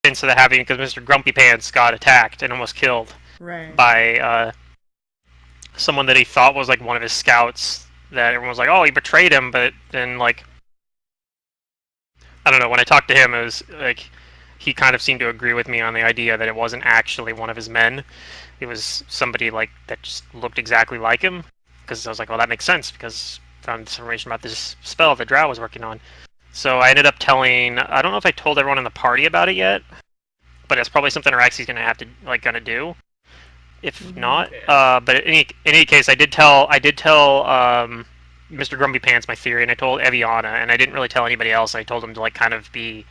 into the happening because Mr. Grumpy Pants got attacked and almost killed by someone that he thought was like one of his scouts. That everyone was like, "Oh, he betrayed him," but then like I don't know. When I talked to him, it was like he kind of seemed to agree with me on the idea that it wasn't actually one of his men. It was somebody like that just looked exactly like him. Because I was like, well, that makes sense because I found this information about this spell that Drow was working on. So I ended up telling. I don't know if I told everyone in the party about it yet, but it's probably something Araxi's gonna have to gonna do. If not, but in any case, I did tell Mr. Grumpy Pants my theory, and I told Eviana, and I didn't really tell anybody else. I told them to like kind of be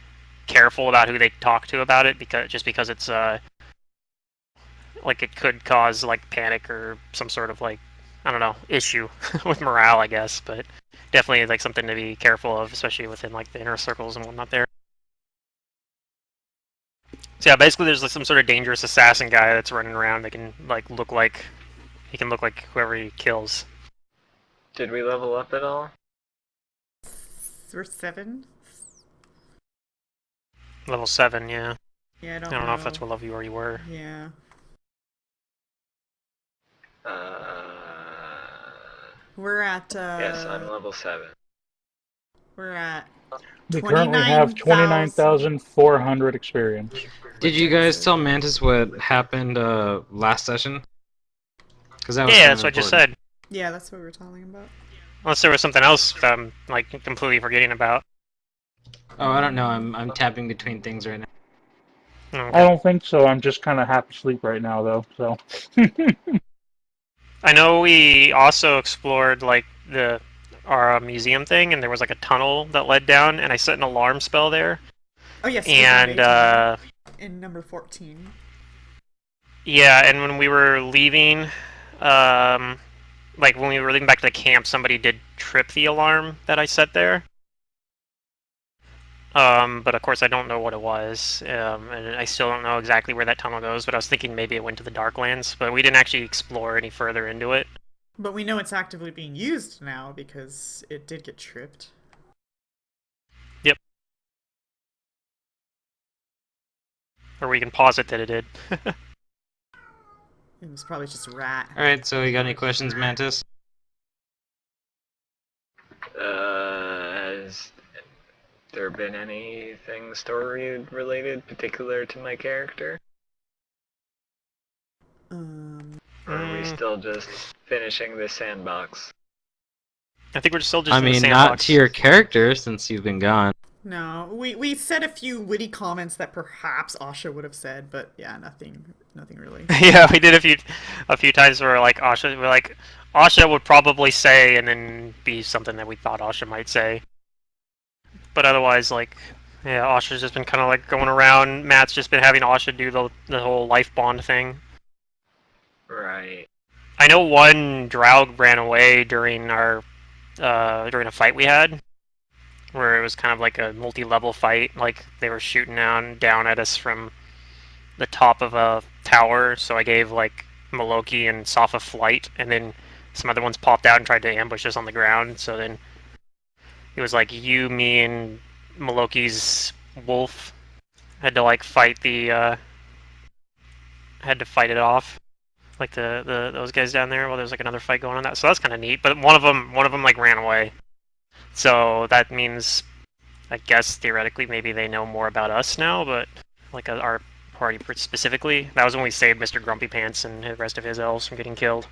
careful about who they talk to about it because it's like it could cause like panic or some sort of like I don't know issue with morale, I guess. But definitely like something to be careful of, especially within like the inner circles and whatnot there. So yeah, basically there's like some sort of dangerous assassin guy that's running around that can like look like whoever he kills. Did we level up at all? We're 7. Level 7, yeah. Yeah, I I don't know if that's what level you already were. Yeah. We're at. Yes, I'm level 7. We're at. We currently have 29,400 experience. Did you guys tell Mantis what happened last session? Because that was yeah, that's what I just said. Yeah, that's what we were talking about. Unless there was something else that I'm like completely forgetting about. Oh, I don't know. I'm tapping between things right now. Okay. I don't think so. I'm just kind of half asleep right now, though. So. I know we also explored like our museum thing, and there was like a tunnel that led down, and I set an alarm spell there. Oh yes. And in number 14. Yeah, and when we were leaving, like when we were leaving back to the camp, somebody did trip the alarm that I set there. But of course I don't know what it was, and I still don't know exactly where that tunnel goes, but I was thinking maybe it went to the Darklands, but we didn't actually explore any further into it. But we know it's actively being used now because it did get tripped. Yep. Or we can posit that it did. It was probably just a rat. Alright, so you got any questions, Mantis? Has there been anything story-related particular to my character? Or are we still just finishing the sandbox? I think we're still just I in the mean, sandbox. not to your character, since you've been gone. No, we said a few witty comments that perhaps Asha would have said, but yeah, nothing really. Yeah, we did a few times where like Asha would probably say, and then be something that we thought Asha might say. But otherwise, like, yeah, Asha's just been kind of like going around. Matt's just been having Asha do the whole life bond thing. Right. I know one Drow ran away during during a fight we had, where it was kind of like a multi-level fight. Like they were shooting down at us from the top of a tower. So I gave like Maloki and Safa flight, and then some other ones popped out and tried to ambush us on the ground. So then it was like you, me, and Maloki's wolf had to like fight had to fight it off. Like those guys down there. Well, there's like another fight going on that, so that's kind of neat. But one of them like ran away, so that means, I guess theoretically, maybe they know more about us now. But like our party specifically, that was when we saved Mr. Grumpy Pants and the rest of his elves from getting killed.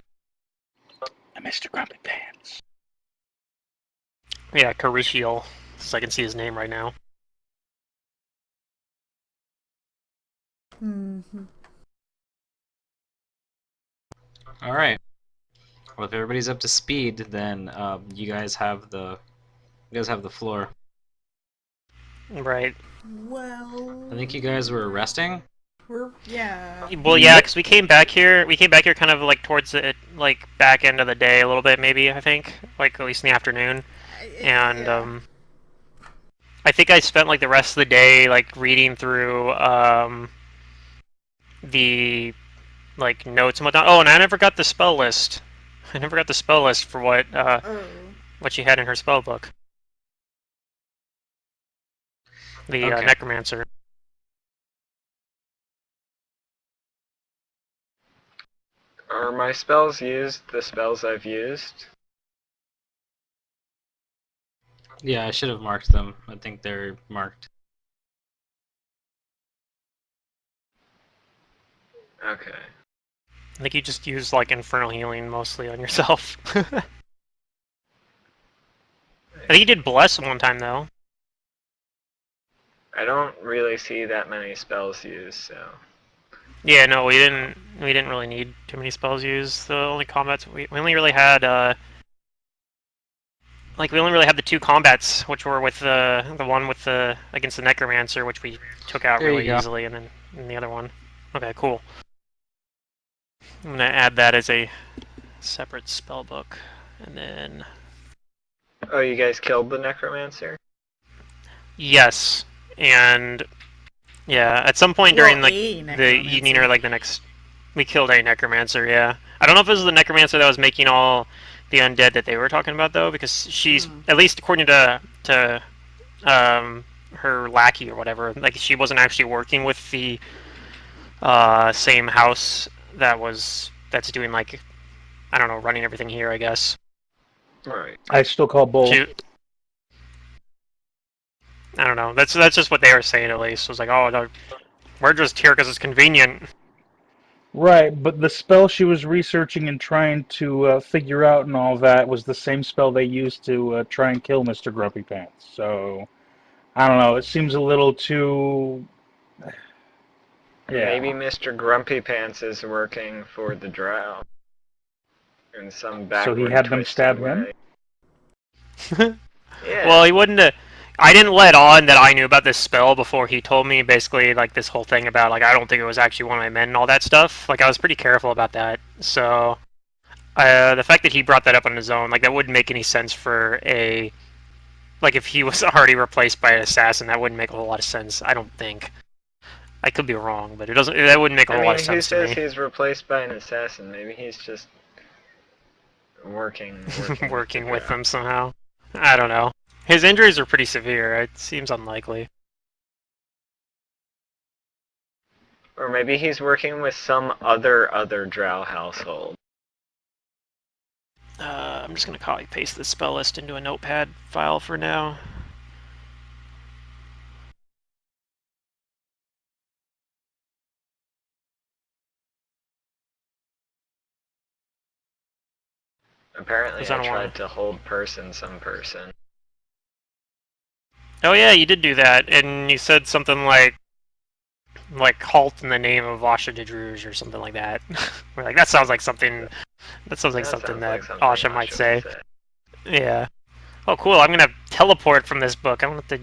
Mr. Grumpy Pants. Yeah, Carishiel, so I can see his name right now. Mm-hmm. Alright. Well, if everybody's up to speed, then you guys have the floor. Right. Well, I think you guys were resting. yeah. Well, yeah, because we came back here kind of like towards the like back end of the day a little bit, maybe, I think, like at least in the afternoon, and Yeah. I think I spent like the rest of the day like reading through the like notes and whatnot. Oh, and I never got the spell list. I never got the spell list for what she had in her spell book. The Okay. necromancer. Are my spells used the spells I've used? Yeah, I should have marked them. I think they're marked. Okay. I think you just use like infernal healing mostly on yourself. I think you did bless one time though. I don't really see that many spells used, so. Yeah, no, we didn't really need too many spells used. The only combats we only really had we only really had the 2 combats, which were with the one with the against the necromancer, which we took out There you really go. easily, and then the other one. Okay, cool. I'm gonna add that as a separate spell book, and then Oh, you guys killed the necromancer? yes, and yeah, at some point during like the evening or like the next, we killed a necromancer. Yeah, I don't know if it was the necromancer that was making all the undead that they were talking about though, because she's at least according to her lackey or whatever, like she wasn't actually working with the same house that's doing like I don't know, running everything here, I guess. Right. I still call bull. I don't know. That's just what they were saying at least. It was like, oh, no, we're just here because it's convenient. Right, but the spell she was researching and trying to figure out and all that was the same spell they used to try and kill Mr. Grumpy Pants. So, I don't know. It seems a little too... Yeah. Maybe Mr. Grumpy Pants is working for the drow. In some backward So he had them stab way. him? Yeah. Well, he wouldn't have... I didn't let on that I knew about this spell before he told me basically like this whole thing about like I don't think it was actually one of my men and all that stuff. Like I was pretty careful about that. So the fact that he brought that up on his own, like that wouldn't make any sense for a like if he was already replaced by an assassin, that wouldn't make a whole lot of sense. I don't think. I could be wrong, but it doesn't. That wouldn't make a whole lot of sense to me. Who says he's replaced by an assassin? Maybe he's just working with them somehow. I don't know. His injuries are pretty severe. It seems unlikely. Or maybe he's working with some other drow household. I'm just gonna copy paste this spell list into a notepad file for now. Apparently I tried to hold some person. Oh yeah, you did do that, and you said something like halt in the name of Asha de Druge or something like that. We're like, that sounds like something that Asha might say. Yeah. Oh cool, I'm gonna teleport from this book. I'm gonna have to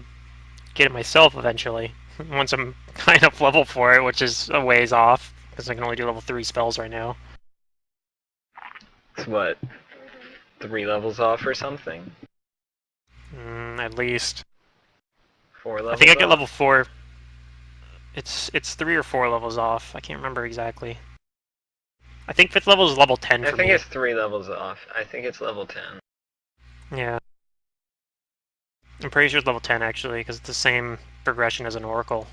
get it myself eventually. Once I'm kind of level for it, which is a ways off, because I can only do level 3 spells right now. It's what? 3 levels off or something? At least. 4 levels I think I get off? level 4. It's 3 or 4 levels off. I can't remember exactly. I think 5th level is level 10 for me. I think it's 3 levels off. I think it's level 10. Yeah. I'm pretty sure it's level 10 actually, because it's the same progression as an Oracle.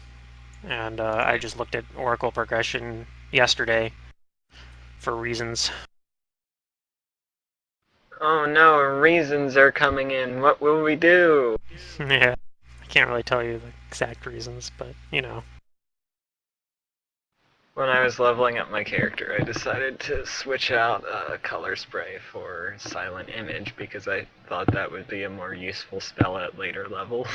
And I just looked at Oracle progression yesterday for reasons. Oh no, reasons are coming in. What will we do? Yeah. I can't really tell you the exact reasons, but you know. When I was leveling up my character, I decided to switch out color spray for silent image because I thought that would be a more useful spell at later levels.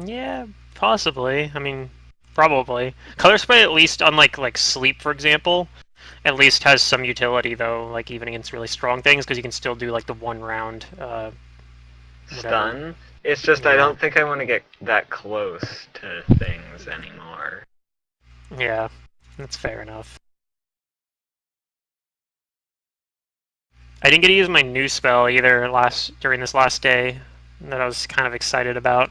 Yeah, possibly. I mean, probably. Color spray, at least, unlike like sleep, for example, at least has some utility though. Like even against really strong things, because you can still do like the 1 round. Stun. It's just I don't think I want to get that close to things anymore. Yeah, that's fair enough. I didn't get to use my new spell either during this last day that I was kind of excited about.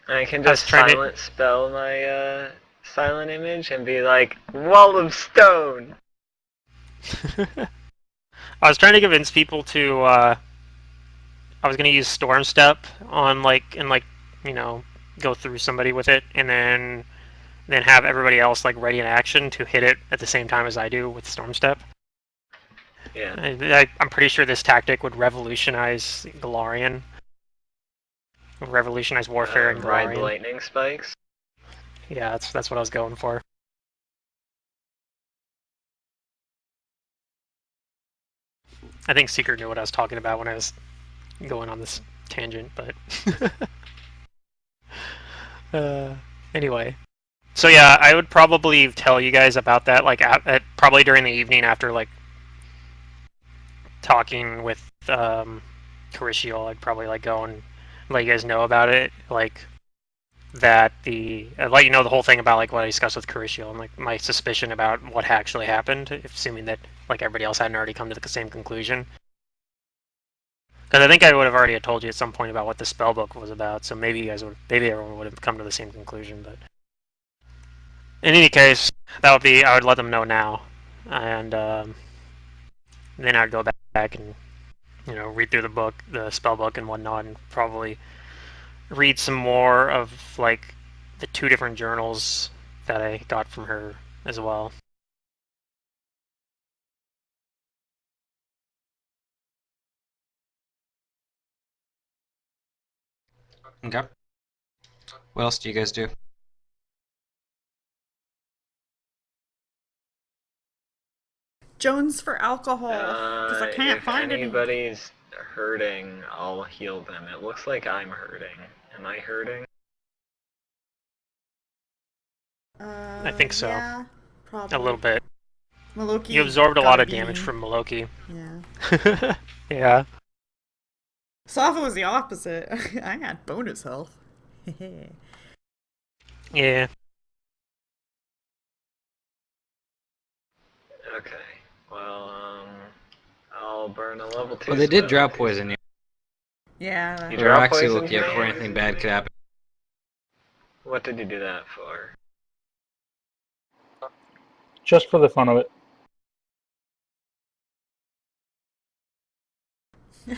I can just silent spell my silent image and be like, wall of stone! I was trying to convince people to, I was going to use Storm Step on, you know, go through somebody with it, and then then have everybody else like ready in action to hit it at the same time as I do with Storm Step. Yeah. I'm pretty sure this tactic would revolutionize Galarian. Revolutionize warfare in Ride Galarian. lightning spikes. Yeah, that's what I was going for. I think Seeker knew what I was talking about when I was going on this tangent, but anyway. So yeah, I would probably tell you guys about that like probably during the evening after like talking with Carishiel. I'd probably like go and let you guys know about it, like that I'd let you know the whole thing about like what I discussed with Carishiel and like my suspicion about what actually happened, assuming that like everybody else hadn't already come to the same conclusion. Because I think I would have already told you at some point about what the spellbook was about, so maybe maybe everyone would have come to the same conclusion. But in any case, I would let them know now, and then I'd go back and read through the spellbook and whatnot, and probably read some more of like the 2 different journals that I got from her as well. Okay. What else do you guys do? Jones for alcohol, because I can't find any. If anybody's hurting, I'll heal them. It looks like I'm hurting. Am I hurting? I think so. Yeah, probably. A little bit. Maloki. You absorbed a lot of damage from Maloki. Yeah. Yeah. Safa was the opposite. I had bonus health. Yeah. Okay. Well, I'll burn a level 2. Well, they did drop poison you. Yeah. You They're drop actually poison looking out me? before anything bad could happen. What did you do that for? Just for the fun of it.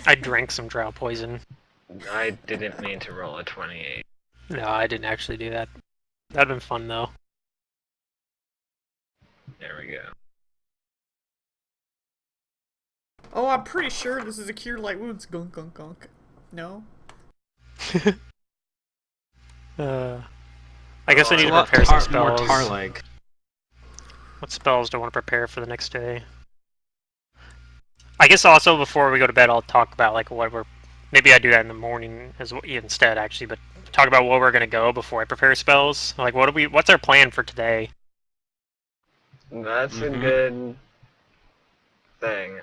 I drank some drow poison. I didn't mean to roll a 28. No, I didn't actually do that. That'd been fun though. There we go. Oh, I'm pretty sure this is a cure light wounds. Gunk, gunk, gunk. No? I guess I need to prepare some spells. More tar-leg. What spells do I want to prepare for the next day? I guess also before we go to bed, I'll talk about like what we're. Maybe I do that in the morning instead, actually. But talk about where we're gonna go before I prepare spells. Like, what's our plan for today? That's a good thing.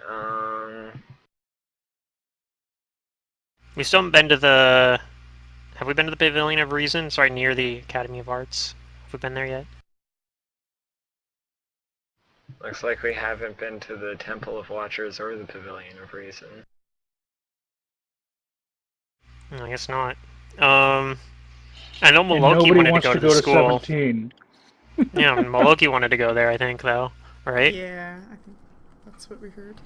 We still haven't been to the. Have we been to the Pavilion of Reason? Sorry, near the Academy of Arts. Have we been there yet? Looks like we haven't been to the Temple of Watchers or the Pavilion of Reason. I guess not. I know And Maloki nobody wanted to wants go to to go the to school. 17. Yeah, Maloki wanted to go there, I think, though. Right? Yeah, I think that's what we heard.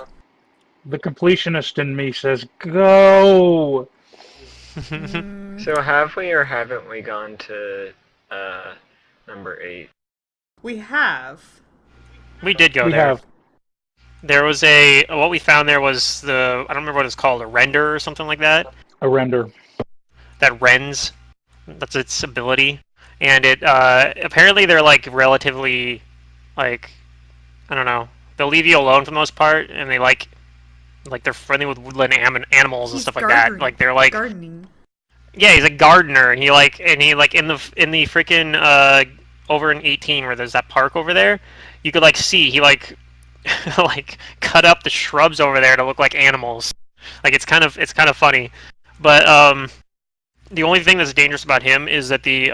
The completionist in me says, go! So have we or haven't we gone to number 8? We have. We did go We there. have. There was what we found there was I don't remember what it's called, a render or something like that. A render. That rends. That's its ability. And it, apparently they're like relatively, like, I don't know. They'll leave you alone for the most part, and they like they're friendly with woodland animals and stuff like that. Like they're like gardening. Yeah, he's a gardener, and he in the freaking over in 18 where there's that park over there, you could like see he like like cut up the shrubs over there to look like animals. Like it's kind of funny, but the only thing that's dangerous about him is that the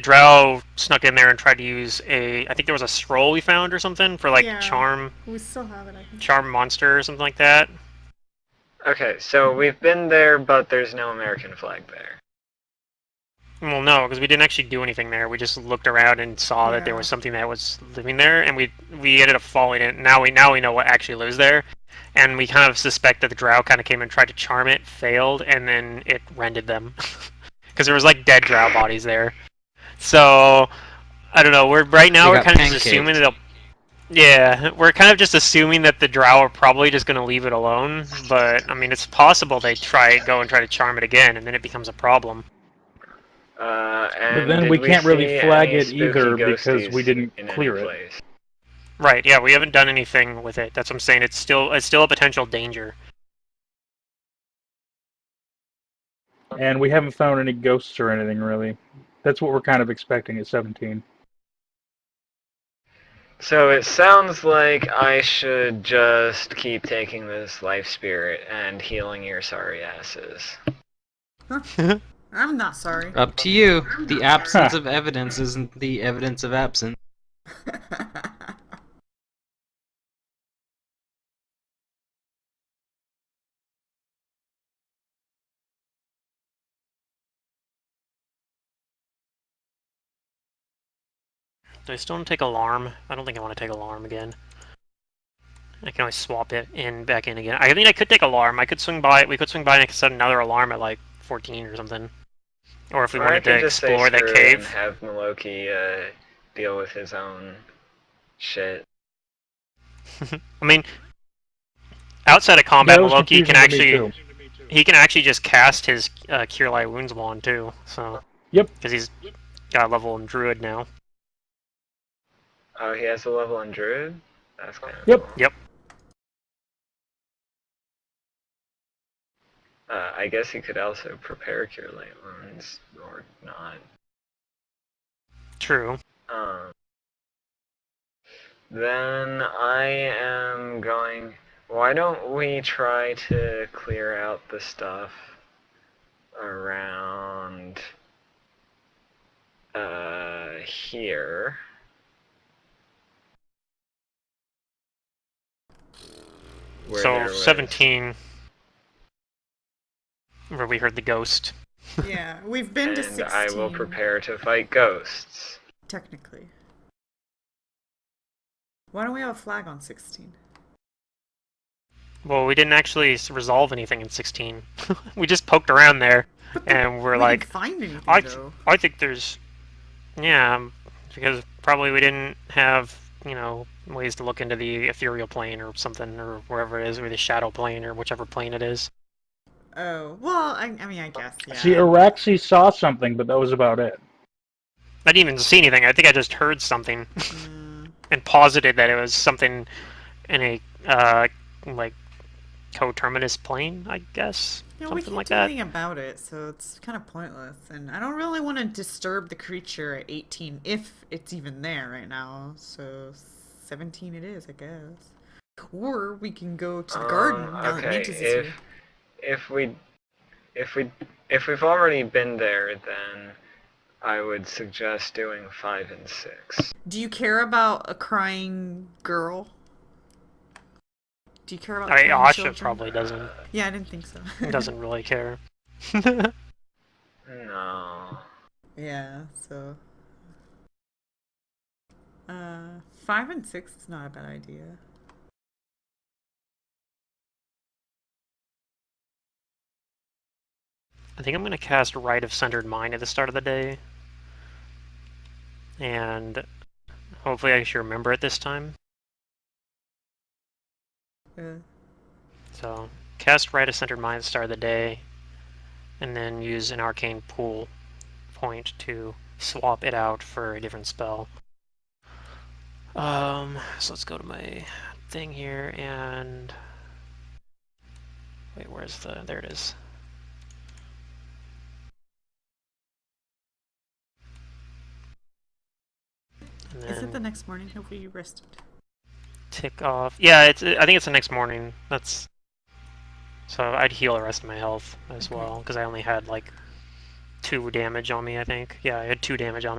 drow snuck in there and tried to use I think there was a scroll we found or something for like charm. We still have it, I think. Charm monster or something like that. Okay, so we've been there, but there's no American flag there. Well, no, because we didn't actually do anything there. We just looked around and saw that there was something that was living there, and we ended up following it. Now we know what actually lives there, and we kind of suspect that the drow kind of came and tried to charm it, failed, and then it rended them, because there was like dead drow bodies there. So I don't know. We're right now They we're got kind of just assuming pancaked. that. Yeah, we're kind of just assuming that the drow are probably just going to leave it alone. But I mean, it's possible they go and try to charm it again, and then it becomes a problem. But And then did we we can't really see flag any it spooky either because we ghosties didn't in any clear it. place? Right? Yeah, we haven't done anything with it. That's what I'm saying. It's still a potential danger. And we haven't found any ghosts or anything, really. That's what we're kind of expecting at 17. So it sounds like I should just keep taking this life spirit and healing your sorry asses. Huh? I'm not sorry. Up to you. The absence of evidence isn't the evidence of absence. Do I still want to take alarm? I don't think I want to take alarm again. I can always swap it back in again. I mean, I could take alarm. I could swing by. We could swing by and set another alarm at like 14 or something. Or if we Or wanted I could to just say explore that screw it and cave. have Maloki deal with his own shit. I mean, outside of combat, That was Maloki confusing can to me, actually too. he can actually just cast his Cure Light Wounds wand too. So Yep. because he's got a level in Druid now. Oh, he has a level in Druid? That's kind of Yep. cool. Yep. I guess he could also prepare Cure Light Wounds, or not. True. Then I am going... Why don't we try to clear out the stuff around here? Where So there was... 17, where we heard the ghost. Yeah, we've been to And 16. I will prepare to fight ghosts. Technically. Why don't we have a flag on 16? Well, we didn't actually resolve anything in 16. We just poked around there, and we're we like, didn't find anything, though. I think there's, yeah, because probably we didn't have, ways to look into the ethereal plane or something, or wherever it is, or the shadow plane, or whichever plane it is. Oh, well, I mean, I guess, yeah. See, Araxi saw something, but that was about it. I didn't even see anything. I think I just heard something, and posited that it was something in a, like, coterminous plane, I guess. Yeah, something we can't like do that. anything about it, so it's kind of pointless. And I don't really want to disturb the creature at 18 if it's even there right now. So 17 it is, I guess. Or we can go to the garden now that Okay, Mantis is here. if we've already been there, then I would suggest doing 5 and 6. Do you care about a crying girl? Do you care about I mean, crying Asha children? probably doesn't. Yeah, I didn't think so. Doesn't really care. No. Yeah, so 5 and 6 is not a bad idea. I think I'm going to cast Rite of Centered Mind at the start of the day. And hopefully I should remember it this time. Yeah. So, cast Rite of Centered Mind at the start of the day. And then use an Arcane Pool point to swap it out for a different spell. So let's go to my thing here and... Wait, where's the... There it is. Is it the next morning? Hopefully you rested. Tick off. Yeah, I think it's the next morning. That's... So I'd heal the rest of my health as well, because I only had like 2 damage on me, I think. Yeah, I had 2 damage on me.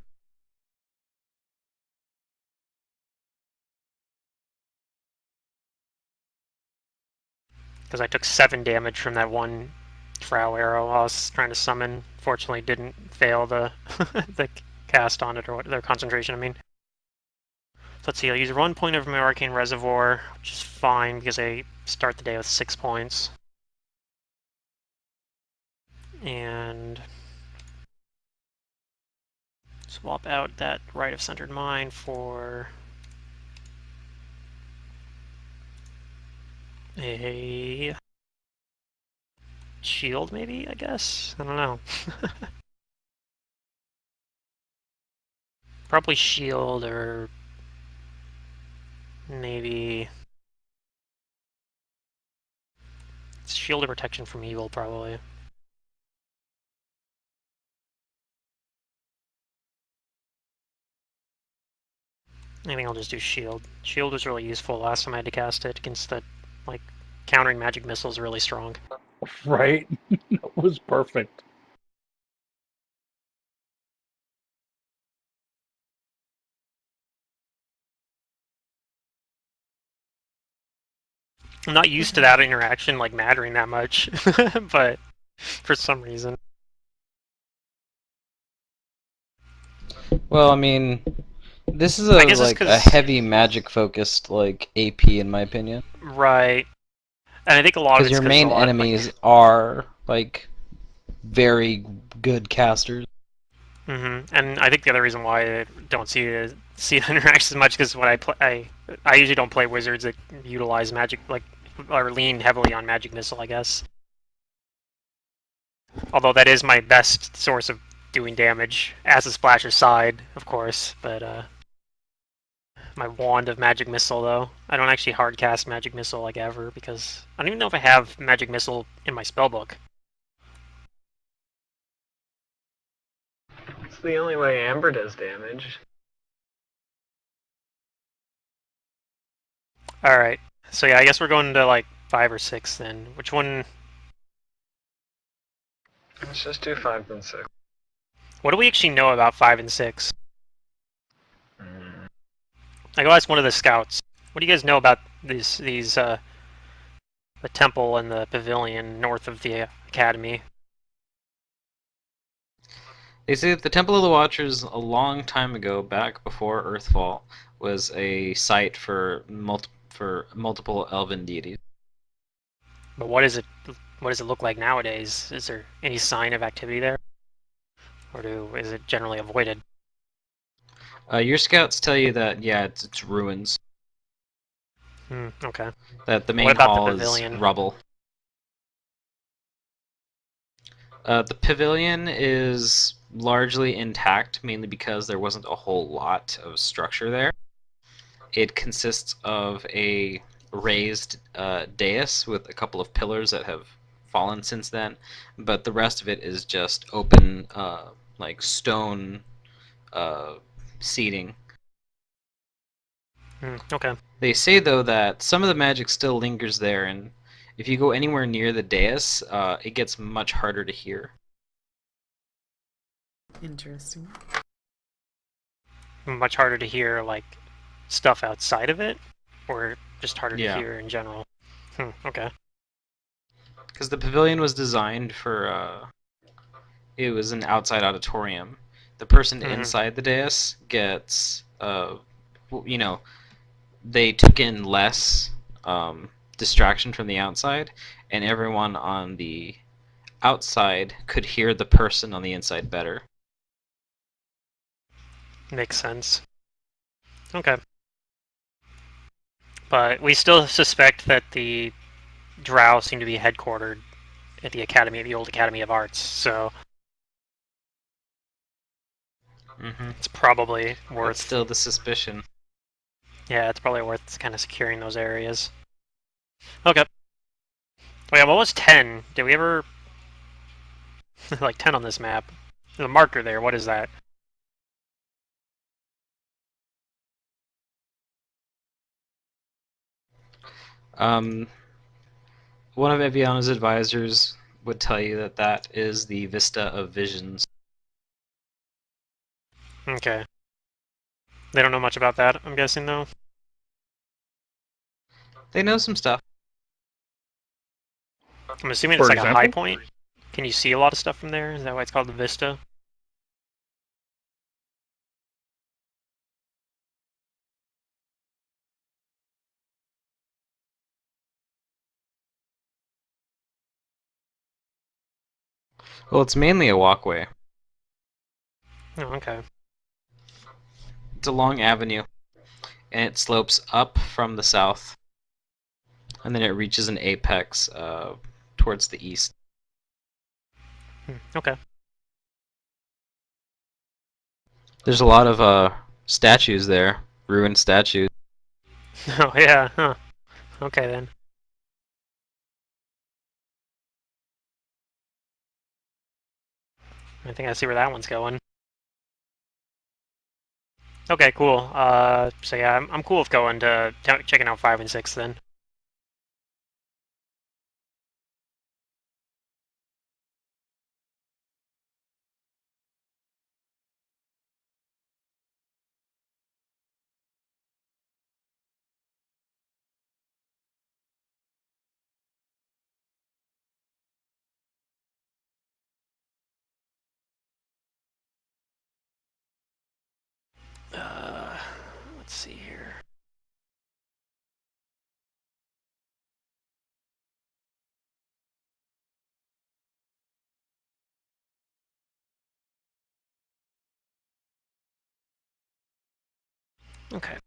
Because I took 7 damage from that one Drow arrow I was trying to summon. Fortunately, didn't fail the the cast on it, or their concentration, I mean. So let's see, I'll use 1 point of my Arcane Reservoir, which is fine, because I start the day with 6 points. And Swap out that Rite of Centered Mind for a shield, maybe, I guess? I don't know. Probably shield, or maybe shield or protection from evil, probably. I think I'll just do shield. Shield was really useful last time I had to cast it against the, like, countering magic missiles really strong. Right? It was perfect. I'm not used to that interaction, like, mattering that much, but for some reason. Well, I mean, this is a heavy magic focused like AP in my opinion. Right. And I think a lot of Because it's your main enemies are like very good casters. And I think the other reason why I don't see the interactions as much because when I play, I usually don't play wizards that utilize magic, like, or lean heavily on magic missile, I guess. Although that is my best source of doing damage, as a splasher side, of course. But my wand of magic missile, though, I don't actually hard cast magic missile like ever because I don't even know if I have magic missile in my spellbook. It's the only way Amber does damage. Alright, so yeah, I guess we're going to like 5 or 6 then. Which one? Let's just do 5 and 6. What do we actually know about 5 and 6? I go ask one of the scouts. What do you guys know about these the temple and the pavilion north of the academy? They say that the Temple of the Watchers, a long time ago, back before Earthfall, was a site for multiple elven deities. But what is it? What does it look like nowadays? Is there any sign of activity there, or is it generally avoided? Your scouts tell you that it's ruins. Okay. That the What main about the hall is pavilion? rubble. The pavilion is largely intact, mainly because there wasn't a whole lot of structure there. It consists of a raised dais with a couple of pillars that have fallen since then, but the rest of it is just open, like stone seating. Okay. They say, though, that some of the magic still lingers there, and if you go anywhere near the dais, it gets much harder to hear. Interesting. Much harder to hear, like, stuff outside of it, or just harder to hear in general? Okay. Because the pavilion was designed for, it was an outside auditorium. The person inside the dais gets, they took in less distraction from the outside, and everyone on the outside could hear the person on the inside better. Makes sense. Okay. But we still suspect that the Drow seem to be headquartered at the Academy, the old Academy of Arts, so it's probably worth... That's still the suspicion. Yeah, it's probably worth kind of securing those areas. Okay. Oh yeah, what was 10? Did we ever... like 10 on this map. The marker there, what is that? One of Eviana's advisors would tell you that that is the Vista of Visions. Okay. They don't know much about that, I'm guessing, though? They know some stuff. I'm assuming it's like a high point? Can you see a lot of stuff from there? Is that why it's called the Vista? Well, it's mainly a walkway. Oh, okay. It's a long avenue, and it slopes up from the south, and then it reaches an apex towards the east. Okay. There's a lot of statues there, ruined statues. Oh yeah, huh. Okay then. I think I see where that one's going. Okay, cool. So yeah, I'm cool with going to checking out 5 and 6 then. Let's see here. Okay.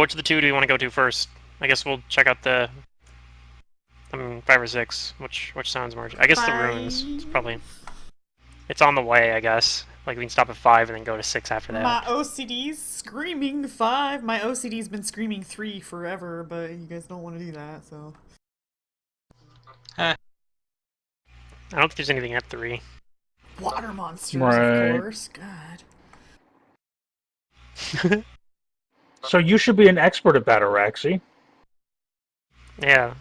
Which of the two do you want to go to first? I guess we'll check out the 5 or 6. Which sounds more? I guess the ruins. It's probably. It's on the way, I guess. Like, we can stop at 5 and then go to 6 after that. My OCD's screaming 5. My OCD's been screaming 3 forever, but you guys don't want to do that, so. I don't think there's anything at 3. Water monsters, right. Of course. God. So you should be an expert at that, Araxi. Yeah.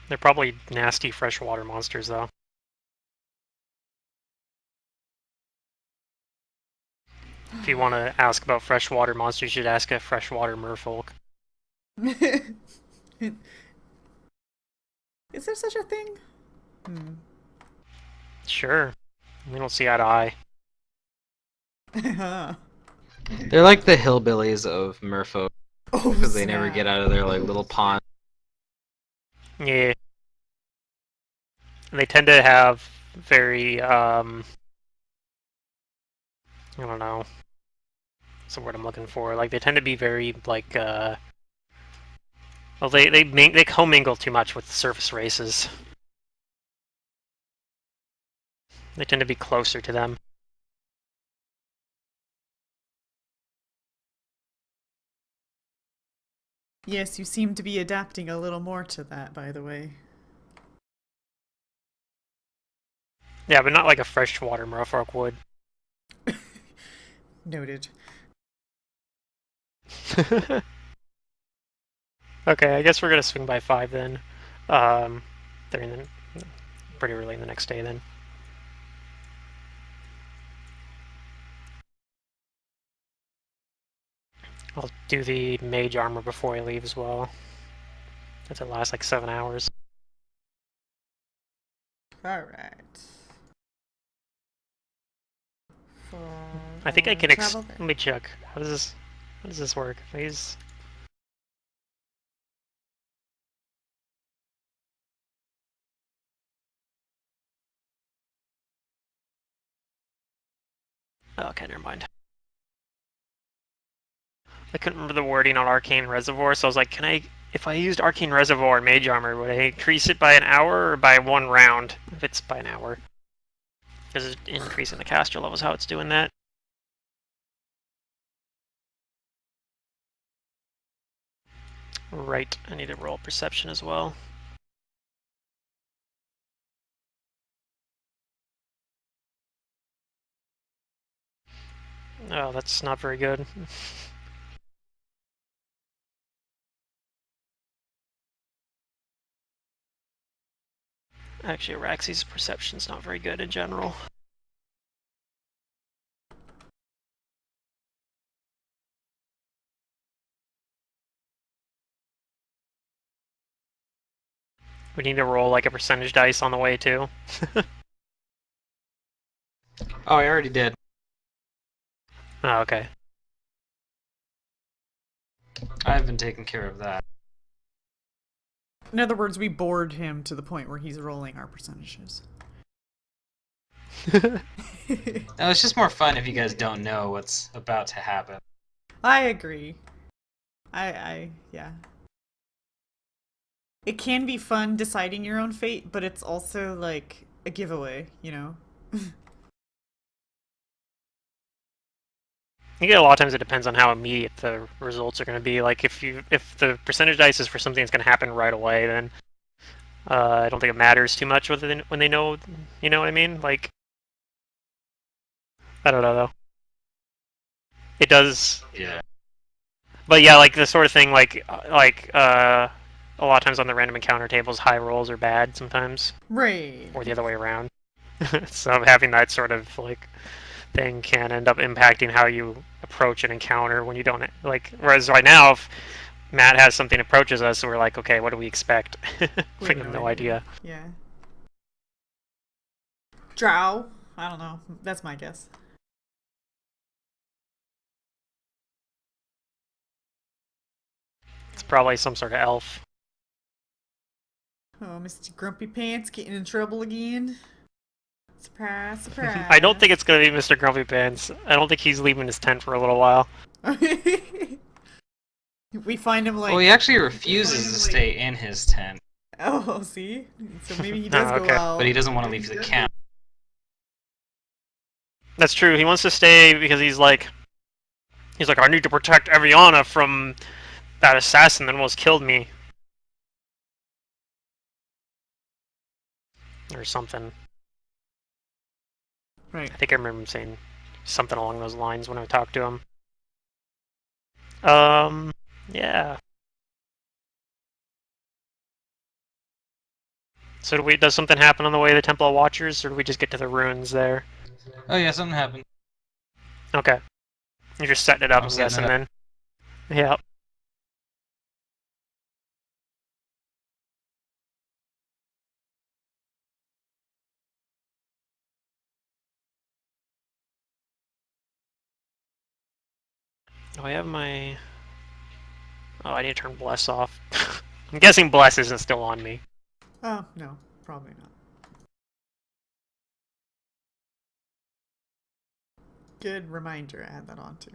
They're probably nasty freshwater monsters, though. If you want to ask about freshwater monsters, you should ask a freshwater merfolk. Is there such a thing? Sure. We don't see eye to eye. They're like the hillbillies of merfolk, because they snap. never get out of their like little pond. Yeah. And they tend to have very, I don't know. What's the word I'm looking for? Like, they tend to be very, like, well, they commingle too much with the surface races. They tend to be closer to them. Yes, you seem to be adapting a little more to that, by the way. Yeah, but not like a freshwater merfolk would. Noted. Okay, I guess we're gonna swing by 5 then. Pretty early in the next day then. I'll do the mage armor before I leave as well. That's it lasts like 7 hours. Alright. I think I can let me check. How does this work? Please. Oh, okay, never mind. I couldn't remember the wording on Arcane Reservoir, so I was like, if I used Arcane Reservoir and Mage Armor, would I increase it by an hour or by 1 round? If it's by an hour. Because it's increasing the caster levels, how it's doing that. Right, I need to roll perception as well. Oh, that's not very good. Actually, Araxi's perception's not very good in general. We need to roll like a percentage dice on the way too. Oh, I already did. Oh, okay. I've been taking care of that. In other words, we bored him to the point where he's rolling our percentages. No, it's just more fun if you guys don't know what's about to happen. I agree. Yeah. It can be fun deciding your own fate, but it's also like a giveaway, you know? I think a lot of times it depends on how immediate the results are going to be. Like if the percentage dice is for something that's going to happen right away, then I don't think it matters too much whether when they know, you know what I mean? Like I don't know though. It does. Yeah. But yeah, like the sort of thing, a lot of times on the random encounter tables, high rolls are bad sometimes. Right. Or the other way around. So having that sort of like thing can end up impacting how you approach an encounter when you don't like. Whereas right now, if Matt has something approaches us, we're like, okay, what do we expect? We have no idea. Yeah. Drow? I don't know. That's my guess. It's probably some sort of elf. Oh, Mr. Grumpy Pants getting in trouble again. Surprise, surprise. I don't think it's going to be Mr. Grumpy Pants. I don't think he's leaving his tent for a little while. We find him like... Well, he actually refuses to stay in his tent. Oh, see? So maybe he does go out. But he doesn't want to leave the camp. That's true. He wants to stay because he's like, I need to protect Eviana from that assassin that almost killed me. Or something. Right. I think I remember him saying something along those lines when I talked to him. Yeah. So does something happen on the way to the Temple of Watchers, or do we just get to the ruins there? Oh yeah, something happened. Okay. You're just setting it up, I'm guessing, then. Yeah. Oh, I have my... Oh, I need to turn Bless off. I'm guessing Bless isn't still on me. Oh, no. Probably not. Good reminder. Add that on, too.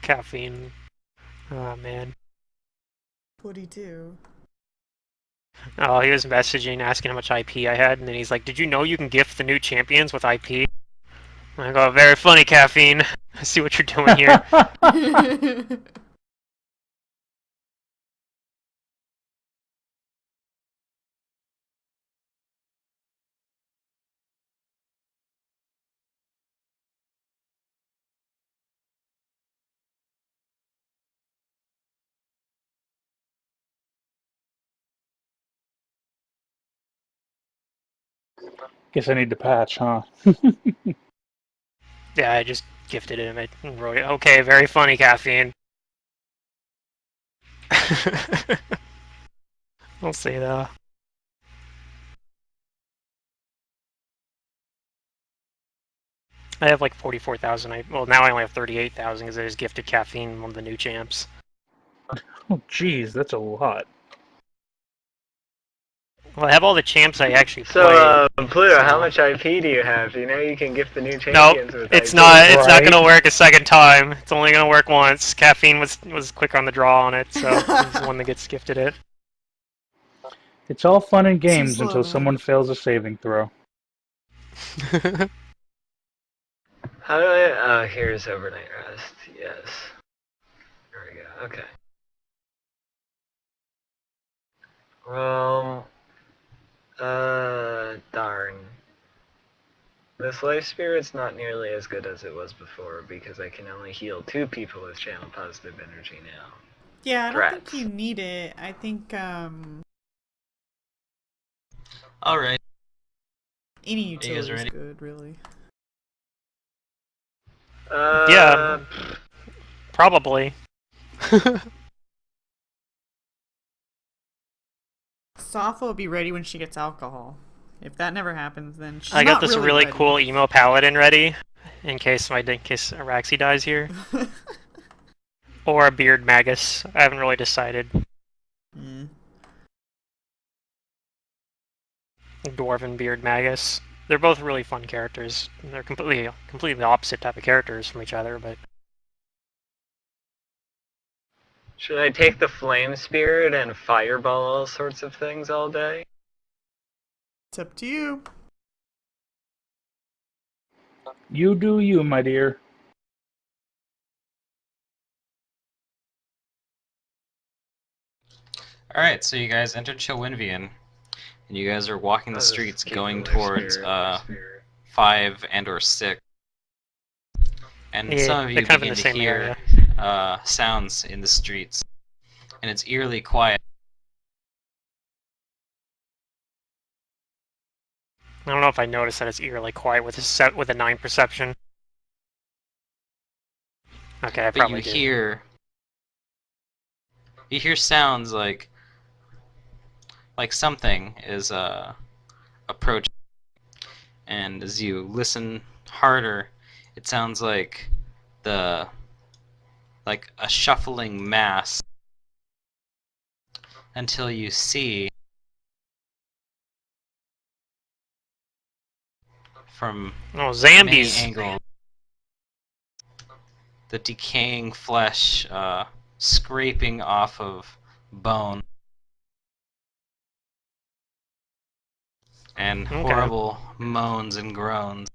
Caffeine. Oh, man. What'd he do? Oh, he was messaging, asking how much IP I had, and then he's like, did you know you can gift the new champions with IP? I go, very funny, Caffeine. I see what you're doing here. Guess I need to patch, huh? Yeah, I just gifted him it and wrote it. Okay, very funny, Caffeine. We'll see, though. I have like 44,000. Well, now I only have 38,000 because I just gifted Caffeine one of the new champs. Oh, jeez, that's a lot. Well, I have all the champs I actually play. So, Pluto, how much IP do you have? You know you can gift the new champions with it's IP. not. It's not gonna work a second time. It's only gonna work once. Caffeine was quick on the draw on it, so he's the one that gets gifted it. It's all fun and games until someone fails a saving throw. How do I... Oh, here's overnight rest. Yes. There we go. Okay. Well... darn. This life spirit's not nearly as good as it was before because I can only heal 2 people with channel positive energy now. Yeah, I don't think you need it. I think, Alright. any utility is good, really. Yeah. Probably. Safa will be ready when she gets alcohol. If that never happens, then she's I got not this really ready. cool emo paladin ready, in case Araxi dies here. Or a beard magus. I haven't really decided. Dwarven beard magus. They're both really fun characters. They're completely opposite type of characters from each other, but... Should I take the flame spirit and fireball all sorts of things all day? It's up to you. You do you, my dear. Alright, so you guys entered Chilwynvian, and you guys are walking the streets going towards 5 and or 6. And some of you begin to hear sounds in the streets, and it's eerily quiet. I don't know if I noticed that it's eerily quiet with a 9 perception. Okay, I probably But you hear sounds like something is approaching, and as you listen harder, it sounds like a shuffling mass, until you see from many angles the decaying flesh scraping off of bone, and horrible moans and groans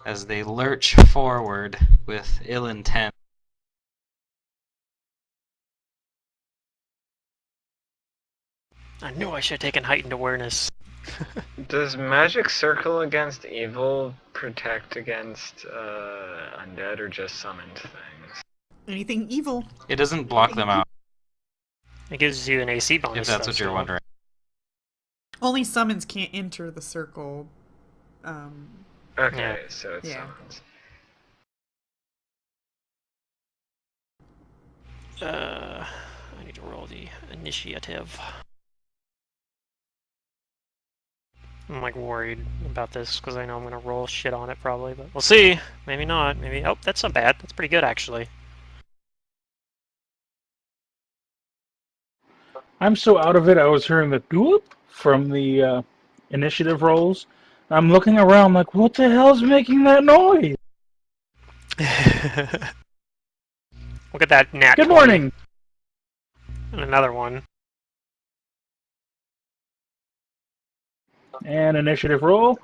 as they lurch forward with ill intent. I knew I should have taken heightened awareness. Does magic circle against evil protect against undead or just summoned things? Anything evil. It doesn't block them out. It gives you an AC bonus. If that's what you're wondering. Only summons can't enter the circle. Okay, so it's summons. I need to roll the initiative. I'm like worried about this because I know I'm gonna roll shit on it probably, but we'll see. Maybe not. Maybe. Oh, that's not bad. That's pretty good actually. I'm so out of it. I was hearing the doop from the initiative rolls. I'm looking around like, what the hell's making that noise? Look at that nat. Good morning. And another one. And initiative roll.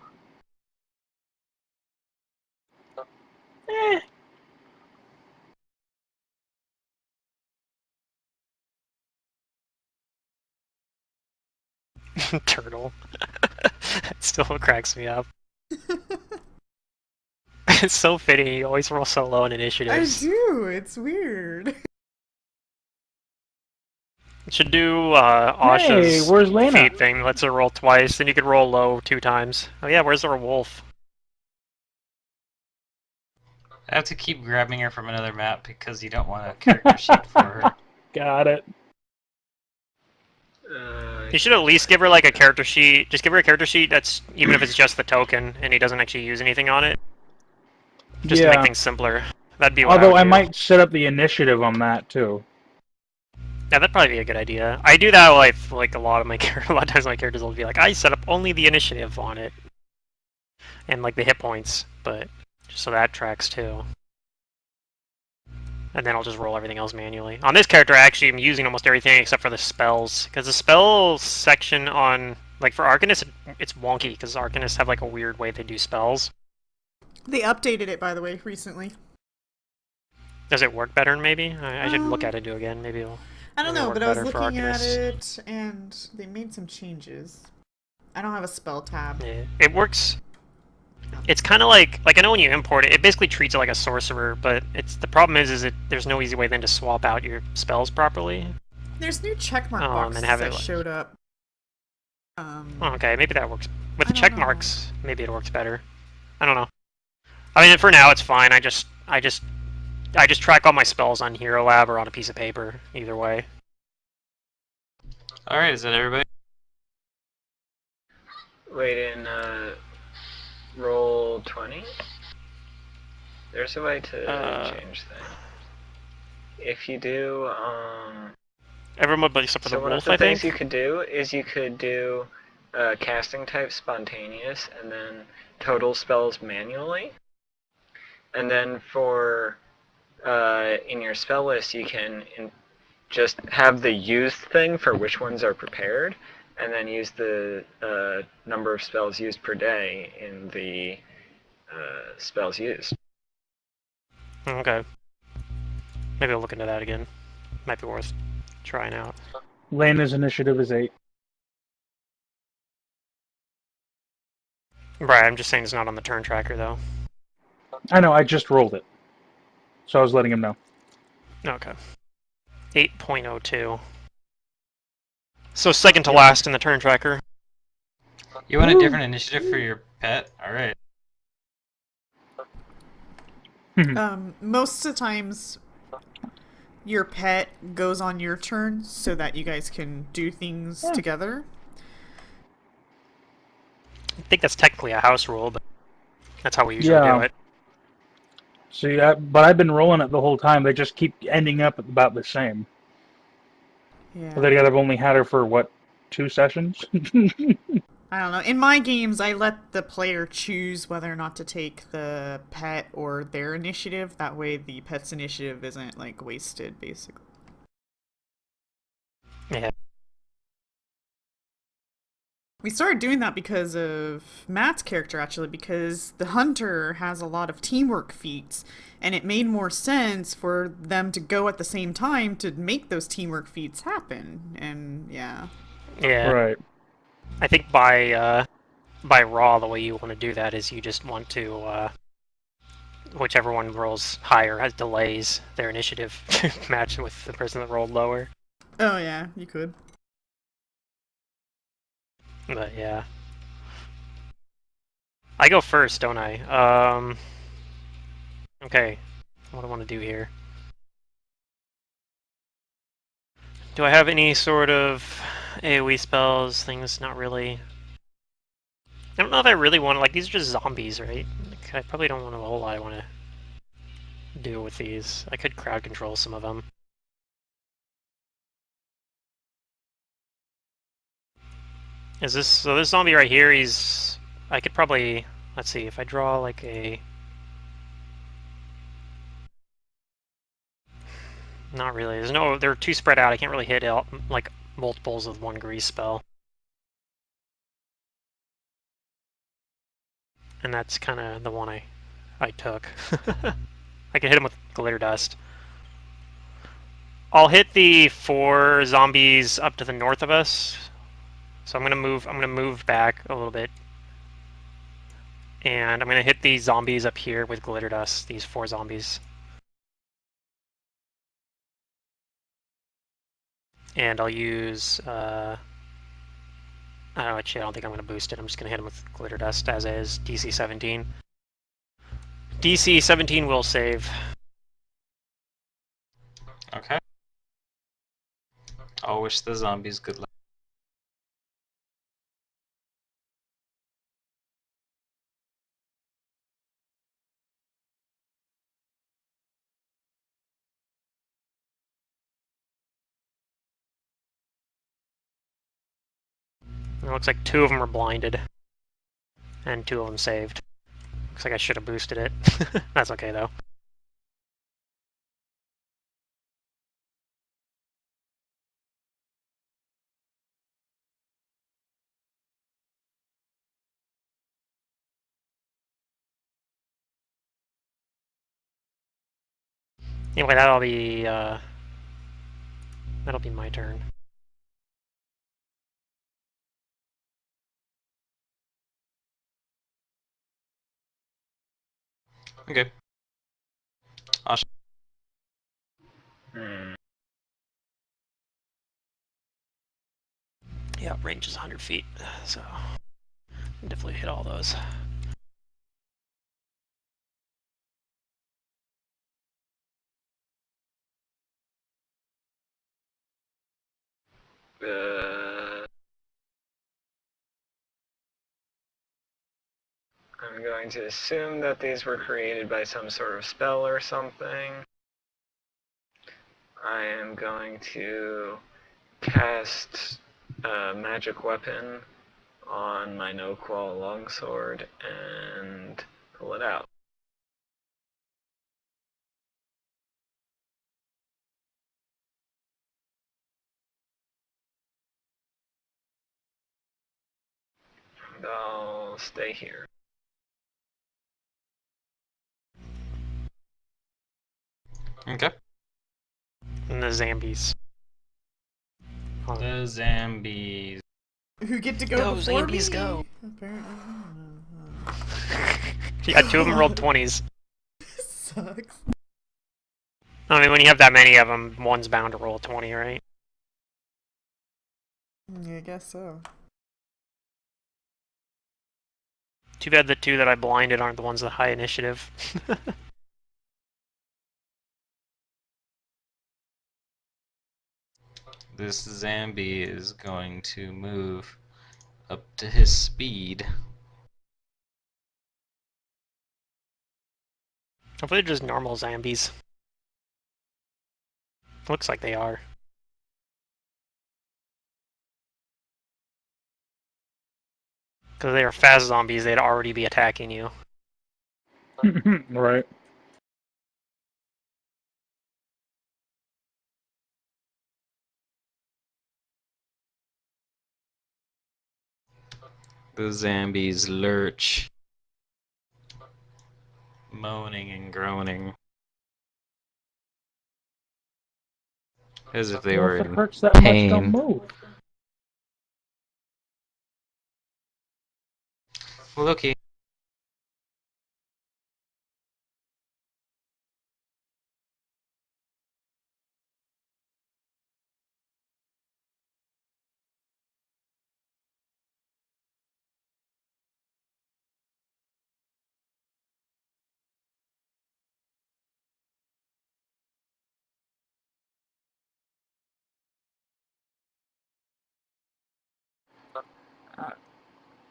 Turtle. It still cracks me up. It's so fitting. You always roll so low in initiatives. I do. It's weird. It should do Asha's where's Lena? feat thing. Lets her roll twice, then you could roll low 2 times. Oh yeah, where's our wolf? I have to keep grabbing her from another map because you don't want a character sheet for her. Got it. You should at least give her like a character sheet. Just give her a character sheet that's, even if it's just the token and he doesn't actually use anything on it. Just to make things simpler. That'd be what Although I do. might set up the initiative on that too. Yeah, that'd probably be a good idea. I do that with like a lot of times my characters will be like, I set up only the initiative on it. And like the hit points, but just so that tracks too. And then I'll just roll everything else manually. On this character, I actually am using almost everything except for the spells. Because the spell section on, like for Arcanists, it's wonky. Because Arcanists have like a weird way they do spells. They updated it, by the way, recently. Does it work better, maybe? I should look at it again. Maybe it'll... I don't know, but I was looking at it, and they made some changes. I don't have a spell tab. Yeah, it works... It's kind of like I know when you import it, it basically treats it like a sorcerer, but the problem is there's no easy way then to swap out your spells properly. There's new checkmark boxes that showed up. Okay, maybe that works. With the check marks, maybe it works better. I don't know. I mean, for now it's fine. I just track all my spells on Hero Lab or on a piece of paper. Either way. All right, is that everybody? Wait, in roll 20? There's a way to change things. If you do, everyone but except for so the one wolf, of the I think? things you could do is you could do casting type spontaneous and then total spells manually. And then for in your spell list, you can just have the used thing for which ones are prepared, and then use the number of spells used per day in the spells used. Okay. Maybe I'll look into that again. Might be worth trying out. Lena's initiative is 8. Right, I'm just saying it's not on the turn tracker, though. I know, I just rolled it. So I was letting him know. Okay. 8.02. So second to last in the turn tracker. You want a different initiative for your pet? Alright. Most of the times, your pet goes on your turn so that you guys can do things together. I think that's technically a house rule, but that's how we usually do it. See, but I've been rolling it the whole time. They just keep ending up about the same. Yeah. Well, I've only had her for, what, 2 sessions? I don't know. In my games, I let the player choose whether or not to take the pet or their initiative. That way the pet's initiative isn't, like, wasted, basically. Yeah. We started doing that because of Matt's character, actually, because the hunter has a lot of teamwork feats, and it made more sense for them to go at the same time to make those teamwork feats happen. And, yeah. Yeah. Right. I think by raw, the way you want to do that is you just want to, whichever one rolls higher has delays their initiative match with the person that rolled lower. Oh, yeah, you could. But, yeah. I go first, don't I? Okay. What do I want to do here? Do I have any sort of AoE spells? Things? Not really. I don't know if I really want to, like, these are just zombies, right? Like, I probably don't want a whole lot I want to do with these. I could crowd control some of them. Is this, so this zombie right here, I could probably, let's see, if I draw like not really, they're too spread out, I can't really hit out, like, multiples with one grease spell. And that's kind of the one I took. I can hit him with glitter dust. I'll hit the 4 zombies up to the north of us. So I'm gonna move back a little bit. And I'm gonna hit these zombies up here with glitter dust, these 4 zombies. And I'll use I don't know, actually I don't think I'm gonna boost it. I'm just gonna hit him with glitter dust as is. DC 17. DC 17 will save. Okay. I'll wish the zombies good luck. It looks like 2 of them are blinded. And 2 of them saved. Looks like I should have boosted it. That's okay though. Anyway, that'll be my turn. Okay. Awesome. Yeah, range is 100 feet, so definitely hit all those. I'm going to assume that these were created by some sort of spell or something. I am going to cast a magic weapon on my no-qual longsword and pull it out. And I'll stay here. Okay. And the zombies. The zombies. Who get to go before zombies, me? go. Apparently. Yeah, 2 of them rolled 20s. Sucks. I mean, when you have that many of them, one's bound to roll 20, right? Yeah, I guess so. Too bad the 2 that I blinded aren't the ones with high initiative. This zombie is going to move up to his speed. Hopefully they're just normal zombies. Looks like they are. Because they are fast zombies, they'd already be attacking you. Right. The zombies lurch, moaning and groaning, as if they Well, were if it in hurts that much, don't pain. move. Loki.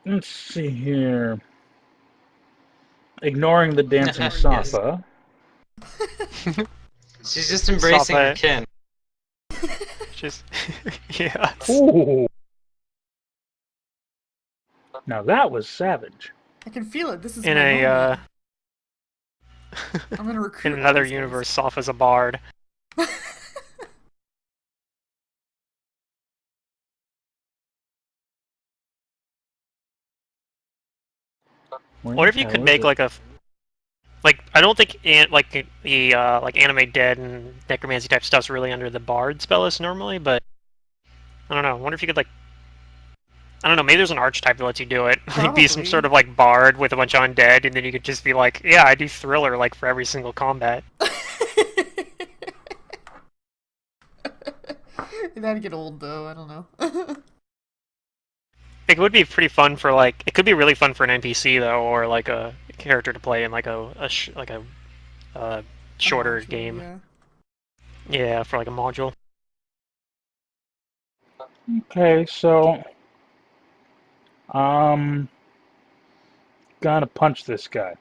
Let's see here. Ignoring the dancing Yes. Safa. She's just embracing her kin. Just, yes. Ooh. Now that was savage. I can feel it. This is In my a, moment. I'm gonna recruit in another these guys. universe, Safa's a bard. What if you could make like a, like, I don't think like the like anime dead and necromancy type stuff's really under the bard spell list normally, but I don't know. I wonder if you could like, I don't know, maybe there's an archetype that lets you do it. Like be some sort of like bard with a bunch of undead, and then you could just be like, yeah, I do thriller like for every single combat. That'd get old though. I don't know. It would be pretty fun for like, it could be really fun for an NPC though, or like a character to play in like a shorter module, game. Yeah. Yeah, for like a module. Okay, so gotta punch this guy.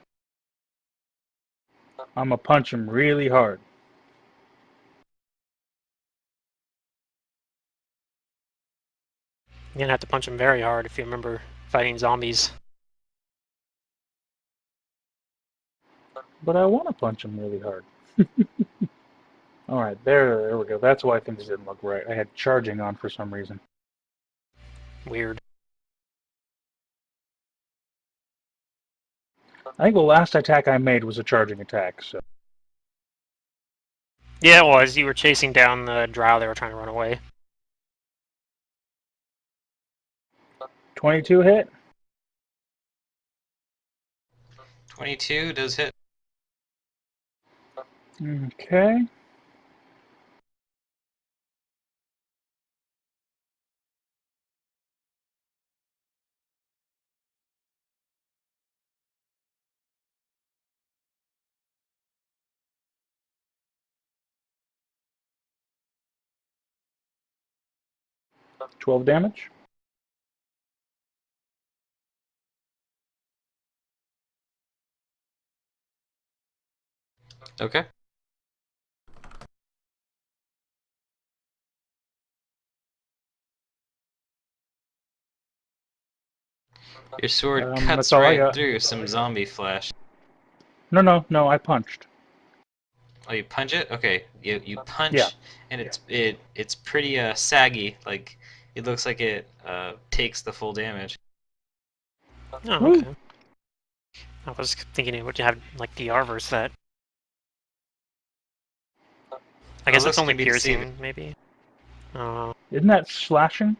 I'm gonna punch him really hard. You're gonna have to punch him very hard if you remember fighting zombies. But I want to punch him really hard. Alright, there we go. That's why things didn't look right. I had charging on for some reason. Weird. I think the last attack I made was a charging attack, so. Yeah, it was. You were chasing down the drow they were trying to run away. 22 hit? 22 does hit. Okay. $12 damage. Okay. Your sword cuts right through some zombie flesh. No, I punched. Oh, you punch it? Okay, you punch, yeah. And it's pretty saggy. Like it looks like it takes the full damage. Oh, okay. I was thinking it would have like DR versus that. I guess that's only piercing, maybe. Isn't that slashing?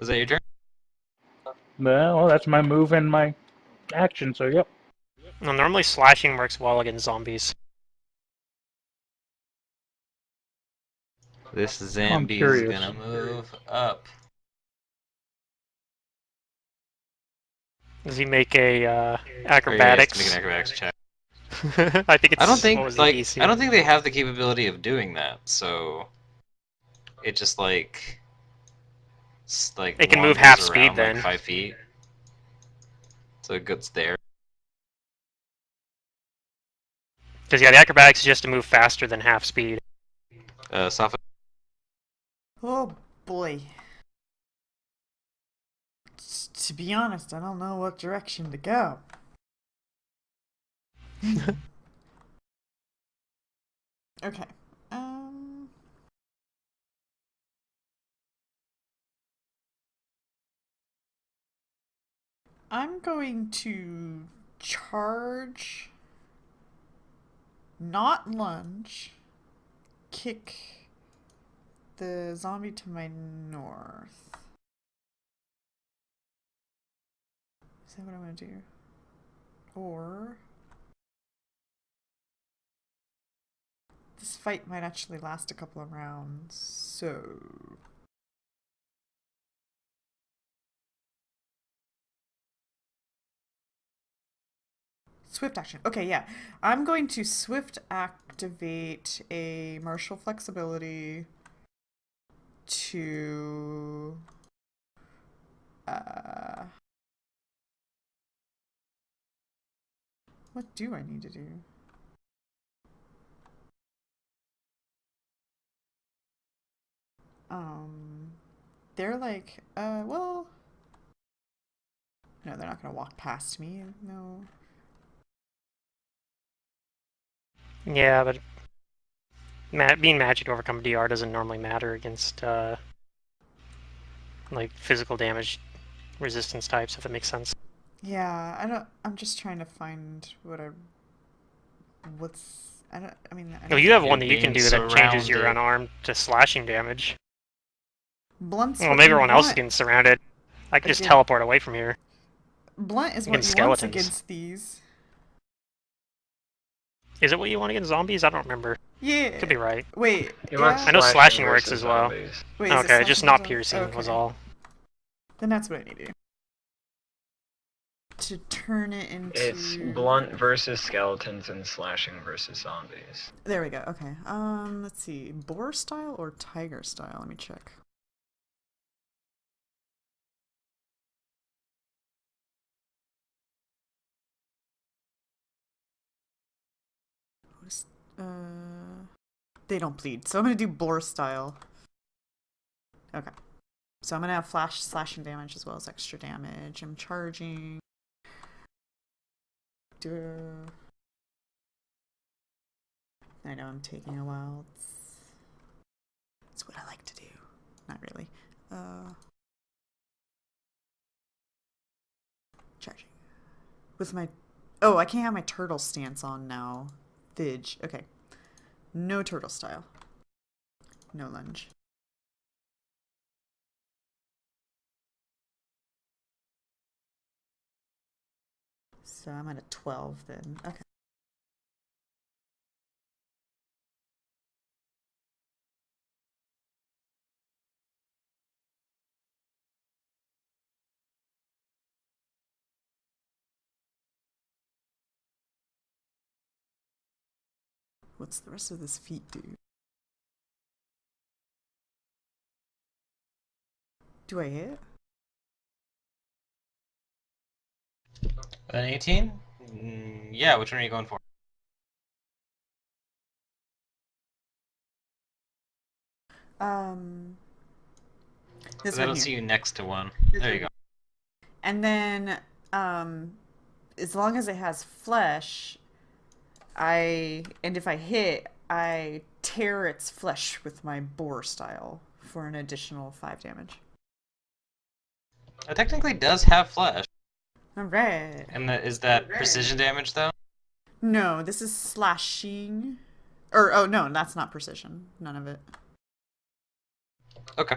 Is that your turn? Well, that's my move and my action, so yep. Well, normally slashing works well against zombies. This zombie's gonna move up. Does he make a acrobatics? Make an acrobatics check. I think it's. I don't think they have the capability of doing that. So it just like it can move half speed then. Like 5 feet. So it gets there. Because yeah, the acrobatics is just to move faster than half speed. Safa. Oh boy. To be honest, I don't know what direction to go. Okay. I'm going to charge, not lunge, kick the zombie to my north. Is that what I'm going to do? Or this fight might actually last a couple of rounds, so swift action. Okay, yeah. I'm going to swift activate a martial flexibility to what do I need to do? They're like, well, no, they're not gonna walk past me. No. Yeah, but being magic to overcome DR doesn't normally matter against like physical damage resistance types, if that makes sense. Yeah, I'm just trying to find No, you have one that you can do that changes your unarmed to slashing damage. Blunt's well, maybe everyone else is getting surrounded. I can just teleport away from here. Blunt is what you want against these. Is it what you want against zombies? I don't remember. Yeah. Could be right. Wait. I know slashing works as well. Wait, okay, just not piercing was all. Then that's what I need to do. To turn it into... It's blunt versus skeletons and slashing versus zombies. There we go, okay. Let's see. Boar style or tiger style? Let me check. They don't bleed, so I'm gonna do boar style. Okay. So I'm gonna have flash slashing damage as well as extra damage. I'm charging. I know I'm taking a while. It's what I like to do. Not really. Charging. With my... Oh, I can't have my turtle stance on now. Fudge. Okay. No turtle style. No lunge. So I'm at a 12 then. Okay. What's the rest of this feat do? Do I hit? An 18? Yeah, which one are you going for? This I one don't here. see you next to one. There you go. And then, as long as it has flesh, and if I hit, I tear its flesh with my boar style for an additional 5 damage. It technically does have flesh. Alright. And is that precision damage, though? No, this is slashing. Oh no, that's not precision. None of it. Okay.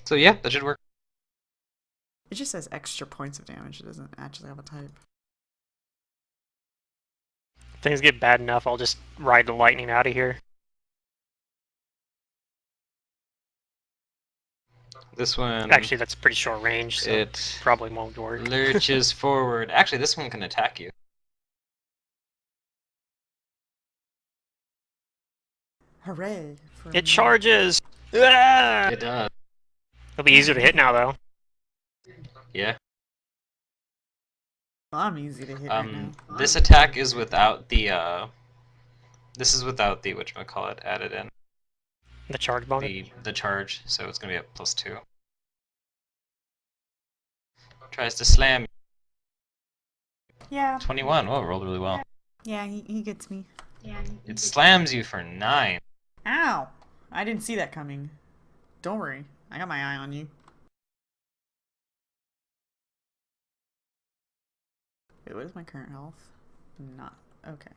So yeah, that should work. It just says extra points of damage. It doesn't actually have a type. If things get bad enough, I'll just ride the lightning out of here. This one... Actually, that's pretty short range, so it probably won't work. lurches forward. Actually, this one can attack you. Hooray. It charges! Ah! It does. It'll be easier to hit now, though. Yeah. Well, I'm easy to hit right now. This attack is without the, this is without the, whatchamacallit, added in. The charge bonus? The charge, so it's gonna be at +2. Tries to slam. Yeah. 21. Oh, it rolled really well. Yeah, he gets me. It slams you for 9. Ow! I didn't see that coming. Don't worry. I got my eye on you. Wait, what is my current health? Not. Okay.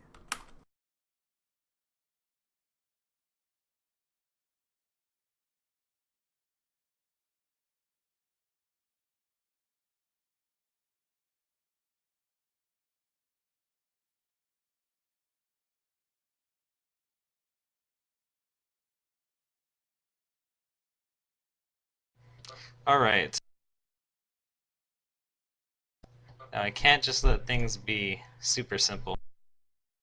Alright. Now I can't just let things be super simple.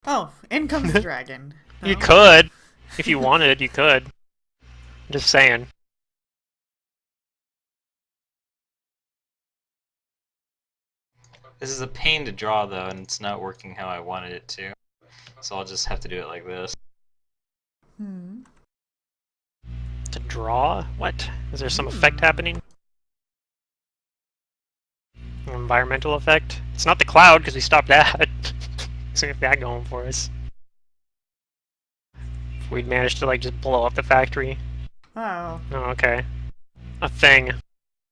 Oh, in comes the dragon. No? You could. If you wanted, you could. Just saying. This is a pain to draw, though, and it's not working how I wanted it to. So I'll just have to do it like this. To draw? What? Is there some effect happening? An environmental effect? It's not the cloud, because we stopped that. So we have that going for us. If we'd managed to, like, just blow up the factory. Oh. Oh, okay. A thing.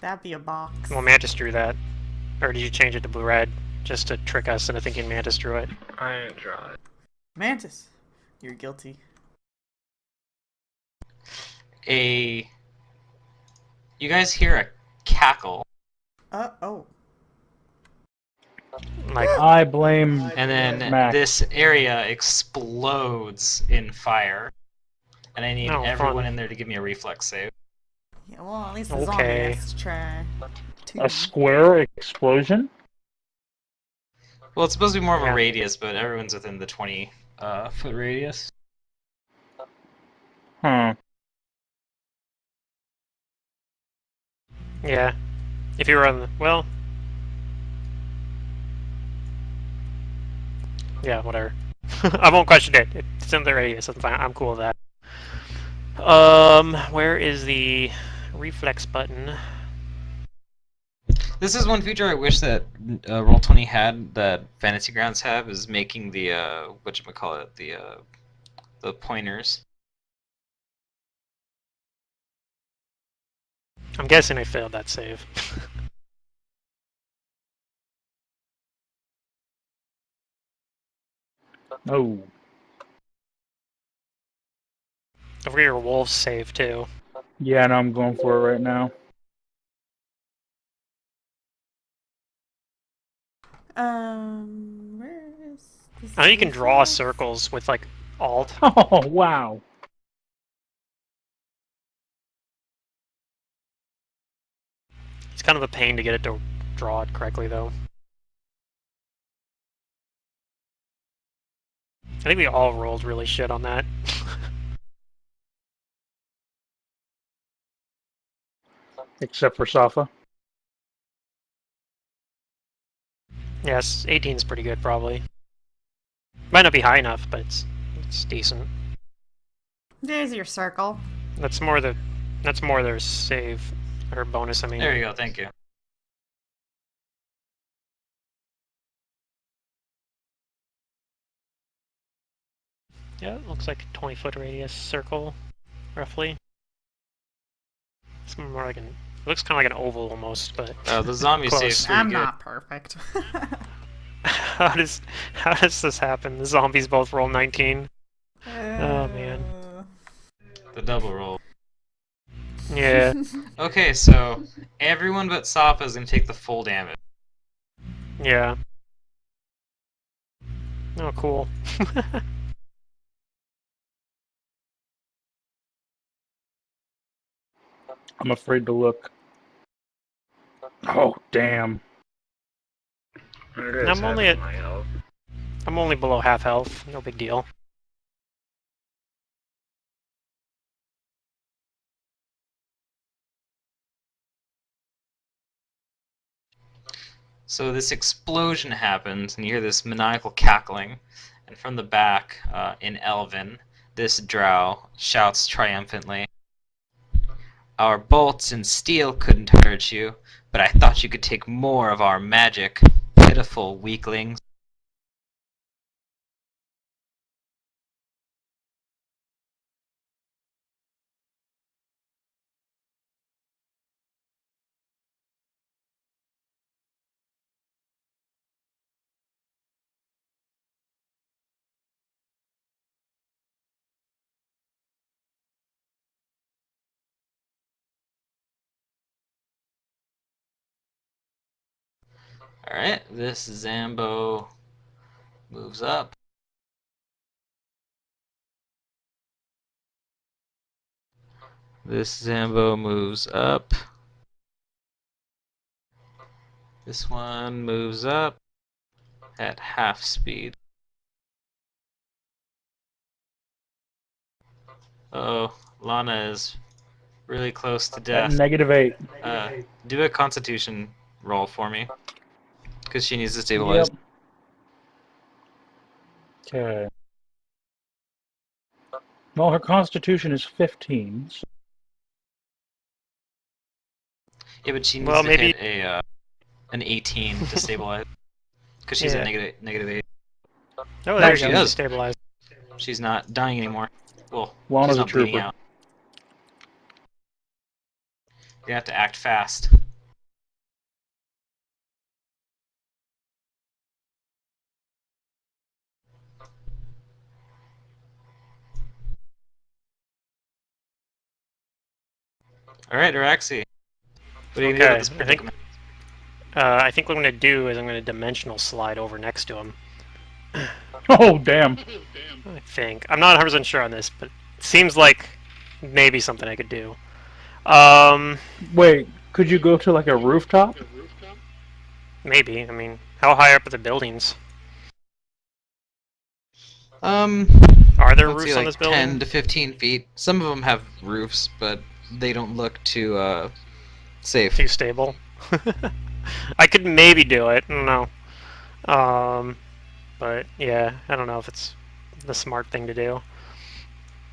That'd be a box. Well, Mantis drew that. Or did you change it to blue-red? Just to trick us into thinking Mantis drew it. I didn't draw it. Mantis, you're guilty. You guys hear a cackle. Oh. Like, I blame. And then Max. this area explodes in fire. And I need everyone in there to give me a reflex save. Yeah, well, at least the zombie has to try. A square explosion? Well, it's supposed to be more of a radius, but everyone's within the 20-foot radius. Huh. yeah. If you were on the... well... yeah, whatever. I won't question it. It's in the radius. I'm fine. I'm cool with that. Where is the reflex button? This is one feature I wish that Roll20 had that Fantasy Grounds have, is making the whatchamacallit, the pointers. I'm guessing I failed that save. Oh. Don't forget your wolves save too. Yeah, no, I'm going for it right now. Where is this? I know you can draw circles with like Alt. Oh, wow. It's kind of a pain to get it to draw it correctly though. I think we all rolled really shit on that. Except for Safa. Yes, 18 is pretty good, probably. Might not be high enough, but it's decent. There's your circle. That's more their save, or bonus, I mean. There you go, thank you. Yeah, it looks like a 20-foot radius circle, roughly. It's more like it looks kind of like an oval almost, but the zombie save's pretty I'm good. not perfect. how does this happen? The zombies both roll 19. Oh man. The double roll. Yeah. Okay, so everyone but Sapa is gonna take the full damage. Yeah. Oh, cool. I'm afraid to look. Oh, damn. I'm only below half health. No big deal. So this explosion happens, and you hear this maniacal cackling, and from the back, in Elven, this drow shouts triumphantly, "Our bolts and steel couldn't hurt you, but I thought you could take more of our magic, pitiful weaklings." Alright, this Zambo moves up. This Zambo moves up. This one moves up at half speed. Oh, Lana is really close to death. -8. Do a Constitution roll for me, because she needs to stabilize. Yep. Okay. Well, her Constitution is 15. So... Yeah, but she needs to hit an 18 to stabilize, because she's at -8. Oh, there she does. Stabilized. She's not dying anymore. Well, Lana's she's not a bleeding trooper. out. You have to act fast. Alright, Araxi. What are you gonna do with this predicament? I think what I'm going to do is I'm going to dimensional slide over next to him. Oh, damn. I think. I'm not 100% sure on this, but it seems like maybe something I could do. Wait, could you go to like a rooftop? Maybe. I mean, how high up are the buildings? Are there roofs on this building? 10 to 15 feet. Some of them have roofs, but they don't look too safe. Too stable. I could maybe do it. I don't know. But yeah, I don't know if it's the smart thing to do.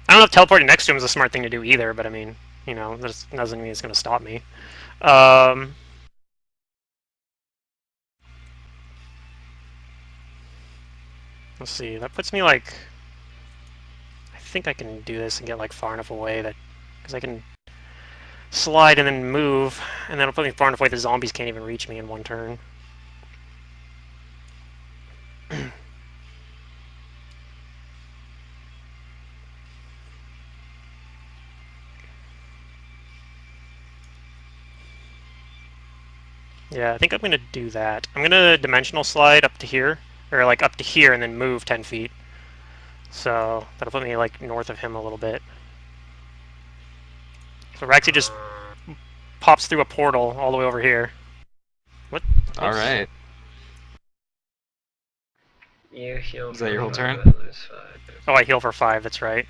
I don't know if teleporting next to him is a smart thing to do either, but I mean, you know, that doesn't mean it's going to stop me. Let's see, that puts me like... I think I can do this and get like far enough away that... Because I can slide and then move, and that'll put me far enough away the zombies can't even reach me in one turn. Yeah, I think I'm going to do that. I'm going to dimensional slide up to here, or like up to here and then move 10 feet. So that'll put me like north of him a little bit. So Raxi just pops through a portal all the way over here. What? Alright. You heal. Is that your whole turn? Oh, I heal for 5, that's right.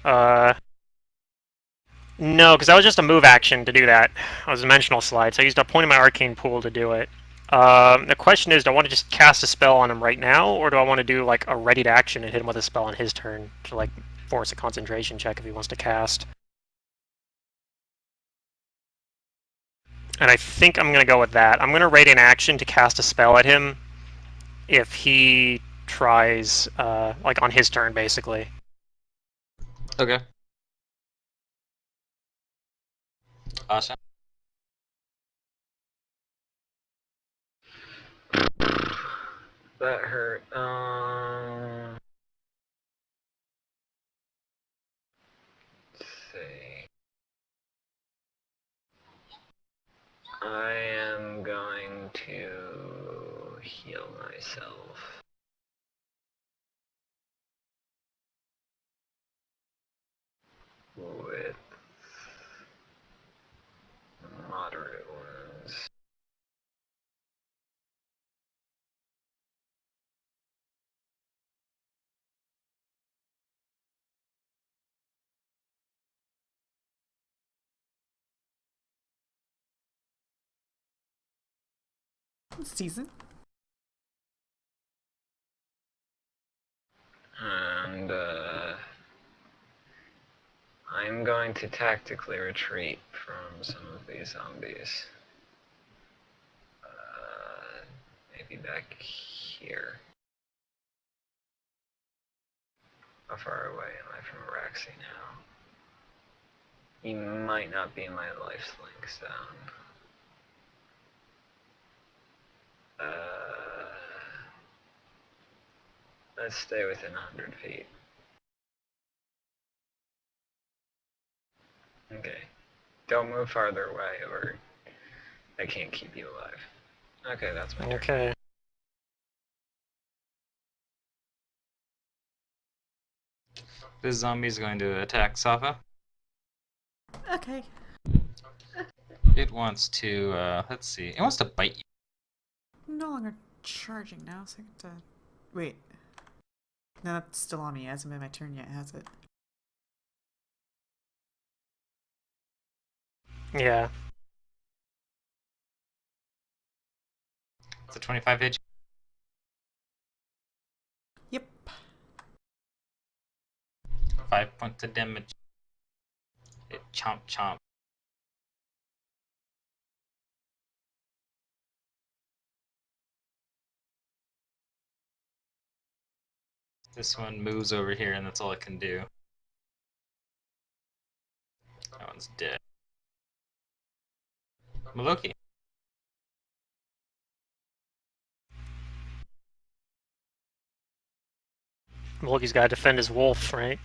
No, because that was just a move action to do that. I was a dimensional slide, so I used a point in my arcane pool to do it. The question is, do I want to just cast a spell on him right now, or do I want to do like a ready to action and hit him with a spell on his turn to like force a concentration check if he wants to cast? And I think I'm going to go with that. I'm going to ready an action to cast a spell at him if he tries, like on his turn, basically. Okay. Awesome. That hurt. Let's see. I am going to heal myself. With moderate wounds. Season. And I'm going to tactically retreat from some of these zombies. Maybe back here. How far away am I from Araxi now? He might not be in my life link zone. Let's stay within 100 feet. Okay. Don't move farther away or I can't keep you alive. Okay, that's my turn. Okay. This zombie is going to attack Safa. Okay. It wants to, let's see. It wants to bite you. I'm no longer charging now, so I get to... Wait. No, that's still on me. It hasn't been my turn yet, has it? Yeah. It's a 25 hit. Yep. 5 points of damage. It chomp chomp. This one moves over here and that's all it can do. That one's dead. Maloki. Loki's got to defend his wolf, right?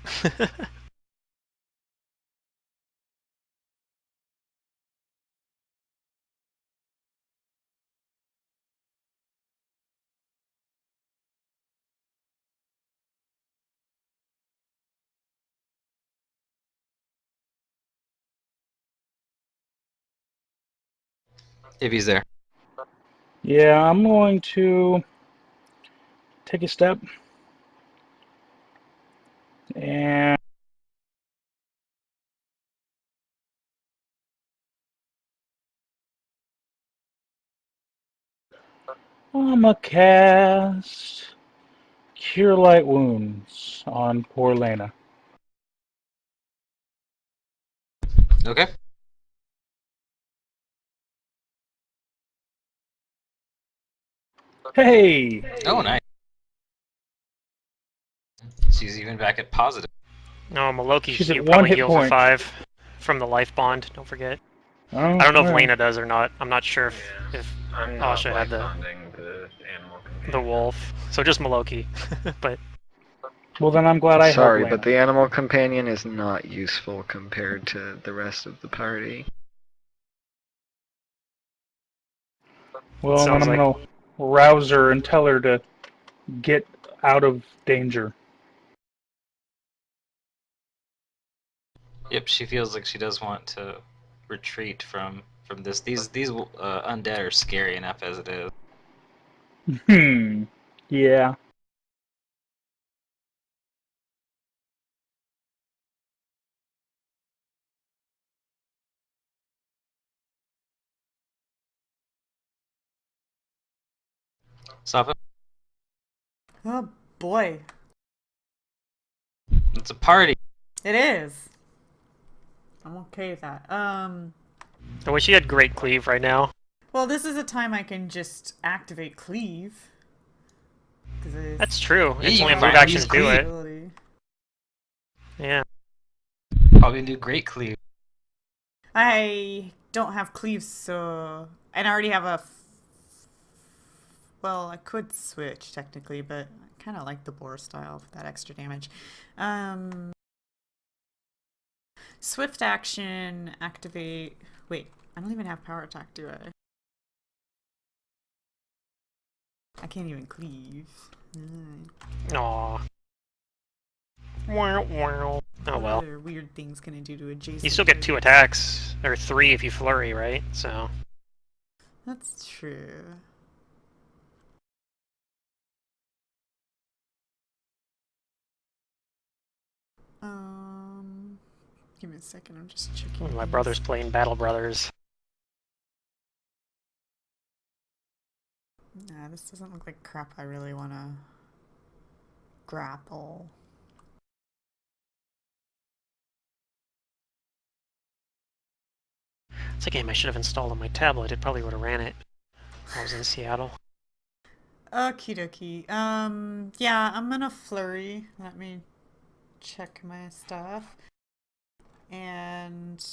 If he's there. Yeah, I'm going to take a step and I'm gonna cast Cure Light Wounds on poor Lena. Okay. Hey! Oh, nice. She's even back at positive. No, Maloki, She's at you one probably hit heal point. for 5 from the life bond, don't forget. Oh, I don't know if right. Lena does or not. I'm not sure if I'm not Asha had the animal companion. the wolf. So just Maloki. But Well, then I'm glad I helped Sorry, Lena. but the animal companion is not useful compared to the rest of the party. Well, then sounds I'm like gonna rouse her and tell her to get out of danger. Yep, she feels like she does want to retreat from this. These undead are scary enough as it is. Yeah. Stop it. Oh boy. It's a party. It is. I'm okay with that. I wish you had Great Cleave right now. Well, this is a time I can just activate Cleave. That's true. Yeah, it's you only a can move action to do ability. it. Yeah. Probably do Great Cleave. I don't have Cleave, so... And I already have a... Well, I could switch, technically, but I kind of like the boar style for that extra damage. Swift action, activate... Wait, I don't even have power attack, do I? I can't even cleave. Aww. Wow, wow. Oh well. What other weird things can I do to adjacent? You still get 2 attacks, or 3 if you flurry, right? So. That's true. Give me a second. I'm just checking. My brother's playing Battle Brothers. Nah, this doesn't look like crap I really want to grapple. It's a game I should have installed on my tablet. It probably would have ran it when I was in Seattle. Okie dokie. Yeah, I'm gonna flurry. Let me check my stuff. And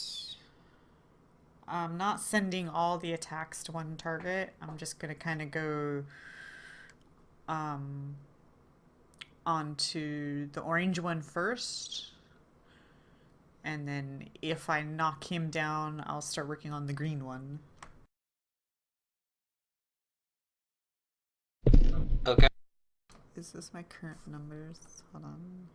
I'm not sending all the attacks to one target. I'm just gonna kind of go onto the orange one first. And then if I knock him down, I'll start working on the green one. Okay. Is this my current numbers? Hold on.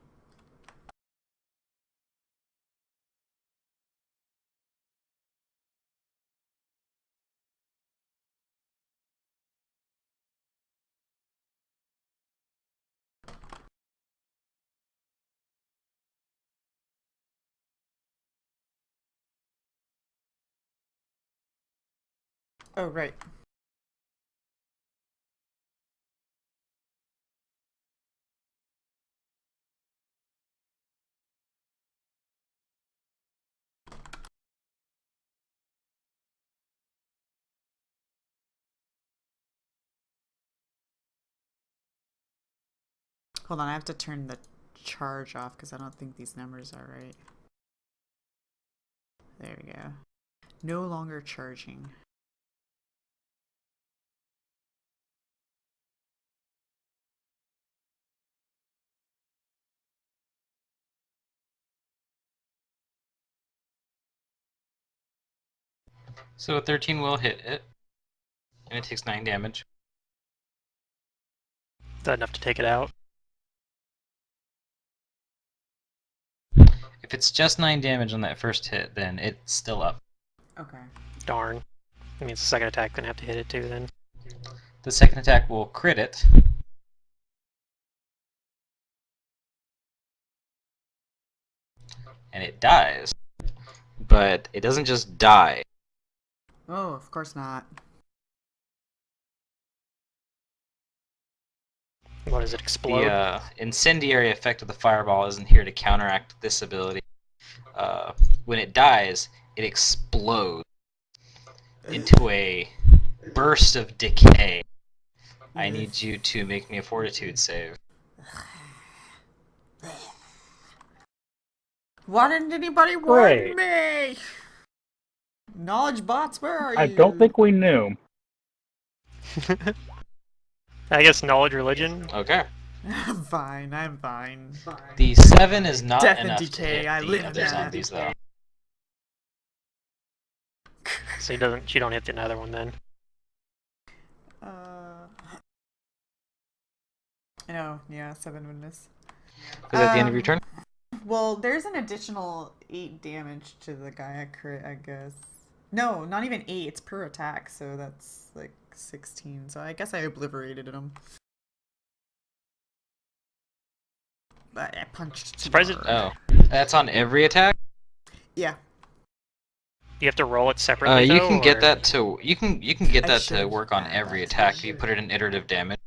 Oh, right. Hold on, I have to turn the charge off because I don't think these numbers are right. There we go. No longer charging. So a 13 will hit it, and it takes 9 damage. Is that enough to take it out? If it's just 9 damage on that first hit, then it's still up. Okay. Darn. That means the second attack gonna have to hit it too then. The second attack will crit it. And it dies. But it doesn't just die. Oh, of course not. What does it explode? The incendiary effect of the fireball isn't here to counteract this ability. When it dies, it explodes into a burst of decay. I need you to make me a fortitude save. Why didn't anybody warn me? Knowledge bots, where are you? I don't think we knew. I guess knowledge religion. Okay. I'm fine. The 7 is not Death and enough decay, to I hit live the in other that. zombies, though. So you don't hit another one then. Oh, yeah, 7 would miss. Is that the end of your turn? Well, there's an additional 8 damage to the guy I crit, I guess. No, not even 8. It's per attack, so that's like 16. So I guess I obliterated him. But I punched. Surprised it. Oh. That's on every attack? Yeah. you have to roll it separately? You though, can get or... that to get that to work on every attack if you put it in iterative damage,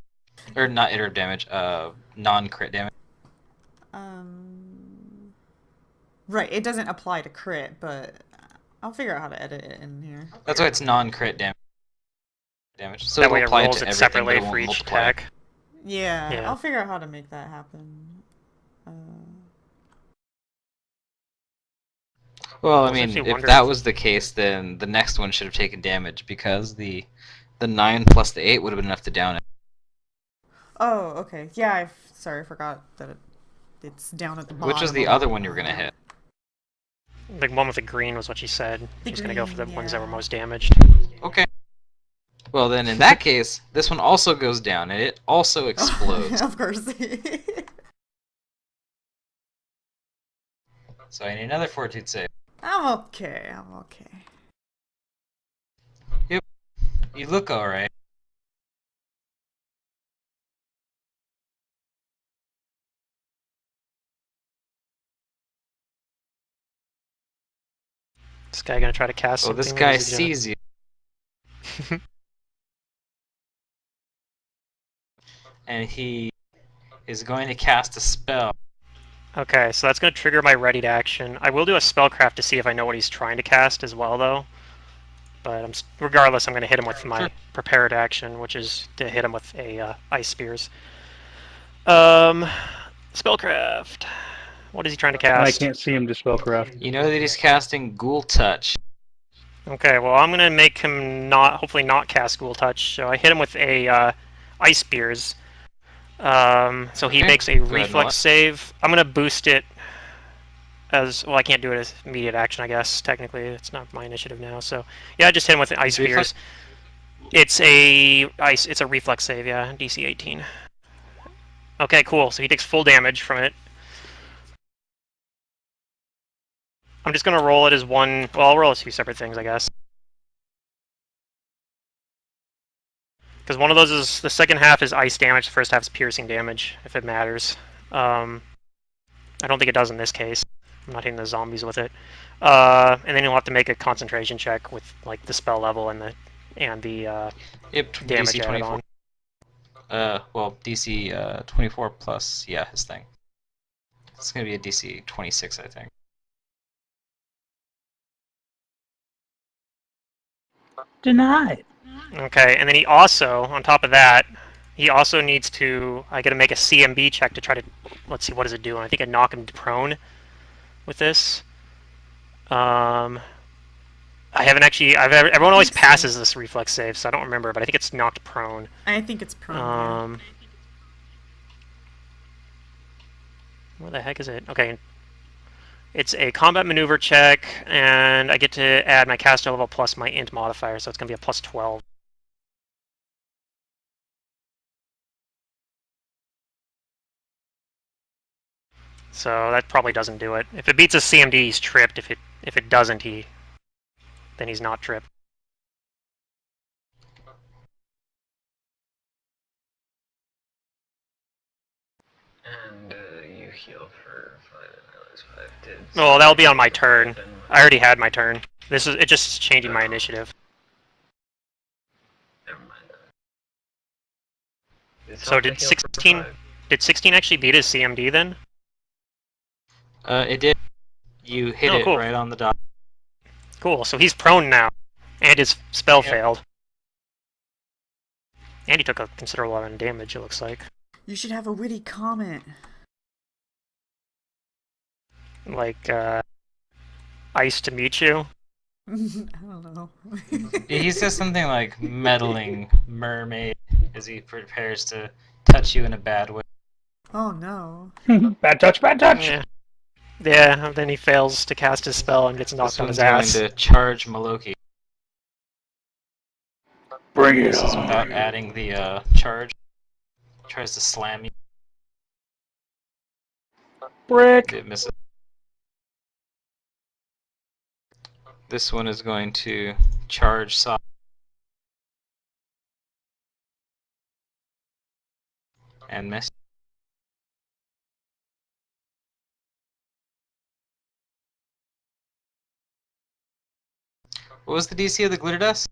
or not iterative damage, non-crit damage. Right, it doesn't apply to crit, but I'll figure out how to edit it in here. That's why it's non-crit damage. So that way it'll it apply rolls to it everything, separately but it won't for each multiply. attack. Yeah, I'll figure out how to make that happen. Well, I mean, if that was the case, then the next one should have taken damage, because the 9 plus the 8 would have been enough to down it. Oh, okay. Yeah, sorry, I forgot that it's down at the bottom. Which was the other one you were going to hit? The one with the green was what she said. She's going to go for the ones that were most damaged. Okay. Well, then in that case, this one also goes down, and it also explodes. Of course. So I need another fortitude save. I'm okay. Yep. You look alright. This guy going to try to cast something? This guy sees you. And he is going to cast a spell. Okay, so that's going to trigger my ready to action. I will do a spellcraft to see if I know what he's trying to cast as well, though. But regardless, I'm going to hit him with my prepared action, which is to hit him with a ice spears. Spellcraft. What is he trying to cast? I can't see him to spellcraft. You know that he's casting Ghoul Touch. Okay, well I'm going to make him hopefully not cast Ghoul Touch. So I hit him with a ice spears. So he makes a reflex save. I'm going to boost it as well. I can't do it as immediate action, I guess. Technically, it's not my initiative now. So yeah, I just hit him with the ice spears. It's a reflex save. Yeah, DC 18. Okay, cool. So he takes full damage from it. I'm just gonna roll it as one. Well, I'll roll as two separate things, I guess. Because one of those is the second half is ice damage, the first half is piercing damage, if it matters. I don't think it does in this case. I'm not hitting the zombies with it. And then you'll have to make a concentration check with like the spell level and the damage DC 24. Well, DC 24 plus his thing. It's gonna be a DC 26, I think. Denied. Okay, and then he also, on top of that, he also needs to. I got to make a CMB check to try to. Let's see, what does it do? I think I knock him prone with this. I haven't actually. Everyone always passes this reflex save, so I don't remember, but I think it's knocked prone. I think it's prone. Where the heck is it? Okay. It's a combat maneuver check, and I get to add my caster level plus my int modifier, so it's going to be a plus 12. So that probably doesn't do it. If it beats a CMD, he's tripped. If it doesn't, then he's not tripped. And you heal for 5. Oh, that'll be on my turn. I already had my turn. It just changing my initiative. Never mind. So did 16 actually beat his CMD then? It did. You hit it right on the dot. Cool. So he's prone now, and his spell failed. And he took a considerable amount of damage. It looks like. You should have a witty comment. Like, ice to meet you? I don't know. He says something like meddling mermaid as he prepares to touch you in a bad way. Oh no. Bad touch, bad touch! Yeah, then he fails to cast his spell and gets knocked on his ass. Going to charge Maloki. Bring it This is on. without adding the charge. Tries to slam you. Brick! It misses. This one is going to charge Saw. And miss. What was the DC of the glitter dust?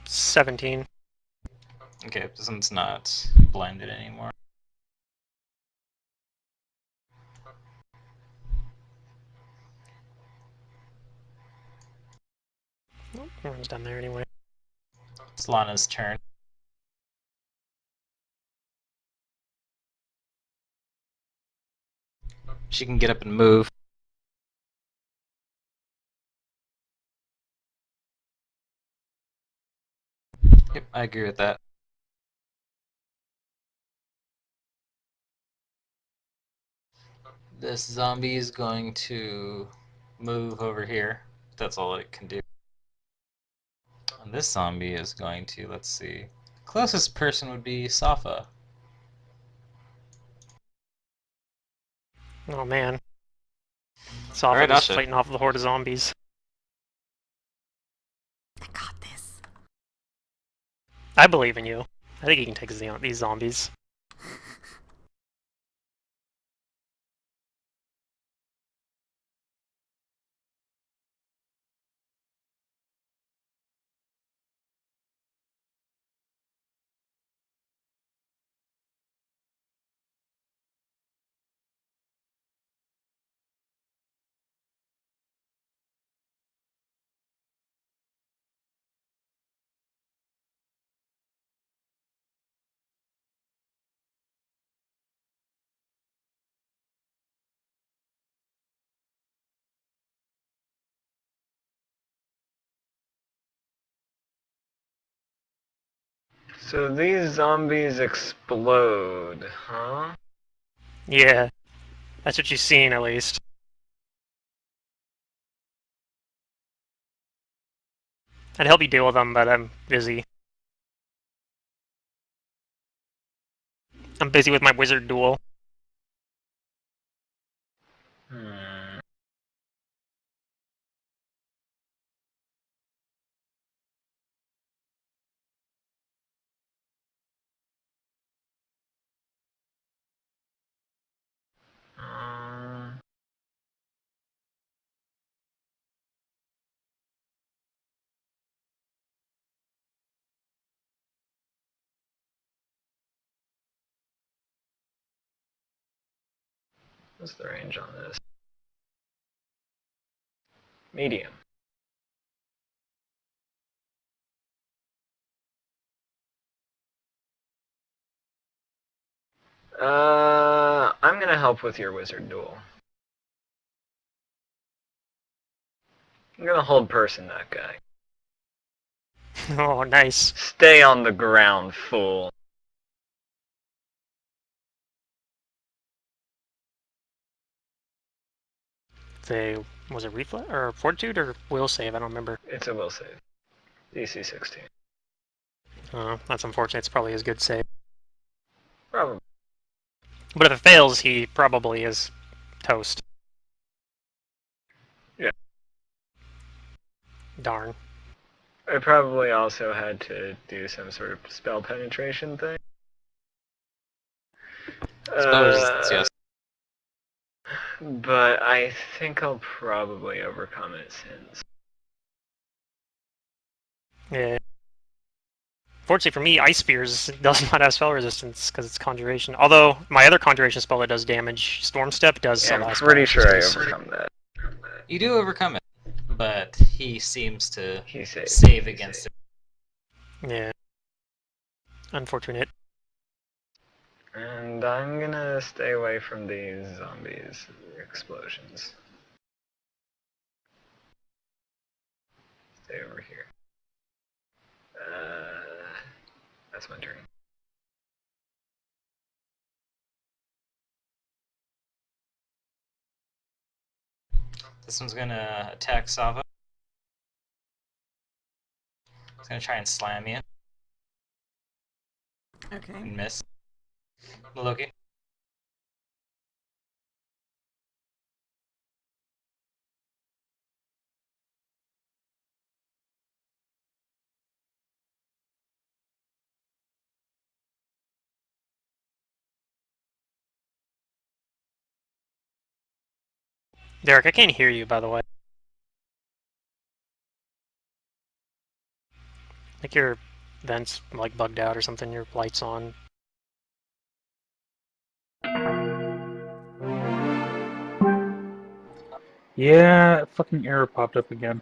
17. Okay, this one's not blended anymore. Nope, everyone's down there anyway. It's Lana's turn. She can get up and move. Yep, I agree with that. This zombie is going to move over here. That's all it can do. And this zombie is going to, let's see. Closest person would be Safa. Oh man. Safa Alright, just Asha. fighting off the horde of zombies. I got this. I believe in you. I think you can take these zombies. So these zombies explode, huh? Yeah. That's what you've seen, at least. I'd help you deal with them, but I'm busy. I'm busy with my wizard duel. Hmm. Um, what's the range on this? Medium. I'm gonna help with your wizard duel. I'm gonna hold person that guy. Oh, nice. Stay on the ground, fool. Was it reflex or fortitude or will save? I don't remember. It's a will save. DC 16. That's unfortunate. It's probably his good save. Probably. But if it fails, he probably is toast. Yeah. Darn. I probably also had to do some sort of spell penetration thing. Spell resistance, yes. But I think I'll probably overcome it since. Yeah. Fortunately for me, Ice Spears does not have spell resistance because it's conjuration. Although my other conjuration spell that does damage, Storm Step, does. Yeah, I'm pretty sure I overcome that. You do overcome it, but he seems to save against it. Yeah. Unfortunate. And I'm gonna stay away from these zombies explosions. Stay over here. That's my turn. This one's gonna attack Sava. It's gonna try and slam you. Okay. And miss. Loki. Derek, I can't hear you, by the way. think your vents like bugged out or something. Your light's on. Yeah, fucking error popped up again.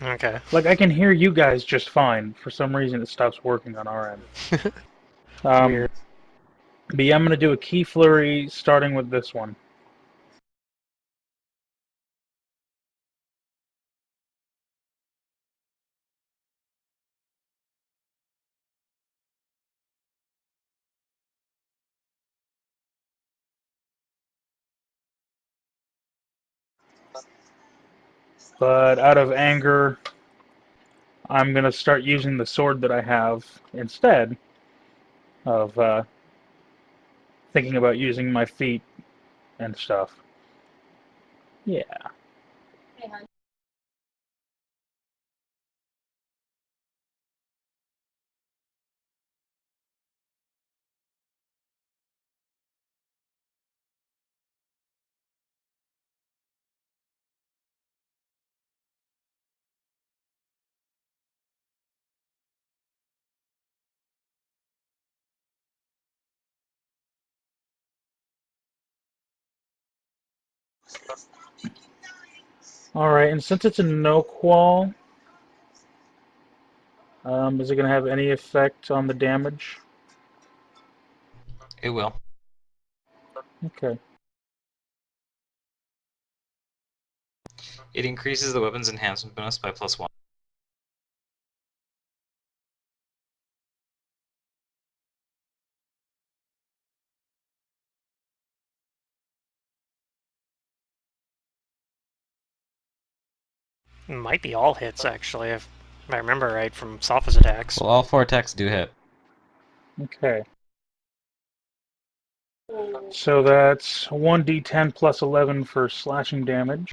Okay. Like, I can hear you guys just fine. For some reason, it stops working on our end. Weird. But yeah, I'm going to do a key flurry starting with this one. But out of anger, I'm going to start using the sword that I have instead of thinking about using my feet and stuff. Yeah. Alright, and since it's a no-qual, is it going to have any effect on the damage? It will. Okay. It increases the weapon's enhancement bonus by +1. It might be all hits, actually, if I remember right from Sopha's attacks. Well, all 4 attacks do hit. Okay. So that's 1d10 plus 11 for slashing damage.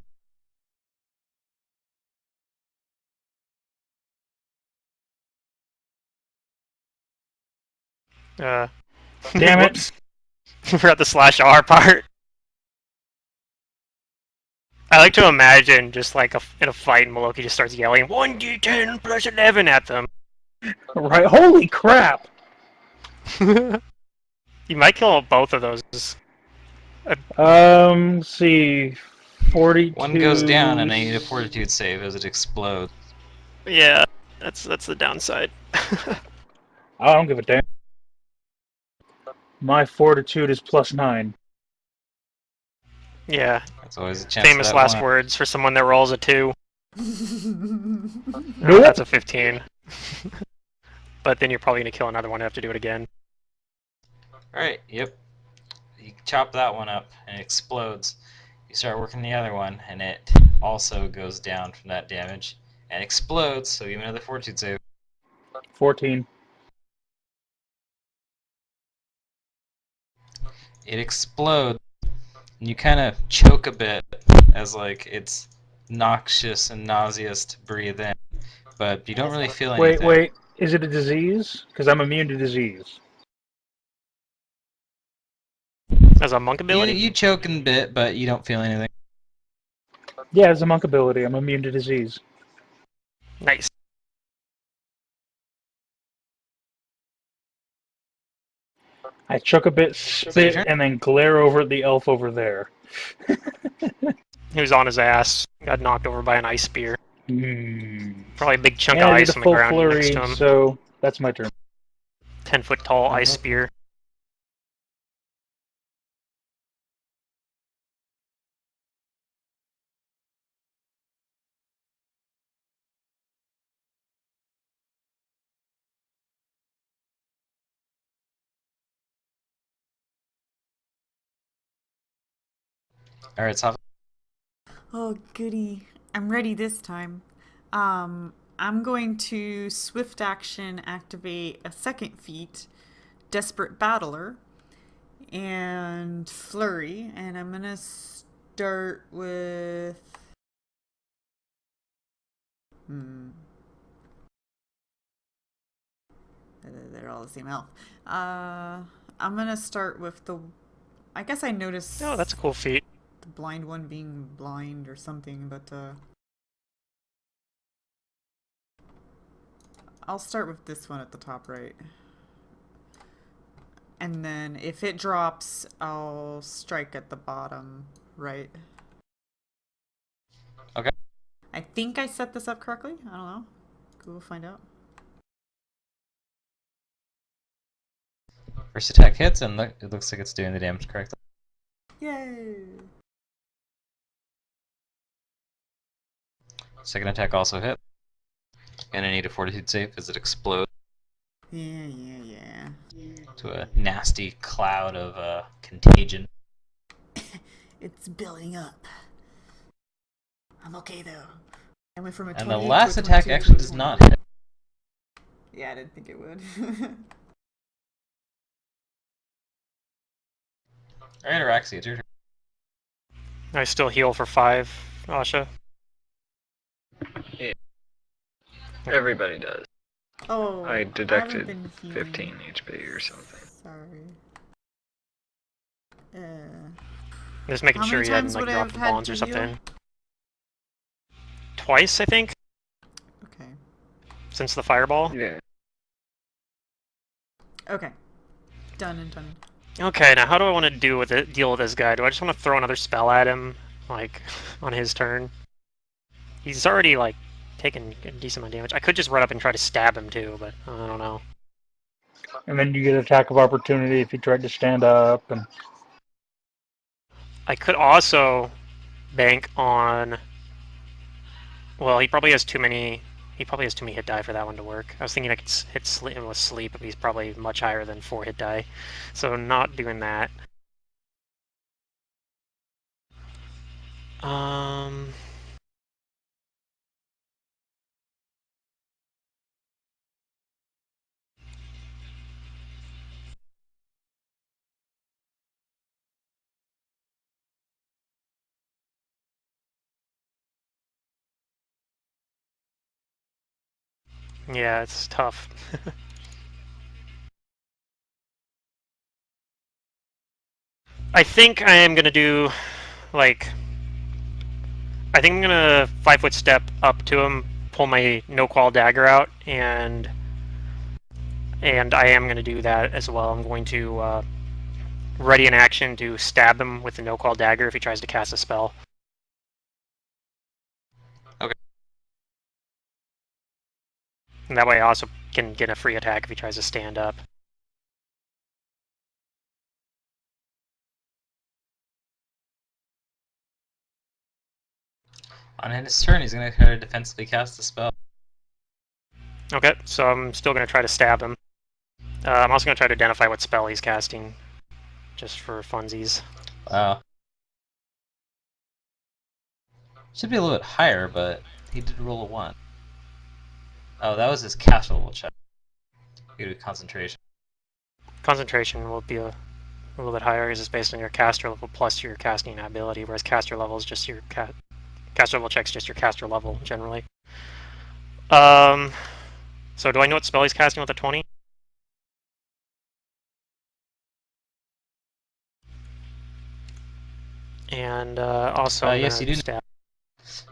Damn it! Whoops. Forgot the slash R part. I like to imagine just like in a fight, Maloki just starts yelling 1d10 plus 11 at them. Right? Holy crap! You might kill both of those. Let's see. 42. One goes down, and I need a fortitude save as it explodes. Yeah, that's the downside. I don't give a damn. My fortitude is +9. Yeah. That's always a chance. Famous last words for someone that rolls a 2. Nope. That's a 15. But then you're probably going to kill another one and have to do it again. Alright, yep. You chop that one up, and it explodes. You start working the other one, and it also goes down from that damage, and explodes, so give me another fortitude save. 14. It explodes, and you kind of choke a bit, as like it's noxious and nauseous to breathe in, but you don't really feel anything. Wait. Is it a disease? Because I'm immune to disease. As a monk ability? You choke a bit, but you don't feel anything. Yeah, as a monk ability, I'm immune to disease. Nice. I choke a bit, spit, and then glare over at the elf over there. He was on his ass. Got knocked over by an ice spear. Probably a big chunk of ice on the ground flurry, next to him. So that's my turn. 10-foot tall ice spear. Alright, Soph. Oh, goody. I'm ready this time. I'm going to swift action activate a second feat, Desperate Battler, and Flurry, and I'm going to start with... They're all the same health. I'm going to start with the... I guess I noticed... Oh, that's a cool feat. The blind one being blind or something, but I'll start with this one at the top right. And then if it drops, I'll strike at the bottom right. Okay. I think I set this up correctly. I don't know. We'll find out. First attack hits, and it looks like it's doing the damage correctly. Yay! Second attack also hit. And I need a fortitude save as it explodes. Yeah. To a nasty cloud of contagion. It's building up. I'm okay though. I went from a 28 And the last to a attack 22 actually to a does 20. not hit. Yeah, I didn't think it would. Alright, Araxi, it's your turn. I still heal for 5, Asha. Yeah. Everybody does. Oh, I deducted I 15 HP or something. Sorry. Just making sure you hadn't like dropped the bombs or something. Twice, I think. Okay. Since the fireball. Yeah. Okay. Done and done. Okay, now how do I want to deal with this guy? Do I just want to throw another spell at him, like on his turn? He's already like taken a decent amount of damage. I could just run up and try to stab him too, but I don't know. And then you get attack of opportunity if you tried to stand up. And I could also bank on. Well, he probably has too many. He probably has too many hit die for that one to work. I was thinking I could hit him with sleep, but he's probably much higher than 4 hit die. So not doing that. Yeah, it's tough. I think I am gonna do, like, I think I'm gonna 5-foot step up to him, pull my no-qual dagger out, and I am gonna do that as well. I'm going to ready an action to stab him with the no-qual dagger if he tries to cast a spell. Okay. And that way I also can get a free attack if he tries to stand up. On his turn, he's going to try to defensively cast the spell. Okay, so I'm still going to try to stab him. I'm also going to try to identify what spell he's casting, just for funsies. Wow. Should be a little bit higher, but he did roll a 1. Oh, that was his caster level check. You do concentration. Concentration will be a little bit higher because it's based on your caster level plus your casting ability, whereas caster level is just your caster level check's just your caster level generally. So do I know what spell he's casting with a 20? And also yes, you do. Stab.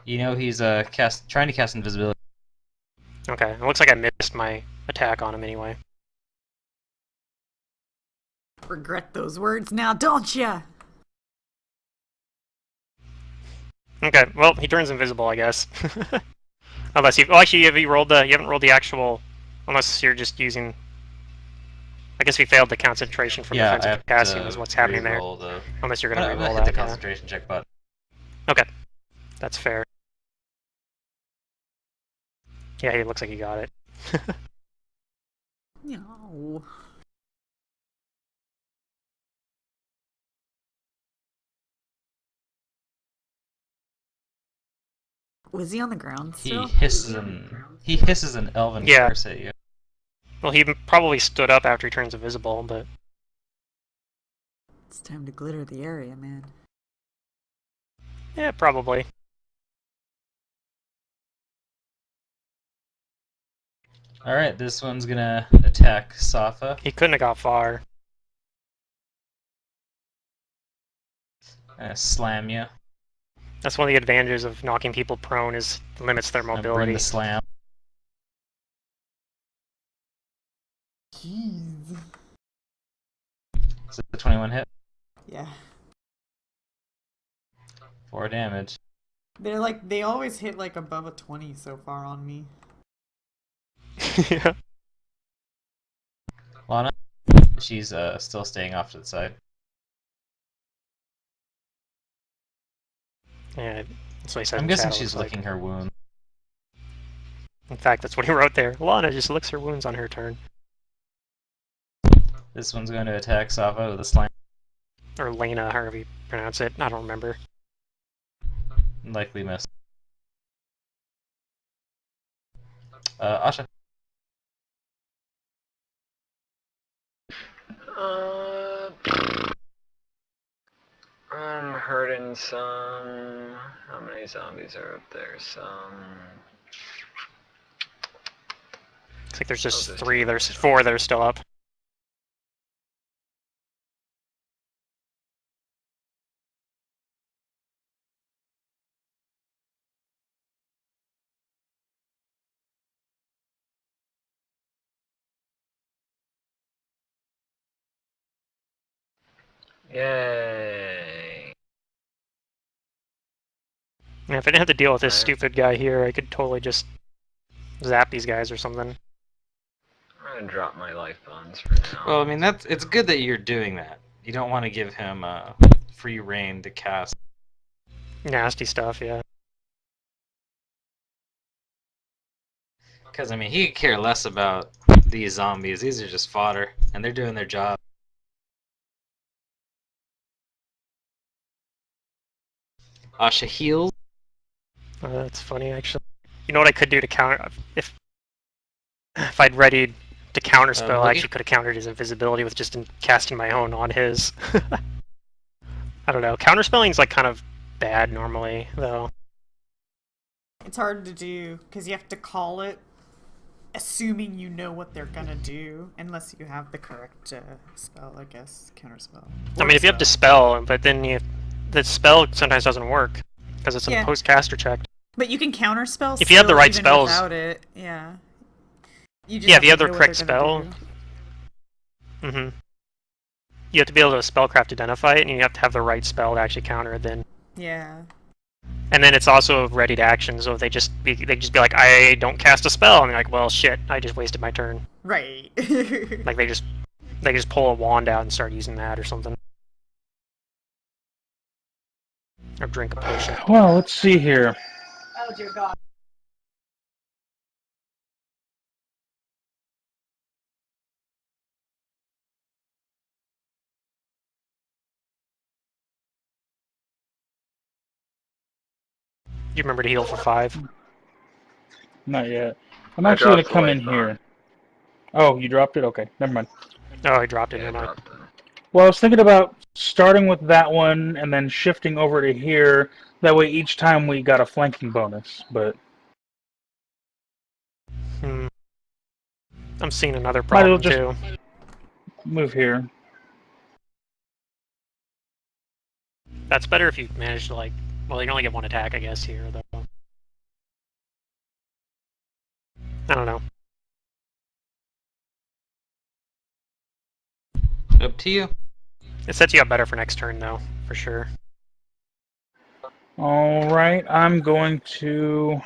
You know he's trying to cast invisibility. Okay, it looks like I missed my attack on him anyway. Regret those words now, don't ya? Okay, well he turns invisible, I guess. Unless you, well, actually, you haven't rolled the actual, unless you're just using. I guess we failed the concentration from defensive casting is what's happening there. Unless you're going to re-roll that. Hit the concentration check button. Okay, that's fair. Yeah, it looks like you got it. No. Was he on the ground still? He hisses an elven curse at you. Well, he probably stood up after he turns invisible, but... It's time to glitter the area, man. Yeah, probably. Alright, this one's gonna attack Safa. He couldn't have got far. Slam you. That's one of the advantages of knocking people prone is limits their mobility. Bring the slam. Is it the 21 hit? Yeah. 4 damage. They're like, they always hit like above a 20 so far on me. Yeah. Lana? She's still staying off to the side. Yeah, that's what he said. I'm in guessing chat, she's licking her wound. In fact, that's what he wrote there. Lana just licks her wounds on her turn. This one's going to attack Sava with a slam. Or Lena, however you pronounce it. I don't remember. Likely miss. Asha. I'm hurting some. How many zombies are up there? Looks like there's just 3. There's 4 that are still up. Yay! Yeah, if I didn't have to deal with this stupid guy here, I could totally just zap these guys or something. I'm gonna drop my life bonds for now. Well, I mean, it's good that you're doing that. You don't want to give him free reign to cast nasty stuff, yeah. Because, I mean, he could care less about these zombies. These are just fodder, and they're doing their job. Asha heals. That's funny, actually. You know what I could do to counter... If I'd readied to counterspell, I actually could have countered his invisibility with just casting my own on his. I don't know. Counterspelling's like kind of bad normally, though. It's hard to do, because you have to call it assuming you know what they're gonna do, unless you have the correct spell, I guess, counterspell. I mean, if you have to spell, but then the spell sometimes doesn't work, because it's a post-caster check. But you can counterspell if you have the right even spells. without it, yeah. You just yeah, if you have the correct spell. You have to be able to spellcraft identify it, and you have to have the right spell to actually counter it then. Yeah. And then it's also ready to action, so if they just be like, I don't cast a spell, and they're like, well, shit, I just wasted my turn. Right. Like they just pull a wand out and start using that or something. Or drink a potion. Well, let's see here. Oh dear God. You remember to heal for 5? Not yet. I'm actually going to come in here. Oh, you dropped it? Okay, never mind. Oh, I dropped it. Never mind. Well, I was thinking about starting with that one and then shifting over to here. That way each time we got a flanking bonus, but... I'm seeing another problem, too. Move here. That's better if you manage to, like... Well, you can only get 1 attack, I guess, here, though. I don't know. Up to you. It sets you up better for next turn, though, for sure. Alright, I'm going to...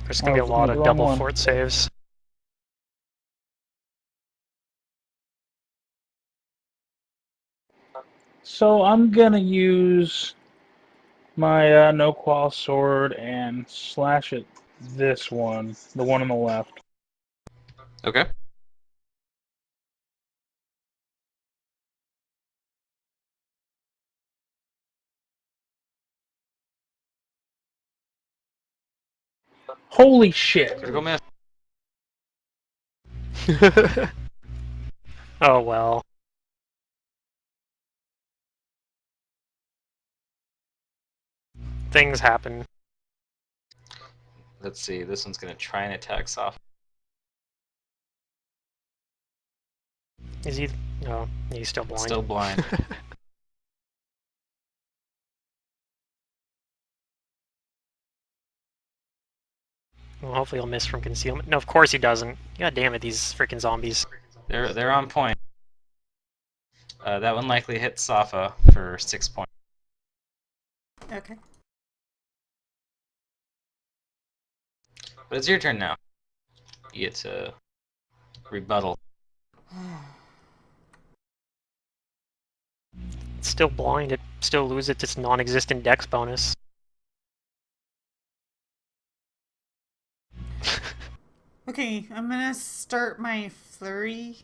There's going to be a lot of double fort saves. So I'm going to use my no-qual sword and slash at this one, the one on the left. Okay. Holy shit! Critical miss. Oh, well. Things happen. Let's see, this one's gonna try and attack soft. Is he? No, he's still blind. Still blind. Well, hopefully he'll miss from concealment. No, of course he doesn't. God damn it, these freaking zombies. They're on point. That one likely hit Safa for 6 points. Okay. But it's your turn now. You get to rebuttal. It's still blind. It still loses its non-existent dex bonus. Okay, I'm gonna start my flurry.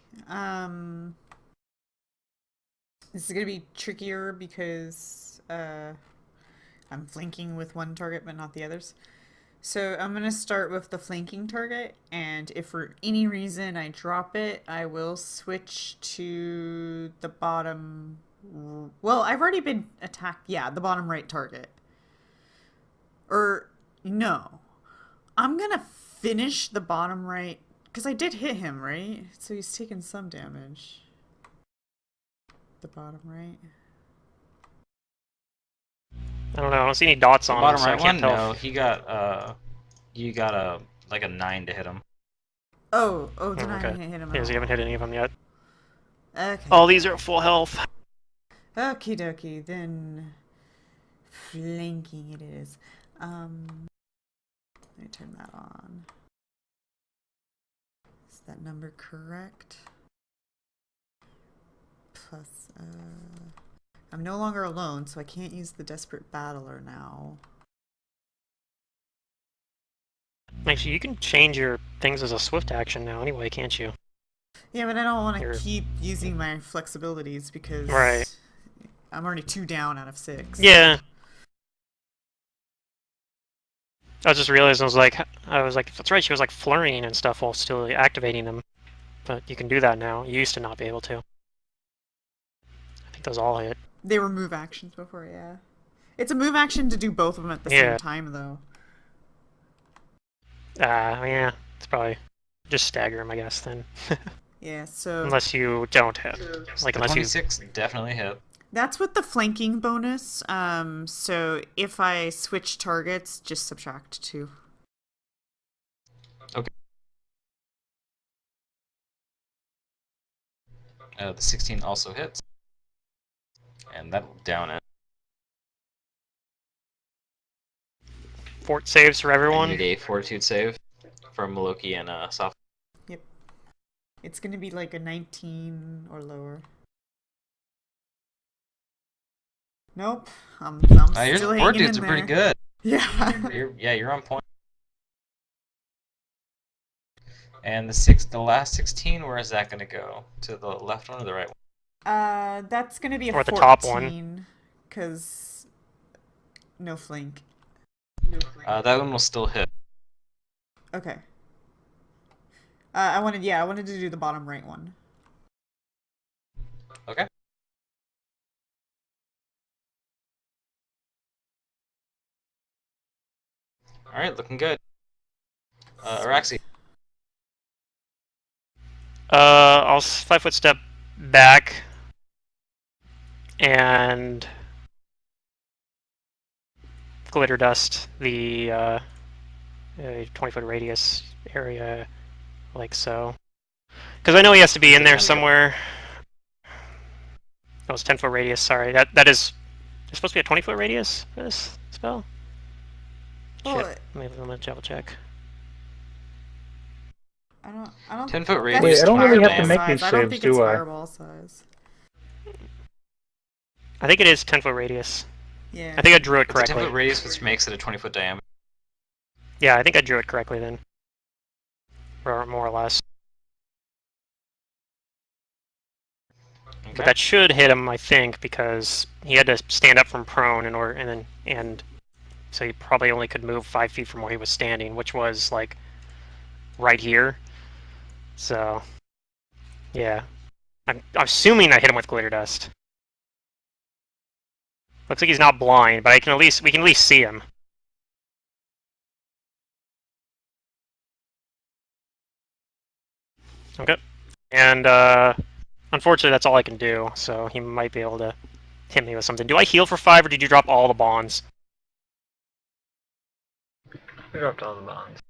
This is gonna be trickier because I'm flanking with one target but not the others. So I'm gonna start with the flanking target, and if for any reason I drop it, I will switch to the bottom. Well, I've already been attacked. Yeah, the bottom right target. Or no, I'm gonna finish the bottom right because I did hit him, right? So he's taken some damage. The bottom right. I don't know. I don't see any dots on him, Bottom so right I can't one? tell. No, he got you got a 9 to hit him. Oh, did okay. I hit him? Yeah, so you haven't hit any of them yet. Okay. All these are at full health. Okie dokie, then flanking it is. Let me turn that on. Is that number correct? Plus, I'm no longer alone, so I can't use the Desperate Battler now. Actually, you can change your things as a swift action now anyway, can't you? Yeah, but I don't want to keep using my flexibilities because I'm already 2 down out of 6. Yeah. I was just realizing, I was like, that's right, she was like flurrying and stuff while still activating them. But you can do that now. You used to not be able to. I think those all hit. They were move actions before, yeah. It's a move action to do both of them at the same time, though. Yeah, it's probably just stagger them, I guess, then. Yeah, so... Unless you don't hit. Like, unless 26 definitely hit. That's with the flanking bonus, so if I switch targets, just subtract 2. Okay. The 16 also hits. And that'll down it. Fort saves for everyone. I need a fortitude save from Maloki and Soft. Yep. It's gonna be like a 19 or lower. Nope. I'm still hanging in there. Your fortitudes are pretty good. Yeah. You're on point. And the last 16, where is that gonna go? To the left one or the right one? That's gonna be a 14. Or the top one. Cause no flank. That one will still hit. Okay. I wanted to do the bottom right one. Okay. Alright, looking good. Araxi. I'll 5-foot step back and glitter dust the 20-foot radius area, like so. Because I know he has to be in there somewhere. Oh, it's 10-foot radius. Sorry, that is. It's supposed to be a 20-foot radius for this spell. Shit. Let me double check. I don't. 10-foot radius. Wait, I don't really have to make size. these saves, I don't think do it's I? fireball size. I think it is 10-foot radius. Yeah. I think I drew it correctly. It's a 10-foot radius, which makes it a 20-foot diameter. Yeah, I think I drew it correctly then. Or more or less. Okay. But that should hit him, I think, because he had to stand up from prone and so he probably only could move 5 feet from where he was standing, which was like right here. So yeah, I'm assuming I hit him with glitter dust. Looks like he's not blind, but we can at least see him. Okay, and unfortunately that's all I can do. So he might be able to hit me with something. Do I heal for 5, or did you drop all the bonds? I dropped all the bonds.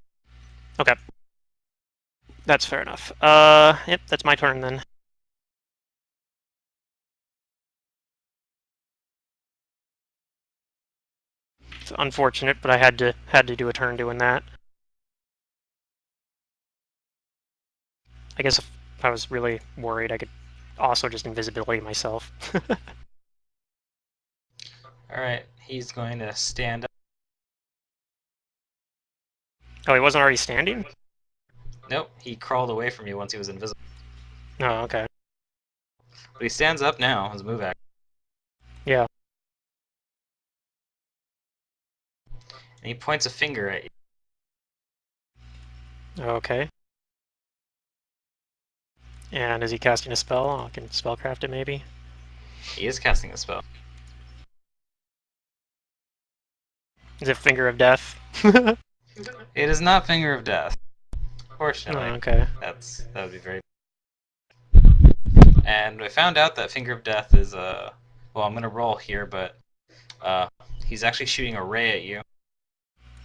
Okay. That's fair enough. Yep, that's my turn then. It's unfortunate, but I had to do a turn doing that. I guess if I was really worried, I could also just invisibility myself. Alright, he's going to stand up. Oh, he wasn't already standing? Nope, he crawled away from you once he was invisible. Oh, okay. But he stands up now as a move action. Yeah. And he points a finger at you. Okay. And is he casting a spell? I can spellcraft it maybe. He is casting a spell. Is it Finger of Death? It is not Finger of Death. Fortunately. Oh, okay. That would be very... And I found out that Finger of Death is well, I'm gonna roll here, but he's actually shooting a ray at you.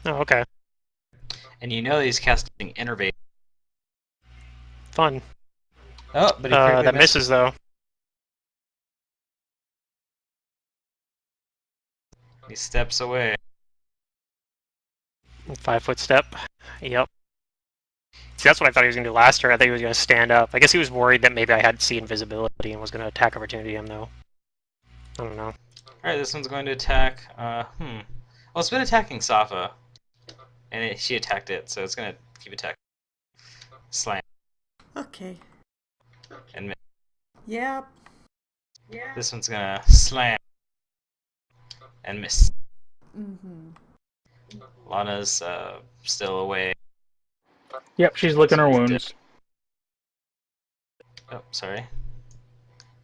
Oh, okay. And you know that he's casting Innervate. Fun. Oh, but he that misses though. He steps away. 5-foot step. Yep. See, that's what I thought he was going to do last turn. I think he was going to stand up. I guess he was worried that maybe I had see invisibility and was going to attack opportunity him, though. I don't know. Alright, this one's going to attack, Well, it's been attacking Safa. And she attacked it, so it's going to keep attacking. Slam. Okay. And miss. Yep. This one's going to slam. And miss. Mm-hmm. Lana's still away. Yep, she's licking her wounds. Oh, sorry.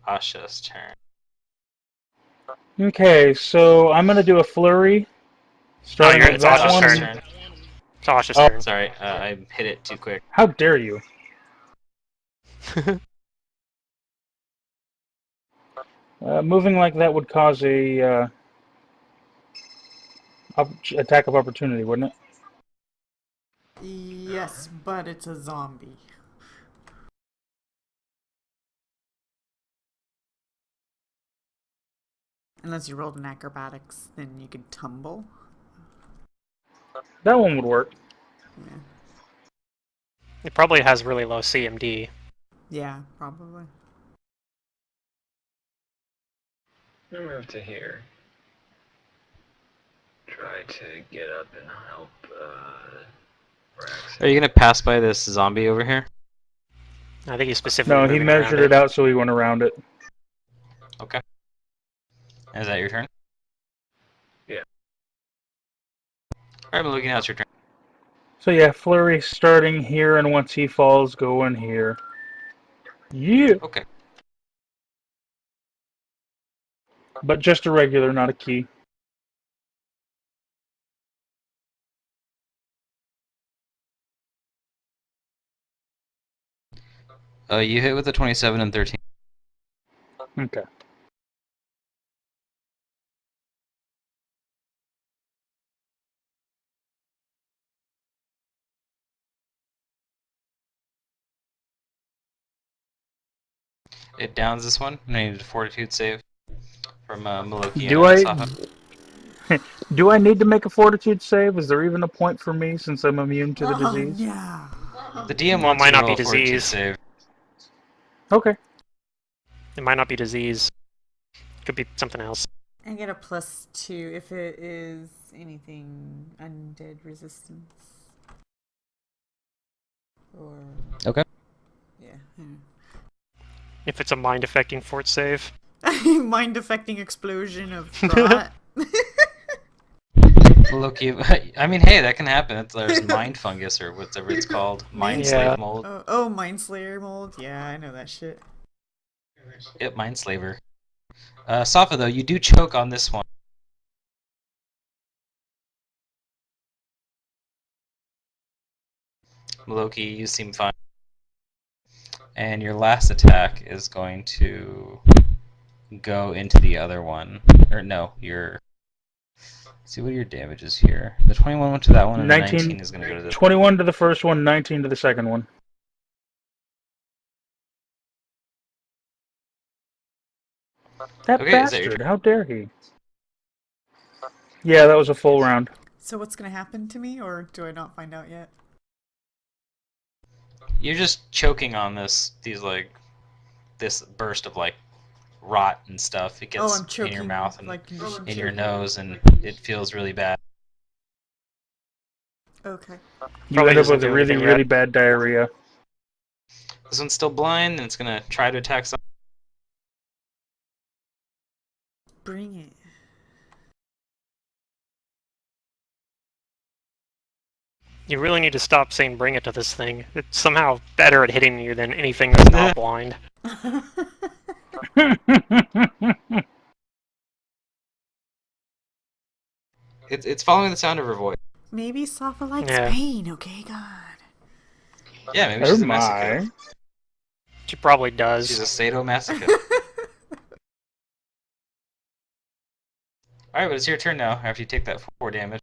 Asha's turn. Okay, so I'm gonna do a flurry. Starting with it's that Asha's one. turn. It's Asha's turn. Sorry, I hit it too quick. How dare you? Moving like that would cause a attack of opportunity, wouldn't it? Yes, but it's a zombie. Unless you rolled an acrobatics, then you could tumble. That one would work. Yeah. It probably has really low CMD. Yeah, probably. I'm gonna move to here. Try to get up and help Brax. Are you going to pass by this zombie over here? I think he specifically. No, he measured it out, so he went around it. Okay. Is that your turn? Yeah. Alright, Maluki, now it's your turn. So yeah, flurry starting here, and once he falls, go in here. Yeah. Okay. But just a regular, not a key. You hit with a 27 and 13. Okay. It downs this one, and I need a fortitude save from Maluki Do and I? Safa. Do I need to make a fortitude save? Is there even a point for me since I'm immune to the disease? Yeah. The DM Well, it wants might you to not roll be a fortitude disease. save. Okay. It might not be disease. Could be something else. I get a +2 if it is anything undead resistance. Or... Okay. Yeah. If it's a mind-affecting fort save. Mind-affecting explosion of rot. Maluki, I mean, hey, that can happen. There's mind fungus or whatever it's called. Mind slave mold. Oh, Mind Slayer mold? Yeah, I know that shit. Yep, mind slaver. Safa, though, you do choke on this one. Maluki, you seem fine. And your last attack is going to go into the other one. Or no, it's see what your damage is here. The 21 went to that one, and 19, the 19 is going to go to this 21 to the first one, 19 to the second one. That bastard, how dare he? Yeah, that was a full round. So what's going to happen to me, or do I not find out yet? You're just choking on this burst of like rot and stuff. It gets in your mouth and like, in your nose, and it feels really bad. Okay. You end up with really bad diarrhea. This one's still blind, and it's gonna try to attack someone. Bring it. You really need to stop saying bring it to this thing. It's somehow better at hitting you than anything that's not blind. It's following the sound of her voice. Maybe Safa likes pain, okay, God. Yeah, maybe she's a masochist. She probably does. She's a sadomasochist. Alright, but it's your turn now, after you take that 4 damage.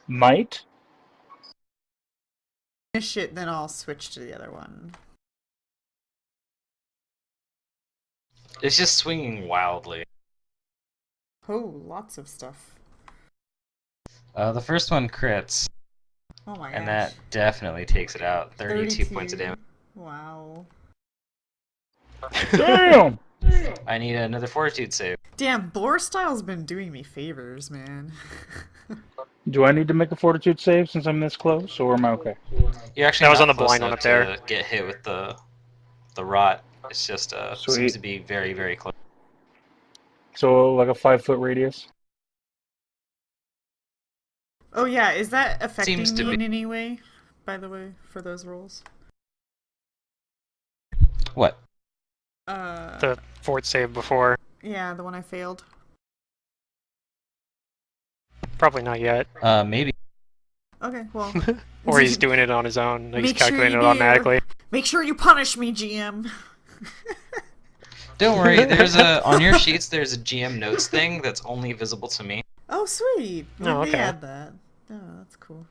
Might? Finish it, then I'll switch to the other one. It's just swinging wildly. Oh, lots of stuff. The first one crits. Oh my gosh. And that definitely takes it out. 32 points of damage. Wow. Damn! I need another fortitude save. Damn, Boarstyle's been doing me favors, man. Do I need to make a fortitude save since I'm this close, or am I okay? You actually was on the blind one up there. To get hit with the rot. It's just seems to be very, very close. So like a 5-foot radius. Oh yeah, is that affecting me in any way? By the way, for those rolls. What? The fort save before. Yeah, the one I failed. Probably not yet. Maybe. Okay, well. Or he's doing it on his own. Like he's calculating it automatically. Make sure you punish me, GM. Don't worry. There's on your sheets. There's a GM notes thing that's only visible to me. Oh, sweet. Oh, okay. They add that. Oh, that's cool.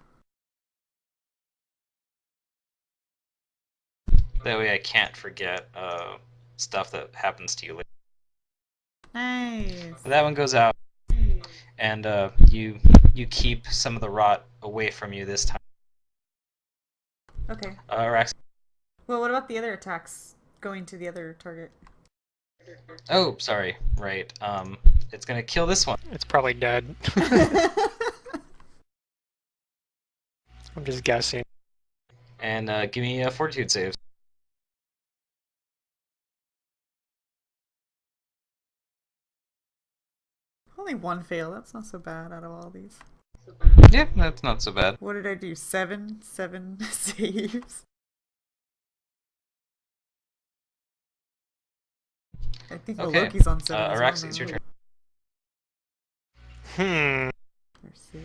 That way, I can't forget stuff that happens to you later. Nice. But that one goes out, and you keep some of the rot away from you this time. Okay. Rax. Well, what about the other attacks going to the other target? Oh, sorry. Right. It's gonna kill this one. It's probably dead. I'm just guessing. And give me a fortitude save. Only one fail. That's not so bad out of all these. Yeah, that's not so bad. What did I do? 7 saves. I think Loki's on 7. Arax, it's your turn. Or 6.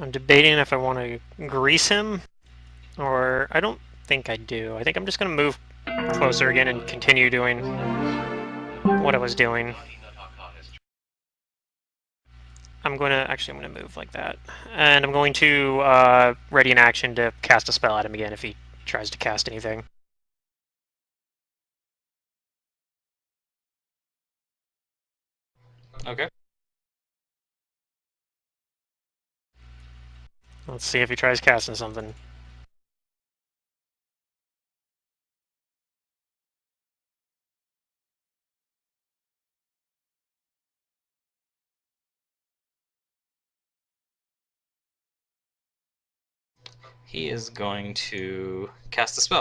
I'm debating if I want to grease him, or I don't think I do. I think I'm just going to move closer again and continue doing what I was doing. I'm going to move like that. And I'm going to ready an action to cast a spell at him again if he tries to cast anything. Okay. Let's see if he tries casting something. He is going to cast a spell.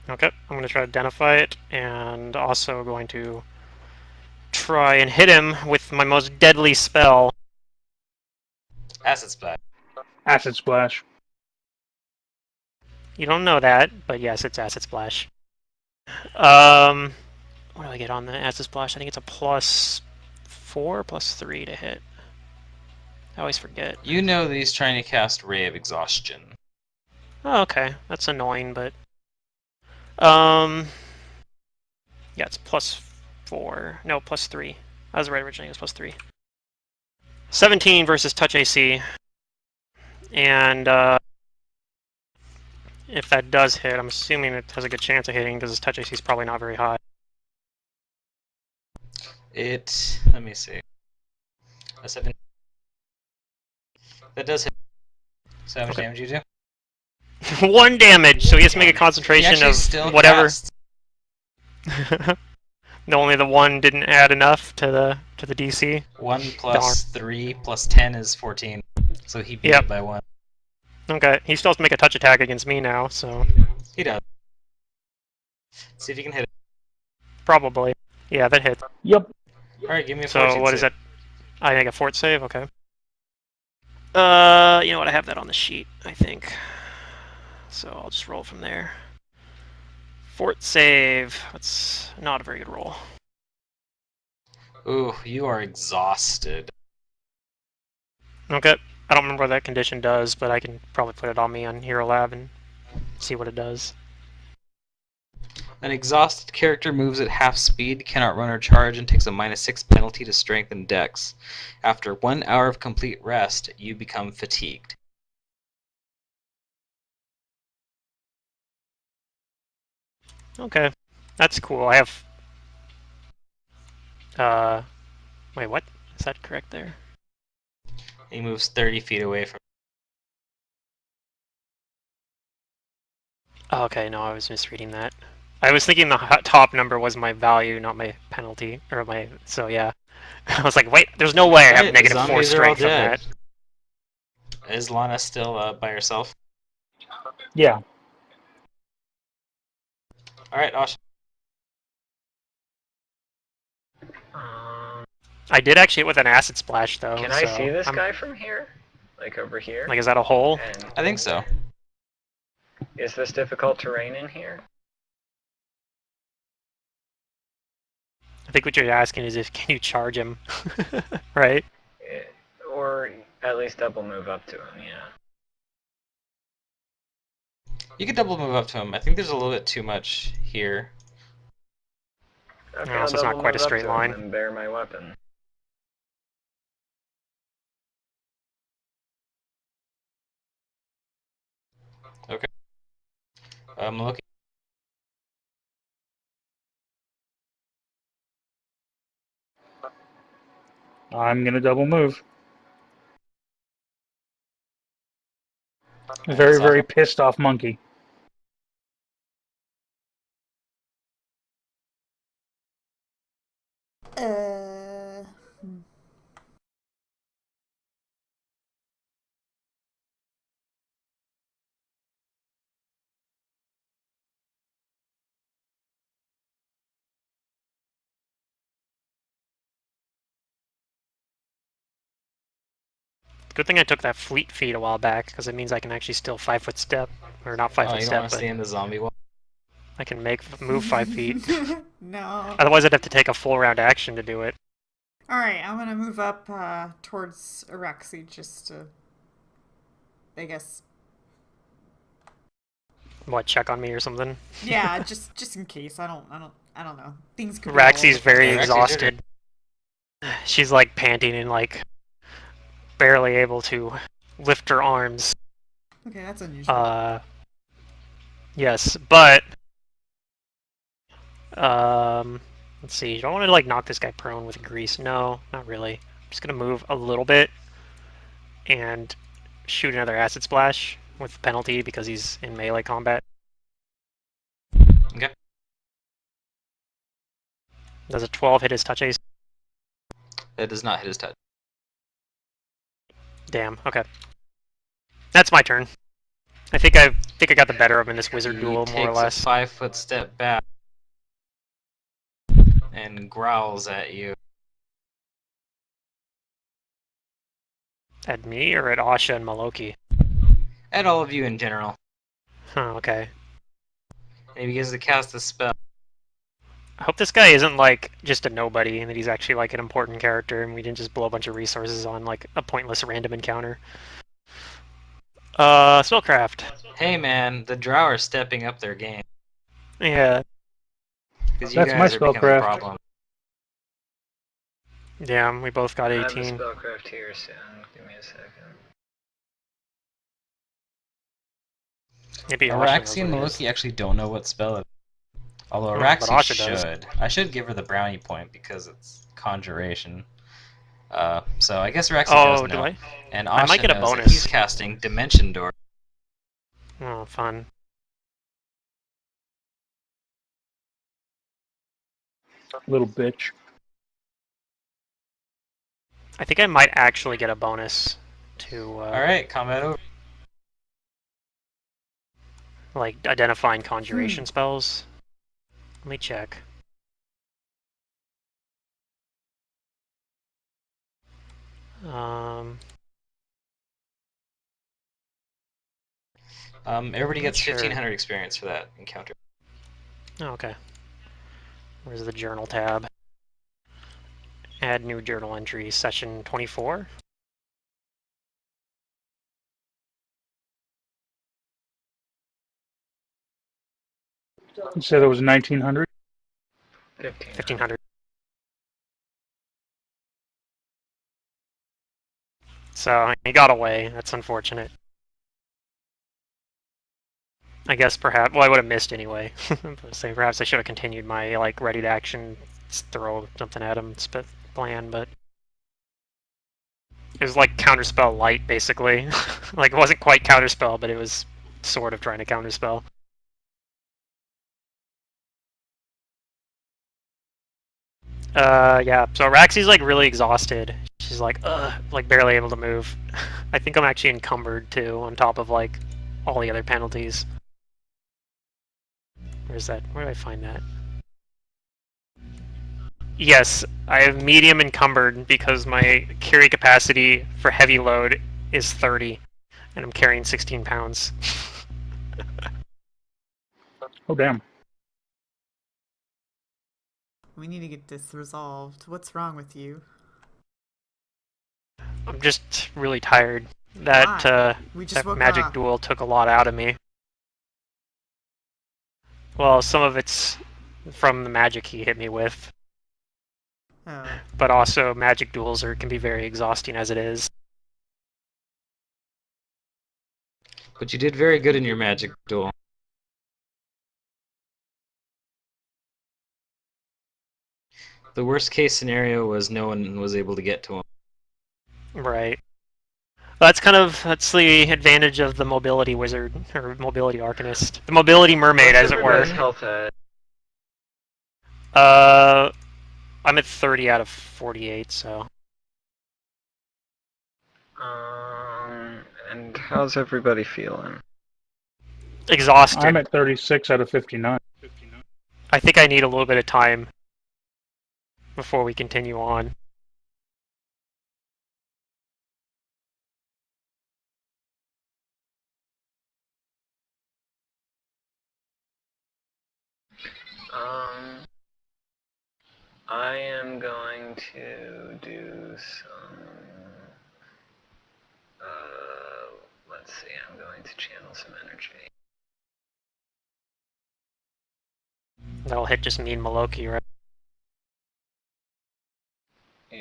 Okay, I'm going to try to identify it, and also going to try and hit him with my most deadly spell. Acid Splash. Acid Splash. You don't know that, but yes, it's Acid Splash. What do I get on the Acid Splash? I think it's a +4, +3 to hit. I always forget. You know that he's trying to cast Ray of Exhaustion. Oh, okay. That's annoying, but... Yeah, it's +4. No, +3. I was right originally, it was +3. 17 versus touch AC. And, if that does hit, I'm assuming it has a good chance of hitting, because his touch AC is probably not very high. Let me see. A 7. That does hit. So how much damage you do? 1 damage, so he has to make a concentration of whatever. Only the 1 didn't add enough to the DC. 1 plus 3 plus 10 is 14. So he beat it by 1. Okay, he still has to make a touch attack against me now, so... He does. See if you can hit it. Probably. Yeah, that hits. Yep. Alright, give me a So what save. is that? I make a fort save? Okay. You know what? I have that on the sheet, I think. So I'll just roll from there. Fort save. That's not a very good roll. Ooh, you are exhausted. Okay. I don't remember what that condition does, but I can probably put it on me on Hero Lab and see what it does. An exhausted character moves at half speed, cannot run or charge, and takes a -6 penalty to strength and dex. After 1 hour of complete rest, you become fatigued. Okay. That's cool. I have... Wait, what? Is that correct there? He moves 30 feet away from... Oh, okay, no, I was misreading that. I was thinking the top number was my value, not my penalty, or my... So, yeah. I was like, wait, there's no way I have -4 strength from that. Is Lana still by herself? Yeah. Alright, Ash. I did actually hit with an Acid Splash, though. Can I see this guy from here? Like, over here? Like, is that a hole? I think so. Is this difficult terrain in here? I think what you're asking is can you charge him? Right? Or at least double move up to him, yeah. You can double move up to him. I think there's a little bit too much here. Okay, No, so it's not quite a straight line. And bear my weapon. Okay. I'm looking. I'm gonna double move. Very, very pissed off monkey. Good thing I took that fleet feet a while back, because it means I can actually still 5-foot step. Or not 5-foot you step, don't want to but stay in the zombie wall? I can move 5 feet. No. Otherwise I'd have to take a full round action to do it. Alright, I'm gonna move up towards Araxi just to, I guess... What, check on me or something? Yeah, just in case. I don't know. Things could be Raxi's very Raxi's exhausted. She's like panting and like barely able to lift her arms. Okay, that's unusual. Yes, but let's see. Do I want to like knock this guy prone with grease? No, not really. I'm just gonna move a little bit and shoot another acid splash with the penalty because he's in melee combat. Okay. Does a 12 hit his touch AC? It does not hit his touch. Damn. Okay. That's my turn. I think I got the better of him in this wizard duel, more or less. He takes a 5-foot step back and growls at you. At me or at Asha and Maloki? At all of you in general. Huh, okay. And he begins to cast a spell. I hope this guy isn't like just a nobody and that he's actually like an important character and we didn't just blow a bunch of resources on like a pointless random encounter. Spellcraft. Hey man, the Drow are stepping up their game. Yeah. Because you guys are becoming a problem. Yeah, we both got 18. I have a spellcraft here soon. Give me a second. Maybe Araxi and Maloki actually don't know what spell it is. Although Araxi should. I should give her the brownie point because it's conjuration. So I guess Araxi does know. Do I? And Asha might get a bonus. He's casting Dimension Door. Oh, fun. Little bitch. I think I might actually get a bonus to. Alright, combat over. Like identifying conjuration spells. Let me check. Everybody gets 1,500 experience for that encounter. Oh, okay. Where's the journal tab? Add new journal entry, session 24. You said it was 1,900? 1,500. So he got away. That's unfortunate. I guess perhaps. Well, I would have missed anyway. So perhaps I should have continued my like ready to action, throw something at him plan, but it was like counterspell light basically. Like it wasn't quite counterspell, but it was sort of trying to counterspell. Yeah. So Raxi's like really exhausted. She's like, like barely able to move. I think I'm actually encumbered too, on top of like all the other penalties. Where's that? Where do I find that? Yes, I have medium encumbered because my carry capacity for heavy load is 30, and I'm carrying 16 pounds. Oh, damn. We need to get this resolved. What's wrong with you? I'm just really tired. That magic duel took a lot out of me. Well, some of it's from the magic he hit me with. Oh. But also, magic duels can be very exhausting as it is. But you did very good in your magic duel. The worst case scenario was no one was able to get to him. Right. That's the advantage of the mobility wizard, or mobility arcanist. The mobility mermaid, as it were. Health at? I'm at 30 out of 48, so. And how's everybody feeling? Exhausted. I'm at 36 out of 59. I think I need a little bit of time before we continue on. I am going to do some, let's see, I'm going to channel some energy. That'll hit just me and Maloki, right? Yeah.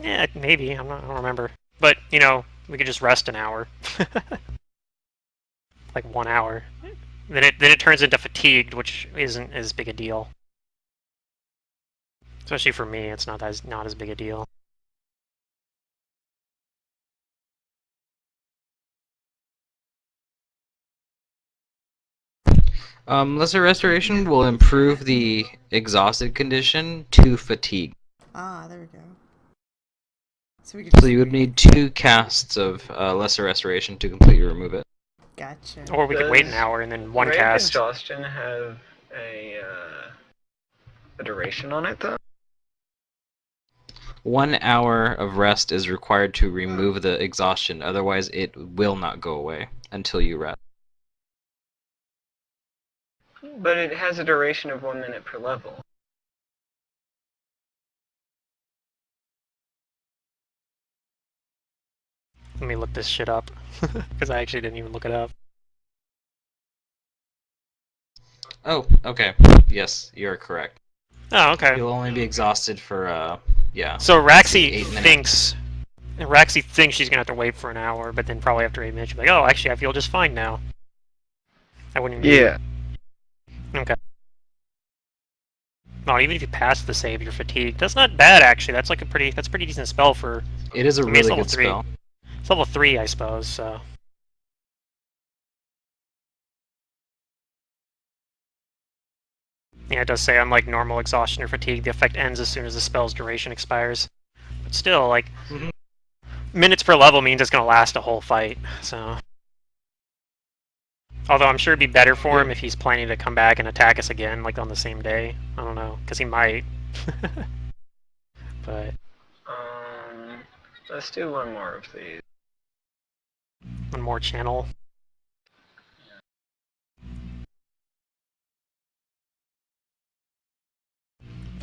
Yeah, maybe. I don't remember. But, you know, we could just rest an hour. Like 1 hour. Then it turns into fatigued, which isn't as big a deal. Especially for me, it's not as big a deal. Lesser restoration will improve the exhausted condition to fatigue. Ah, there we go. So you would need 2 casts of lesser restoration to completely remove it. Gotcha. Or we could wait an hour and then one Ray cast. Exhaustion have a duration on it though? 1 hour of rest is required to remove the exhaustion, otherwise it will not go away until you rest. But it has a duration of 1 minute per level. Let me look this shit up, because I actually didn't even look it up. Oh, okay. Yes, you're correct. Oh, okay. You'll only be exhausted for, yeah. So Raxi thinks she's gonna have to wait for an hour, but then probably after 8 minutes she'll be like, oh, actually I feel just fine now. I wouldn't. Yeah. Okay. No, even if you pass the save, you're fatigued. That's not bad actually. That's like a pretty decent spell for. It is a really good spell. It's level 3, I suppose. So. Yeah, it does say unlike normal exhaustion or fatigue, the effect ends as soon as the spell's duration expires. But still, like, minutes per level means it's going to last a whole fight, so... Although I'm sure it'd be better for him if he's planning to come back and attack us again, like, on the same day. I don't know, because he might. But... Let's do one more of these. One more channel.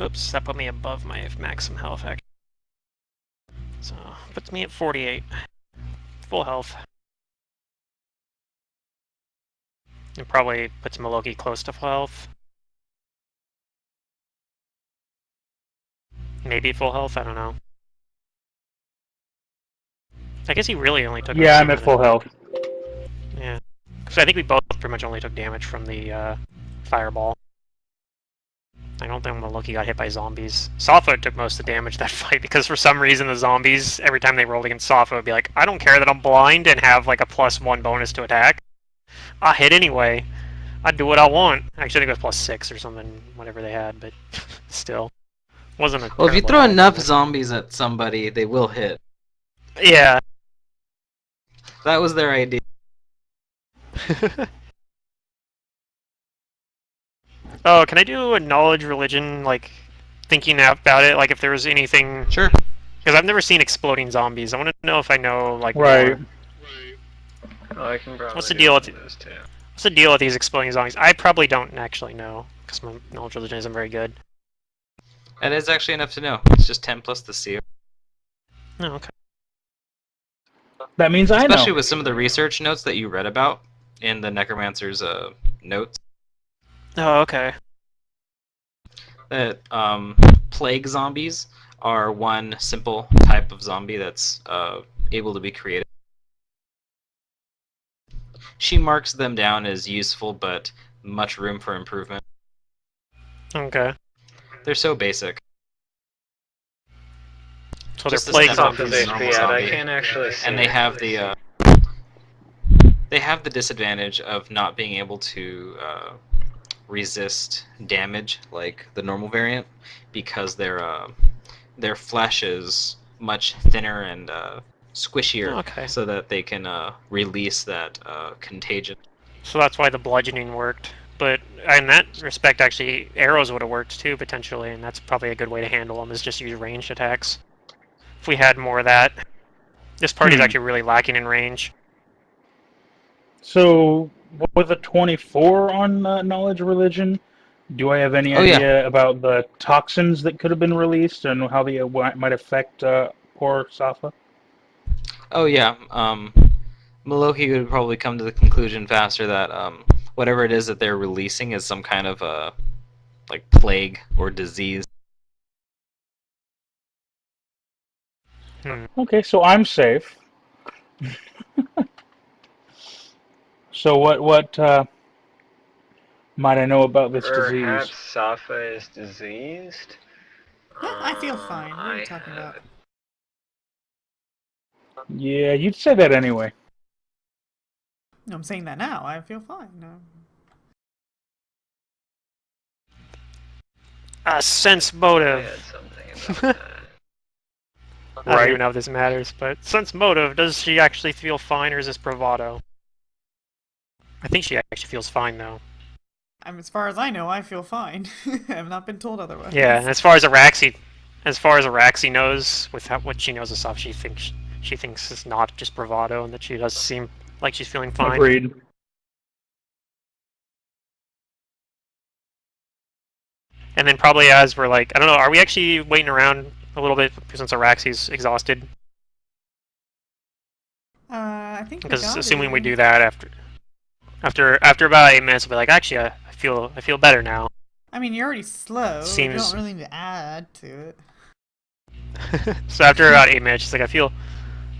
Oops, that put me above my maximum health, actually. So, puts me at 48. Full health. It probably puts Maloki close to full health. Maybe full health, I don't know. I guess he really only took... Yeah, I'm at full health. Yeah. Because I think we both pretty much only took damage from the fireball. I don't think Maloki got hit by zombies. Safa took most of the damage that fight because for some reason the zombies, every time they rolled against Safa, would be like, I don't care that I'm blind and have like a +1 bonus to attack. I hit anyway. I do what I want. Actually, I think it was +6 or something, whatever they had, but still. Wasn't a... Well, if you throw enough zombies at somebody, they will hit. Yeah. That was their idea. Oh, can I do a knowledge religion, like, thinking about it, like if there was anything... Sure. Because I've never seen exploding zombies. I want to know if I know, like, right. more. Oh, I can probably What's the deal with those too. What's the deal with these exploding zombies? I probably don't actually know, because my knowledge religion isn't very good. And it's actually enough to know. It's just 10 plus the seal. Oh, okay. That means I know. Especially with some of the research notes that you read about in the Necromancer's notes. Oh, okay. That plague zombies are one simple type of zombie that's able to be created. She marks them down as useful, but much room for improvement. Okay. They're so basic. So just they're plague zombies. zombies. I can't actually see. And they have the disadvantage of not being able to resist damage like the normal variant, because their flesh is much thinner and squishier, so that they can release that contagion. So that's why the bludgeoning worked. But in that respect, actually, arrows would have worked too, potentially, and that's probably a good way to handle them, is just use ranged attacks. If we had more of that. This party's actually really lacking in range. So, with a 24 on knowledge religion, do I have any idea about the toxins that could have been released and how they might affect poor Safa? Oh yeah, Maloki would probably come to the conclusion faster that whatever it is that they're releasing is some kind of like plague or disease. Okay, so I'm safe. So what might I know about this disease? Perhaps Safa is diseased? Yeah, I feel fine. What are you talking about? Yeah, you'd say that anyway. No, I'm saying that now. I feel fine. No. Sense motive. I had something about that. I don't even know if this matters, but sense motive, does she actually feel fine or is this bravado? I think she actually feels fine though. As far as I know, I feel fine. I've not been told otherwise. Yeah, as far as Araxi knows, with what she knows of stuff, she thinks it's not just bravado and that she does seem like she's feeling fine. Agreed. And then probably as we're like, I don't know, are we actually waiting around a little bit since Araxi's exhausted? I think because assuming we do that after about 8 minutes, we'll be like, actually, I feel better now. I mean, you're already slow. Seems... You don't really need to add to it. So after about 8 minutes, she's like, I feel,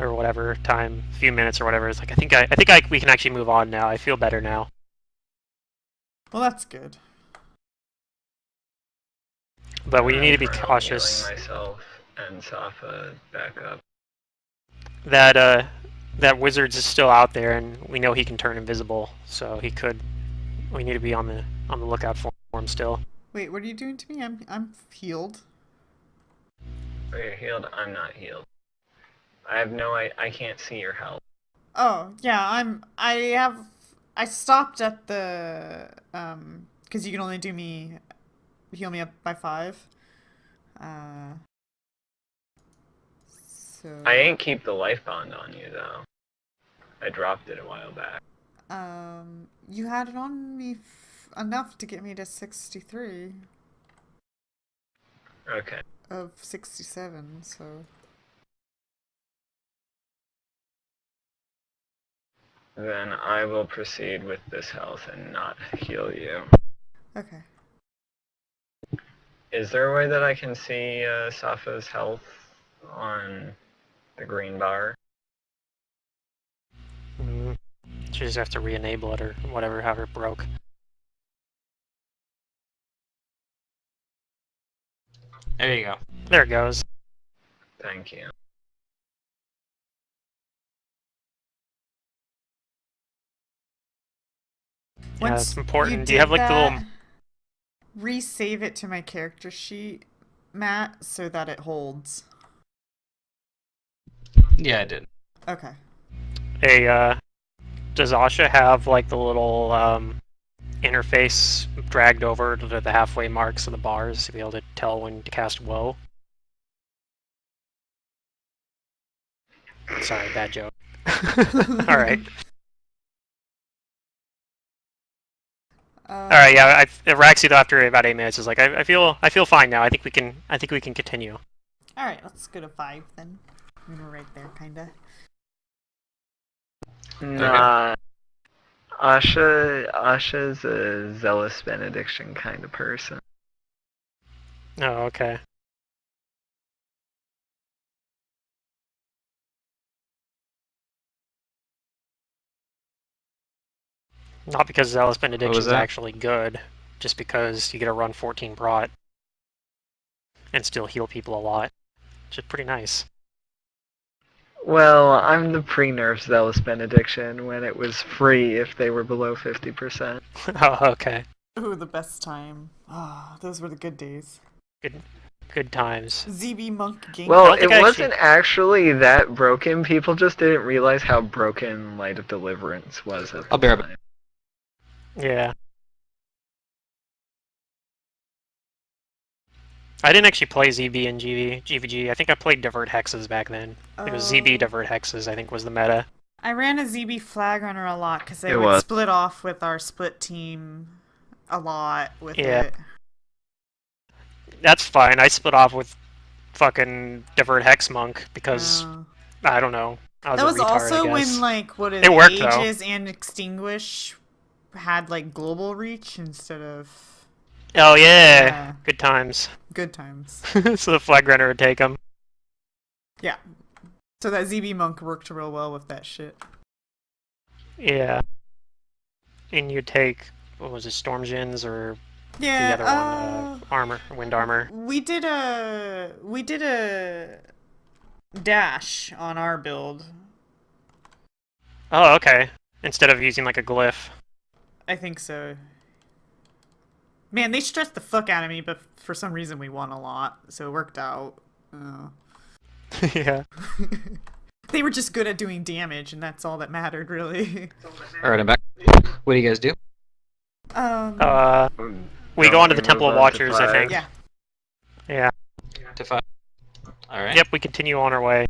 or whatever time, a few minutes or whatever. It's like, I think we can actually move on now. I feel better now. Well, that's good. But we need to be cautious. Healing myself and Safa back up. That wizard's is still out there, and we know he can turn invisible, so he could. We need to be on the lookout for him still. Wait, what are you doing to me? I'm healed. Oh, you're healed. I'm not healed. I can't see your health. Oh yeah, I stopped at the because you can only heal me up by 5. So I ain't keep the life bond on you though. I dropped it a while back. You had it on me enough to get me to 63. Okay. Of 67, so. Then I will proceed with this health and not heal you. Okay. Is there a way that I can see Safa's health on the green bar? She just have to re-enable it or whatever, however it broke. There you go. There it goes. Thank you. Yeah, that's important. Do you have like the little... Resave it to my character sheet, Matt, so that it holds. Yeah, I did. Okay. Hey, does Asha have like the little interface dragged over to the halfway marks of the bars to be able to tell when to cast Woe? Sorry, bad joke. Alright. Alright, yeah, Raxi after about 8 minutes is like, I feel fine now. I think we can continue. Alright, let's go to 5 then. We're right there, kinda. Nah. Asha's a zealous benediction kind of person. Oh, okay. Not because Zealous Benediction is actually good, just because you get to run 14 Brot and still heal people a lot, which is pretty nice. Well, I'm the pre-nerf Zealous Benediction when it was free if they were below 50%. Oh, okay. Ooh, the best time. Ah, those were the good days. Good times. ZB Monk game. Well, it wasn't actually that broken. People just didn't realize how broken Light of Deliverance was at the time. Yeah. I didn't actually play ZB and GVG. I think I played Divert Hexes back then. It was ZB Divert Hexes, I think was the meta. I ran a ZB Flag Runner a lot because they would split off with our split team a lot with it. That's fine. I split off with fucking Divert Hex Monk because, I don't know. That was also when, like, it worked, Ages and Extinguish had, like, global reach instead of... Oh, yeah. Good times. Good times. So the Flag Runner would take them. Yeah. So that ZB Monk worked real well with that shit. Yeah. And you take, what was it, Storm Djinns or the other one, armor, wind armor? We did a dash on our build. Oh, okay. Instead of using like a glyph. I think so. Man, they stressed the fuck out of me, but for some reason we won a lot, so it worked out. Yeah. They were just good at doing damage, and that's all that mattered, really. Alright, I'm back. What do you guys do? We go on to the Temple of Watchers, I think. Yeah. Yeah. To 5. Alright. Yep, we continue on our way.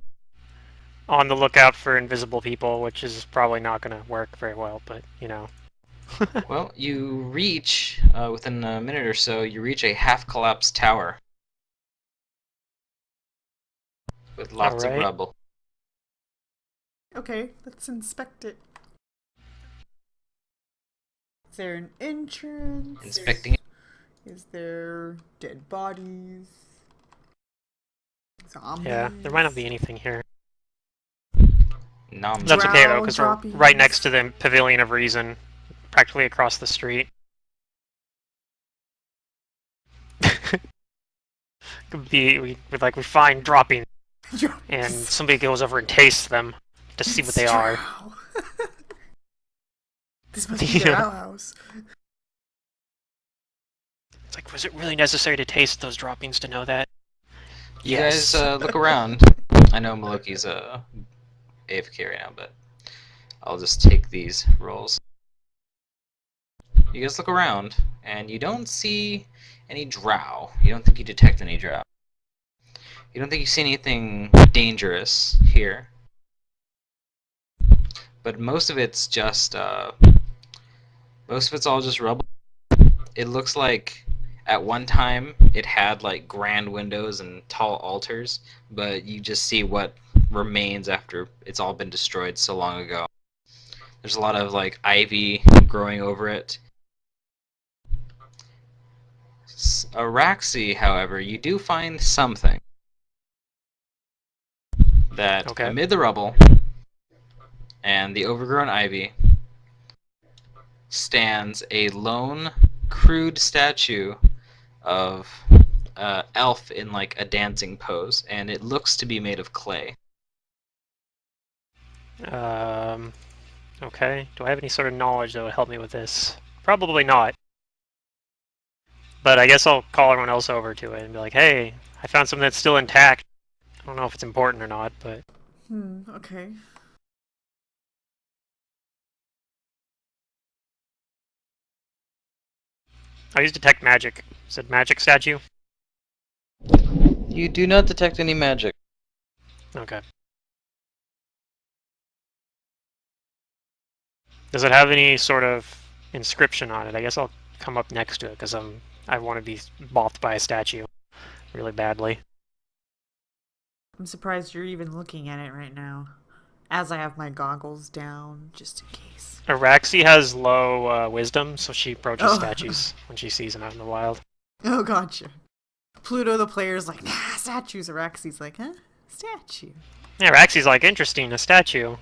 On the lookout for invisible people, which is probably not going to work very well, but, you know. Well, you reach, within a minute or so, you reach a half-collapsed tower. With lots of rubble. Okay, let's inspect it. Is there an entrance? Inspecting it. Is there dead bodies? Zombies? Yeah, there might not be anything here. No, that's okay though, because we're right next to the Pavilion of Reason, practically across the street. we find dropping, and somebody goes over and tastes them to see what they are. This must be their outhouse. It's like, was it really necessary to taste those droppings to know that? You guys look around. I know Maloki's AFK right now, but I'll just take these rolls. You guys look around, and you don't see any drow. You don't think you detect any drow. You don't think you see anything dangerous here. But most of it's just, most of it's all just rubble. It looks like at one time it had like grand windows and tall altars, but you just see what remains after it's all been destroyed so long ago. There's a lot of like ivy growing over it. Araxi, however, you do find something. That amid the rubble and the overgrown ivy stands a lone, crude statue of elf in like a dancing pose, and it looks to be made of clay. Okay. Do I have any sort of knowledge that would help me with this? Probably not. But I guess I'll call everyone else over to it and be like, hey, I found something that's still intact. I don't know if it's important or not, but... Okay. I use detect magic. Is it magic statue? You do not detect any magic. Okay. Does it have any sort of inscription on it? I guess I'll come up next to it because I want to be bothed by a statue really badly. I'm surprised you're even looking at it right now, as I have my goggles down just in case. Araxi has low wisdom, so she approaches statues when she sees them out in the wild. Oh, gotcha. Pluto the player's like, nah, statues. Araxi's like, huh? Statue. Yeah, Araxi's like, interesting, a statue.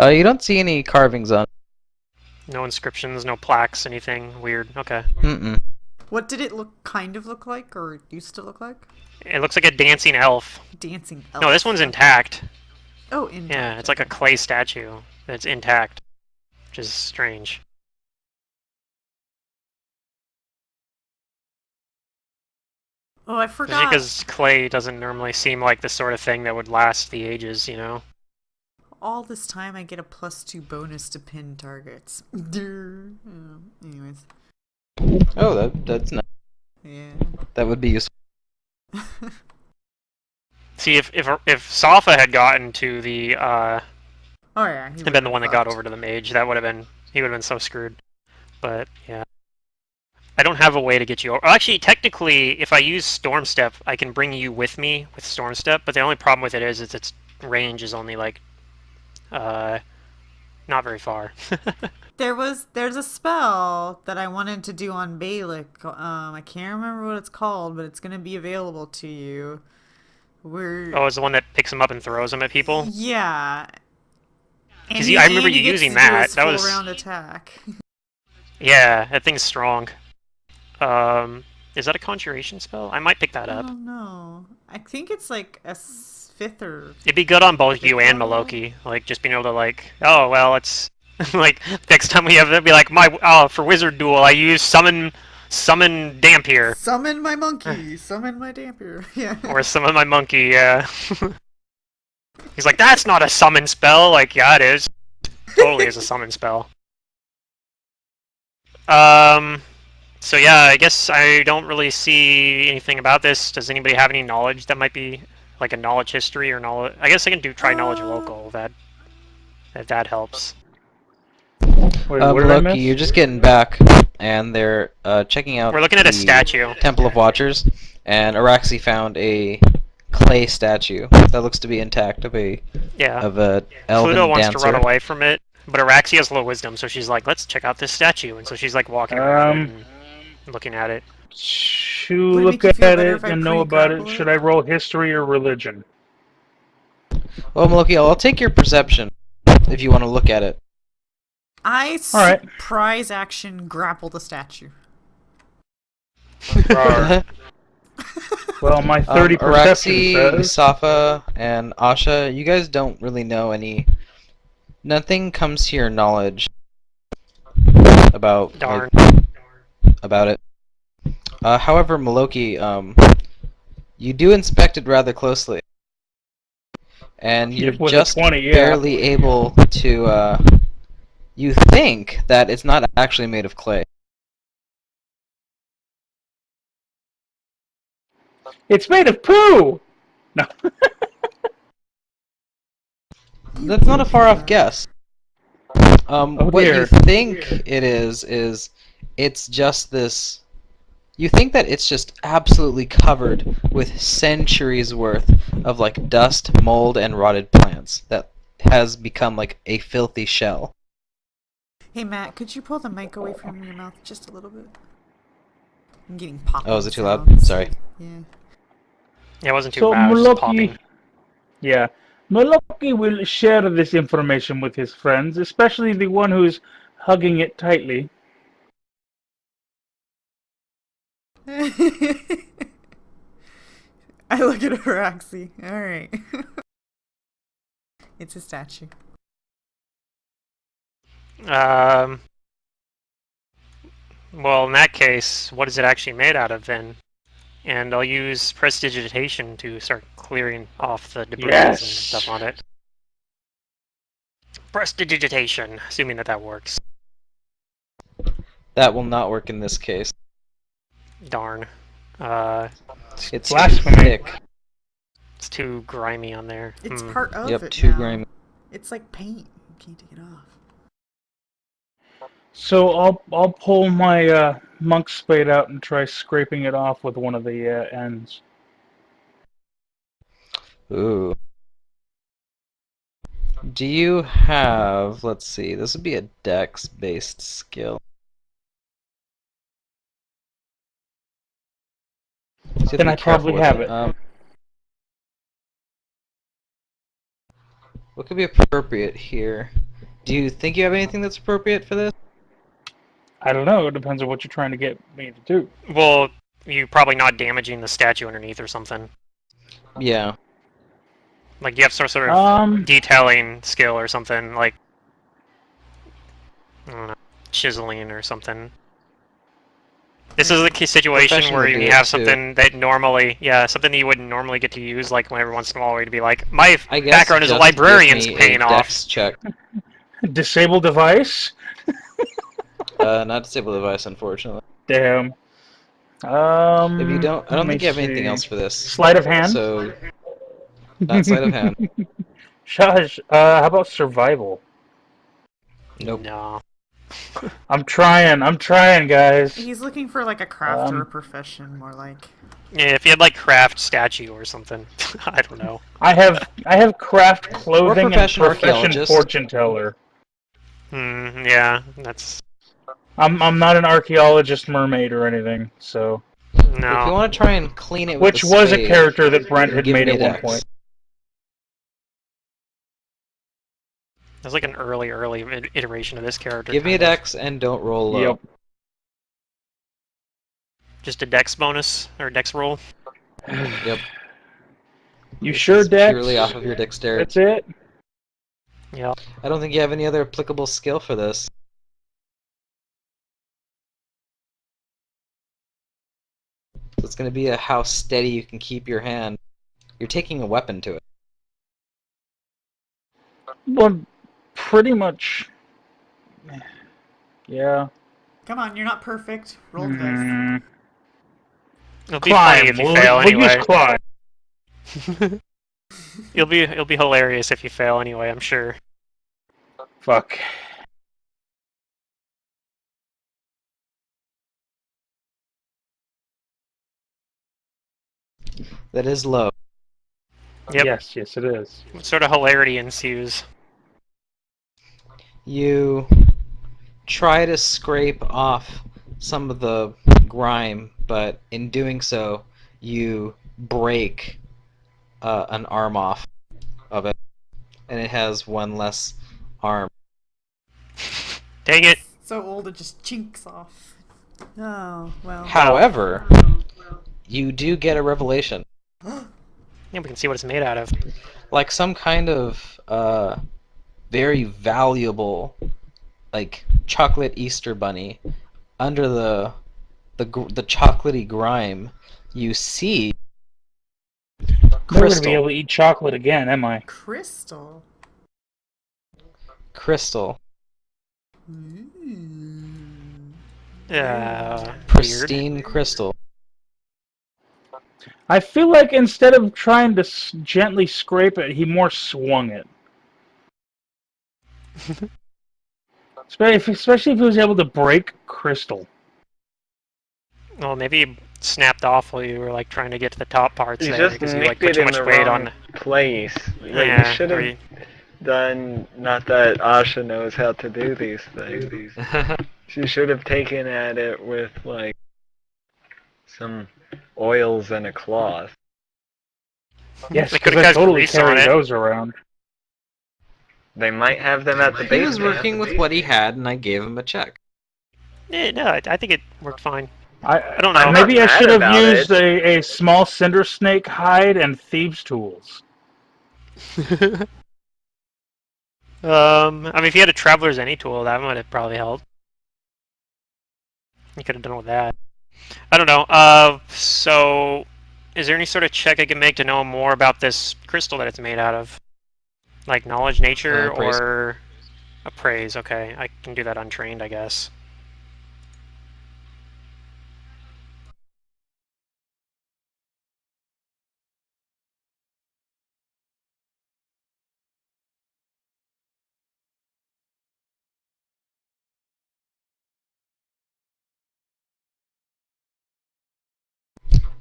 You don't see any carvings on it. No inscriptions, no plaques, anything weird. Okay. Mm-mm. What did it kind of look like, or used to look like? It looks like a dancing elf. Dancing elf? No, this one's intact. Oh, intact. Yeah, it's like a clay statue that's intact, which is strange. Oh, I forgot. Because clay doesn't normally seem like the sort of thing that would last the ages, you know? All this time I get a +2 bonus to pin targets. Anyways. Oh, that's nice. Yeah. That would be useful. See, if Safa had gotten to the oh yeah, had been the one that got over to the mage, he would have been so screwed. But yeah, I don't have a way to get you over. Actually, technically, if I use Storm Step, I can bring you with me with Storm Step. But the only problem with it is its range is only like not very far. There's a spell that I wanted to do on Balik. I can't remember what it's called, but it's gonna be available to you. Oh, it's the one that picks them up and throws them at people? Yeah. Because I remember you using that. That was round attack. Yeah, that thing's strong. Is that a conjuration spell? I might pick that up. I don't know. I think it's like a 5th or... It'd be good on both you and Maloki. Like, just being able to like, oh, well, it's Like next time we have it, be like for wizard duel I use summon Dampier. Summon my monkey. Summon my Dampier. Yeah. Or summon my monkey. Yeah. He's like, that's not a summon spell. Like, yeah, it is. Totally is a summon spell. So yeah, I guess I don't really see anything about this. Does anybody have any knowledge that might be like a knowledge history or knowledge? I guess I can try knowledge local. If that helps. Wait, Loki, you're just getting back, and they're checking out. We're looking at a statue. Temple of Watchers, and Araxi found a clay statue that looks to be intact of a elven Pluto wants dancer. to run away from it, but Araxi has low wisdom, so she's like, let's check out this statue, and so she's like walking around and looking at it. To look at it and know about it, should I roll history or religion? Well, Loki, I'll take your perception if you want to look at it. I surprise action grapple the statue. Well, my 30 perception says... Safa, and Asha, you guys don't really know any... Nothing comes to your knowledge about about it. However, Maloki, you do inspect it rather closely. And you're just 20, barely able to... you think that it's not actually made of clay. It's made of poo! No. That's not a far off guess. What you think it is it's just this... You think that it's just absolutely covered with centuries worth of like dust, mold, and rotted plants that has become like a filthy shell. Hey Matt, could you pull the mic away from your mouth just a little bit? I'm getting popping. Oh, is it too loud? Sorry. Yeah. Yeah, it wasn't too loud, it was just popping. Yeah. Maloki will share this information with his friends, especially the one who's hugging it tightly. I look at Araxi. Alright. It's a statue. Well, in that case, what is it actually made out of then? And I'll use prestidigitation to start clearing off the debris and stuff on it. Prestidigitation, assuming that works. That will not work in this case. Darn. It's too thick. It's too grimy on there. It's part of it. Yep, too grimy. It's like paint. You can't take it off. So I'll pull my monk spade out and try scraping it off with one of the ends. Ooh. Do you have... Let's see. This would be a dex-based skill. Then I probably have it. What could be appropriate here? Do you think you have anything that's appropriate for this? I don't know. It depends on what you're trying to get me to do. Well, you're probably not damaging the statue underneath or something. Yeah. Like you have some sort of detailing skill or something, like I don't know, chiseling or something. This is a situation where you have something that normally, something that you wouldn't normally get to use, like when every once in a while, where you'd be like, my background is a librarian's paying off. Check. Disable device? Not disable device, unfortunately. Damn. If you don't, I don't think you have anything else for this. Sleight of hand? So, not sleight of hand. Shush. How about survival? Nope. No. I'm trying, guys. He's looking for like a craft or a profession, more like. Yeah, if you had like craft statue or something, I don't know. I have craft clothing and profession fortune teller. Yeah, that's. I'm not an archaeologist, mermaid, or anything, so. No. If you want to try and clean it, which was a character that Brent had made at one point. That's like an early iteration of this character. Give me a dex and don't roll low. Yep. Just a dex bonus or dex roll. Yep. You sure, dex? Purely off of your dexterity. That's it. Yeah. I don't think you have any other applicable skill for this. So it's going to be how steady you can keep your hand. You're taking a weapon to it. Well, pretty much. Yeah. Come on, you're not perfect. Roll the dice. It'll be funny if you fail We'll use anyway. climb. It'll be hilarious if you fail anyway, I'm sure. Fuck. That is low. Yep. Yes, it is. What sort of hilarity ensues? You try to scrape off some of the grime, but in doing so, you break an arm off of it, and it has one less arm. Dang it! So old it just chinks off. Oh, well. However, you do get a revelation. Yeah, we can see what it's made out of. Like some kind of very valuable, like chocolate Easter bunny. Under the chocolatey grime, you see I'm never gonna be crystal. able to eat chocolate again, am I? Crystal. Crystal. Weird. Pristine crystal. I feel like instead of trying to gently scrape it, he more swung it. Especially if he was able to break crystal. Well, maybe you snapped off while you were like trying to get to the top parts You there just because you nicked like put it too in much the weight wrong on. place. Yeah, You should or have you- done. Not that Asha knows how to do these things. She should have taken at it with like some oils and a cloth. Yes, They because could've I got totally grease on carry it. those around. They might have them at the He base was camp. working with what he had, and I gave him a check. Yeah, no, I think it worked fine. I don't know. I'm Maybe not I mad should have about used it. a small cinder snake hide and thieves' tools. I mean, if you had a traveler's any tool, that would have probably helped. You could have done with that. I don't know. So is there any sort of check I can make to know more about this crystal that it's made out of? Like knowledge, nature, Appraise. or appraise? Okay, I can do that untrained, I guess.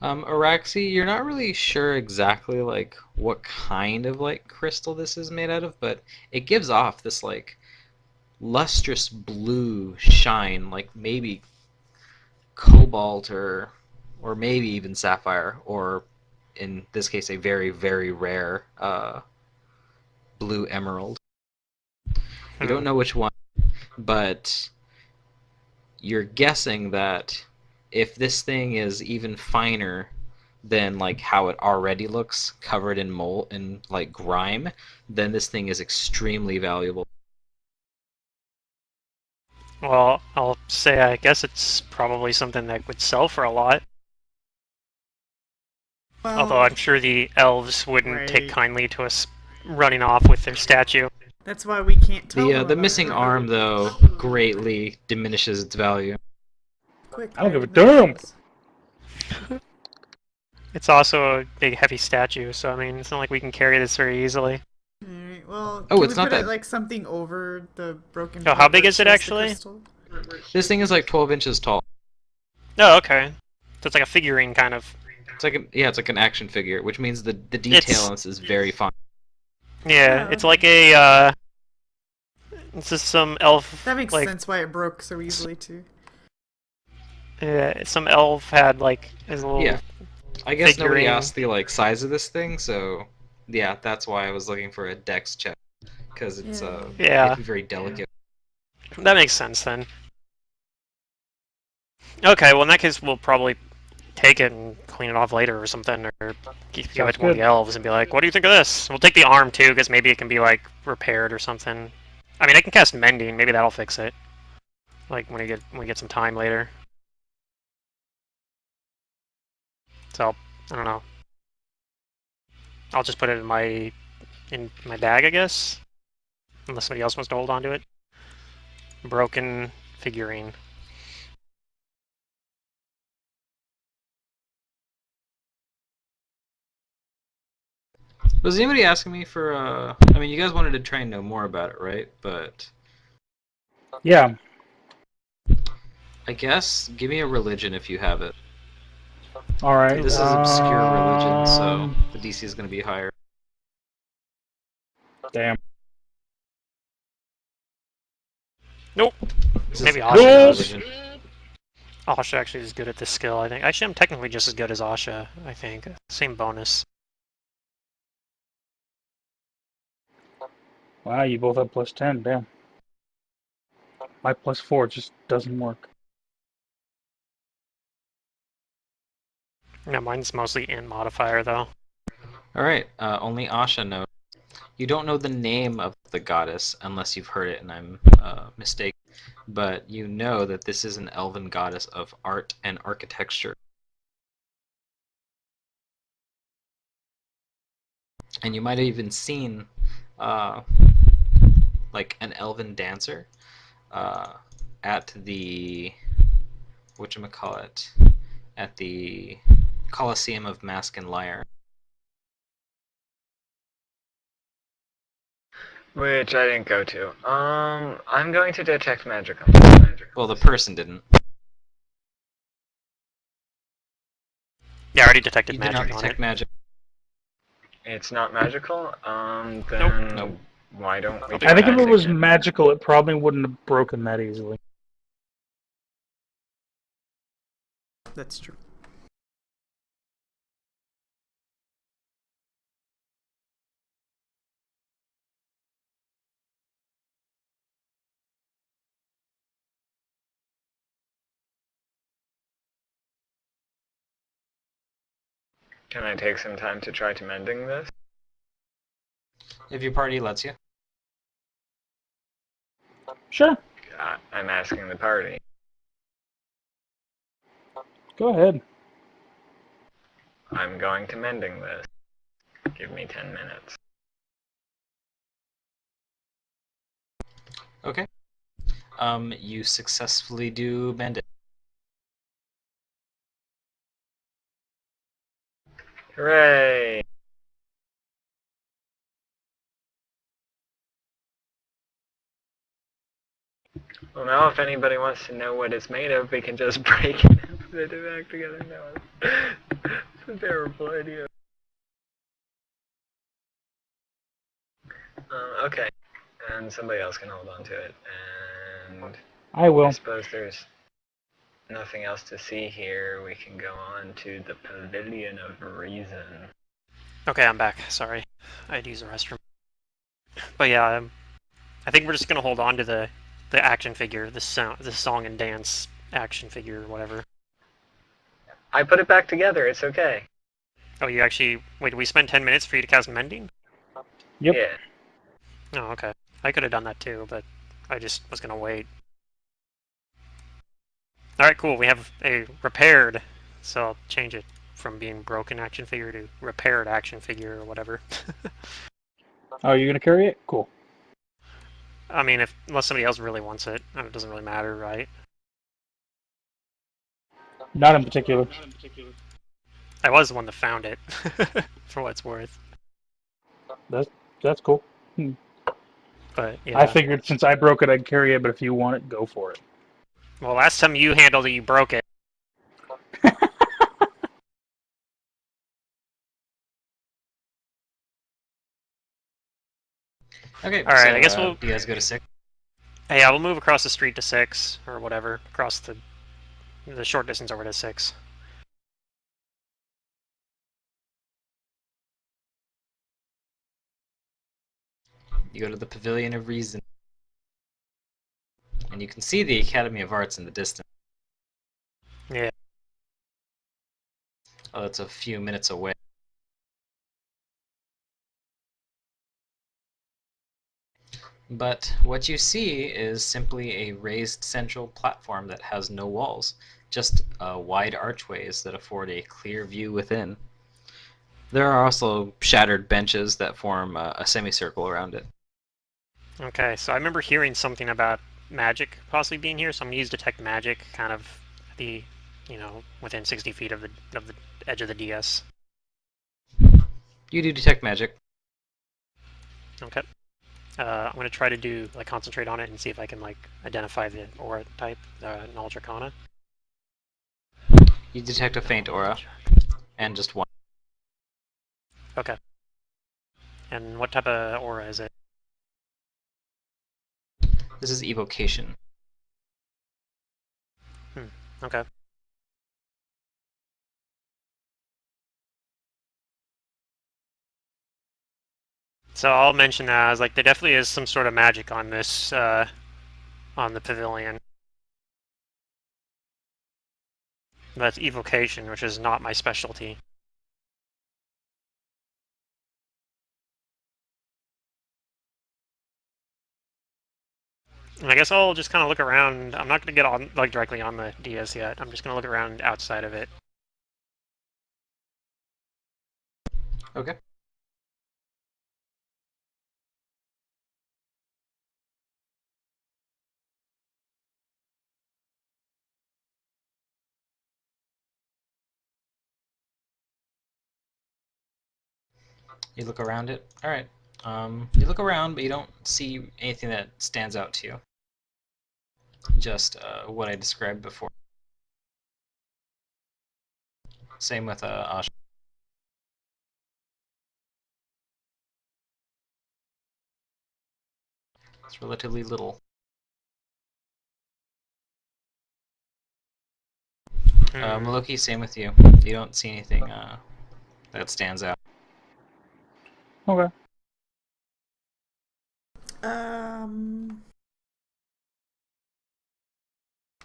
Araxi, you're not really sure exactly like what kind of like crystal this is made out of, but it gives off this like lustrous blue shine, like maybe cobalt or maybe even sapphire, or in this case a very, very rare blue emerald. You don't know which one, but you're guessing that if this thing is even finer than like how it already looks, covered in mold and like grime, then this thing is extremely valuable. Well, I'll say I guess it's probably something that would sell for a lot. Well, Although I'm sure the elves wouldn't take right. kindly to us running off with their statue. That's why we can't tell them The about missing it. arm though greatly diminishes its value. Quick, I don't give a hide the damn. It's also a big, heavy statue, so I mean, it's not like we can carry this very easily. Alright, well, Oh, can it's we not put it, that- like something over the broken Oh, how part big where is it shows the actually? crystal? This thing is like 12 inches tall. Oh, okay. So it's like a figurine, kind of. It's like it's like an action figure, which means the detail on this is very fine. Yeah, Oh, it's okay. like a, this is some elf, That makes like, sense why it broke so easily, too. some elf had, like, his little... Yeah. I guess nobody figurine. asked the like size of this thing, so yeah, that's why I was looking for a dex check, because it's Yeah. it's very delicate. That makes sense, then. Okay, well, in that case, we'll probably take it and clean it off later or something, or give it to one of good. the elves and be like, "What do you think of this?" We'll take the arm too, because maybe it can be like repaired or something. I mean, I can cast mending. Maybe that'll fix it. Like when we get some time later. So I don't know. I'll just put it in my bag, I guess, unless somebody else wants to hold on to it. Broken figurine. Was anybody asking me for, I mean, you guys wanted to try and know more about it, right? But... Yeah. I guess, give me a religion if you have it. Alright. This is obscure religion, so the DC is going to be higher. Damn. Nope. This Maybe is Asha. religion. Asha actually is good at this skill, I think. Actually, I'm technically just as good as Asha, I think. Same bonus. Wow, you both have +10, damn. My +4 just doesn't work. Yeah, mine's mostly in modifier, though. Alright, only Asha knows. You don't know the name of the goddess unless you've heard it and I'm mistaken, but you know that this is an elven goddess of art and architecture. And you might have even seen like an elven dancer at the whatchamacallit, at the Colosseum of Mask and Lyre. Which I didn't go to. I'm going to detect magic on this magic. Well, the person didn't. Yeah, I already detected You did magic not on detect it. magic. It's not magical? Then Nope. why don't we I think if it detect was magical, it probably wouldn't have broken that easily. That's true. Can I take some time to try to mending this? If your party lets you. Sure, I'm asking the party. go ahead. I'm going to mending this. Give me 10 minutes. Okay. You successfully do mend it. Hooray! Well, now if anybody wants to know what it's made of, we can just break it and put it back together. No, it's a terrible idea. Okay, and somebody else can hold on to it. And I will. I suppose there's nothing else to see here. We can go on to the Pavilion of Reason. Okay, I'm back. Sorry. I had to use the restroom. But yeah, I think we're just gonna hold on to the action figure, the song and dance action figure or whatever. I put it back together. It's okay. Oh, you actually... Wait, did we spend 10 minutes for you to cast mending? Yep. Yeah. Oh, okay. I could have done that too, but I just was gonna wait. Alright, cool. We have a repaired, so I'll change it from being broken action figure to repaired action figure or whatever. Oh, you're gonna carry it? Cool. I mean, unless somebody else really wants it, it doesn't really matter, right? Not in particular. I was the one that found it, for what it's worth. That's cool. But yeah. I figured since I broke it, I'd carry it, but if you want it, go for it. Well, last time you handled it, you broke it. Okay, Alright, so, I guess we'll... you guys go to 6? Hey, yeah, we'll move across the street to 6, or whatever. Across the short distance over to 6. You go to the Pavilion of Reason. And you can see the Academy of Arts in the distance. Yeah. Oh, that's a few minutes away. But what you see is simply a raised central platform that has no walls, just wide archways that afford a clear view within. There are also shattered benches that form a semicircle around it. Okay, so I remember hearing something about magic possibly being here, so I'm gonna use detect magic, kind of at the, within 60 feet of the edge of the DS. You do detect magic. Okay. I'm gonna try to concentrate on it and see if I can identify the aura type, knowledge arcana. You detect a faint aura, and just one. Okay. And what type of aura is it? This is evocation. Okay. So I'll mention that as there definitely is some sort of magic on this, on the pavilion. That's evocation, which is not my specialty. And I guess I'll just kind of look around. I'm not going to get on directly on the DS yet. I'm just going to look around outside of it. Okay. You look around it. All right. You look around, but you don't see anything that stands out to you. Just what I described before. Same with Asha. It's relatively little. Maloki, same with you. You don't see anything that stands out. Okay.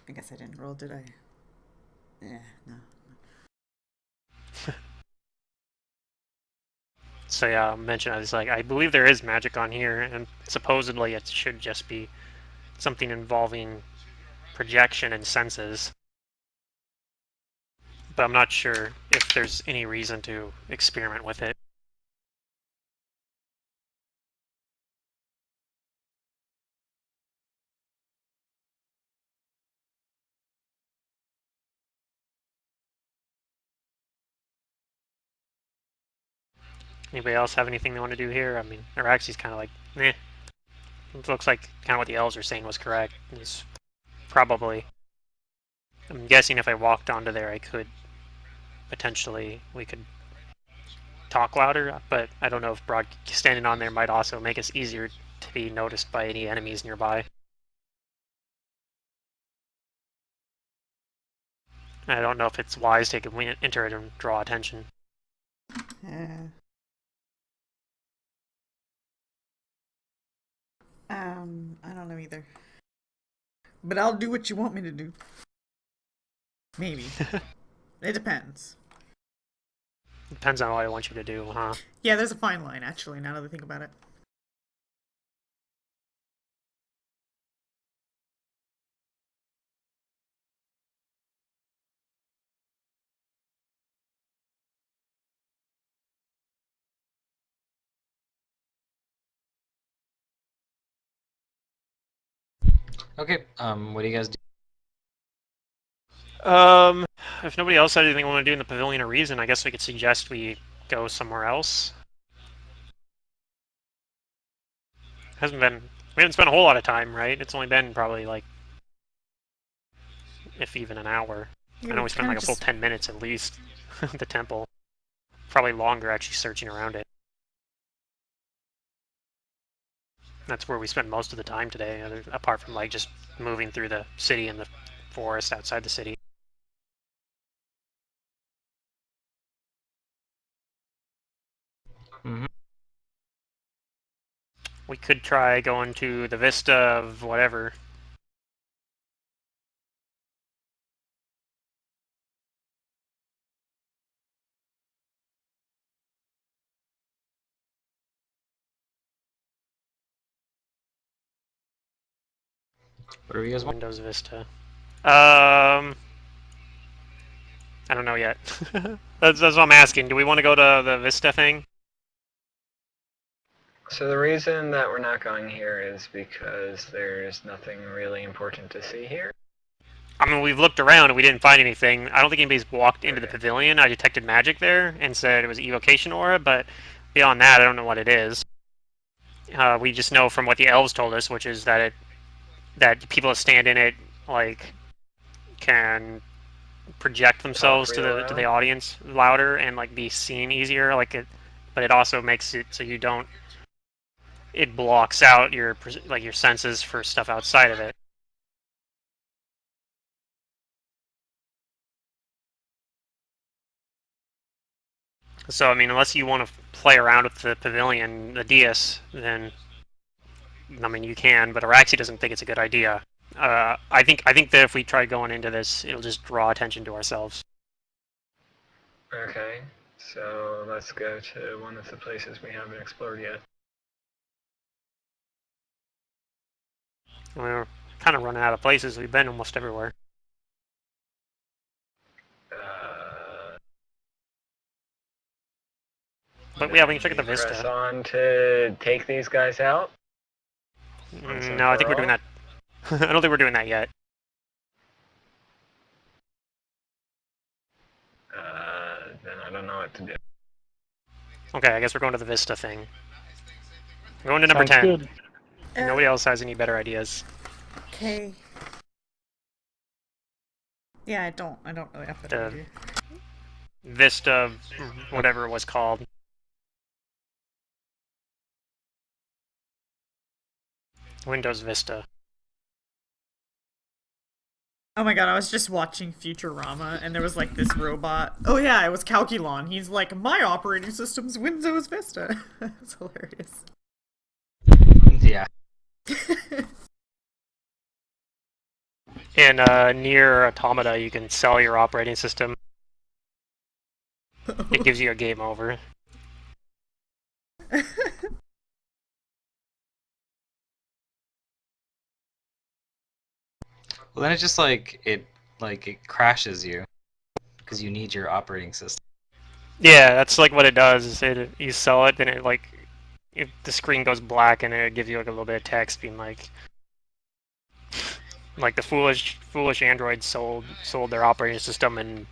I guess I didn't roll, did I? Yeah, no. So yeah, I'll mention it's I believe there is magic on here, and supposedly it should just be something involving projection and senses. But I'm not sure if there's any reason to experiment with it. Anybody else have anything they want to do here? I mean, Araxi's kind of eh. It looks like kind of what the elves are saying was correct. It's probably. I'm guessing if I walked onto there, I could we could talk louder, but I don't know if standing on there might also make us easier to be noticed by any enemies nearby. I don't know if it's wise to enter it and draw attention. Yeah. I don't know either. But I'll do what you want me to do. Maybe. It depends. Depends on what I want you to do, huh? Yeah, there's a fine line, actually, now that I think about it. Okay. What do you guys do? If nobody else had anything they want to do in the pavilion or reason, I guess we could suggest we go somewhere else. We haven't spent a whole lot of time, right? It's only been probably if even an hour. Yeah, I know we spent a full 10 minutes at least at the temple. Probably longer actually searching around it. That's where we spent most of the time today, apart from just moving through the city and the forest outside the city. Mm-hmm. We could try going to the vista of whatever. What do you guys want? Windows Vista. I don't know yet. That's what I'm asking. Do we want to go to the Vista thing? So the reason that we're not going here is because there's nothing really important to see here. I mean, we've looked around and we didn't find anything. I don't think anybody's walked into the pavilion. I detected magic there and said it was evocation aura, but beyond that, I don't know what it is. We just know from what the elves told us, which is that that people that stand in it like can project themselves to the audience louder and like be seen easier. But it also makes it so you don't. It blocks out your senses for stuff outside of it. So I mean, unless you want to play around with the pavilion, the dais, then I mean you can. But Araxi doesn't think it's a good idea. I think that if we try going into this, it'll just draw attention to ourselves. Okay, so let's go to one of the places we haven't explored yet. We're kind of running out of places. We've been almost everywhere. But yeah, we can check out the Vista. Press on to take these guys out? No, I think we're doing that. I don't think we're doing that yet. Then I don't know what to do. Okay, I guess we're going to the Vista thing. We're going to number Sounds 10. good. Nobody else has any better ideas. Okay. Yeah, I don't really have better idea. Vista, whatever it was called. Windows Vista. Oh my god, I was just watching Futurama, and there was like this robot. Oh yeah, it was Calculon. He's like, my operating system's Windows Vista. It's hilarious. Yeah. In Near Automata, you can sell your operating system. It gives you a game over. Well, then it's just like it crashes you because you need your operating system. Yeah, that's like what it does. You sell it, then the screen goes black, and it gives you like a little bit of text being like the foolish androids sold their operating system and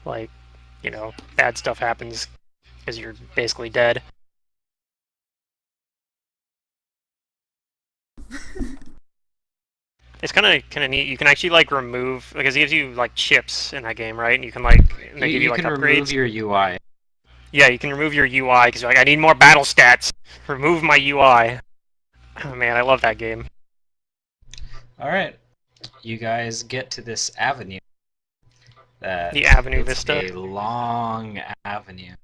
like bad stuff happens because you're basically dead. It's kind of neat. You can actually like remove because it gives you like chips in that game, right? And you can and they give you like can upgrades. Remove your UI. Yeah, you can remove your UI because you're like, I need more battle stats. Remove my UI. Oh man, I love that game. All right, you guys get to this avenue. The Avenue Vista. A long avenue,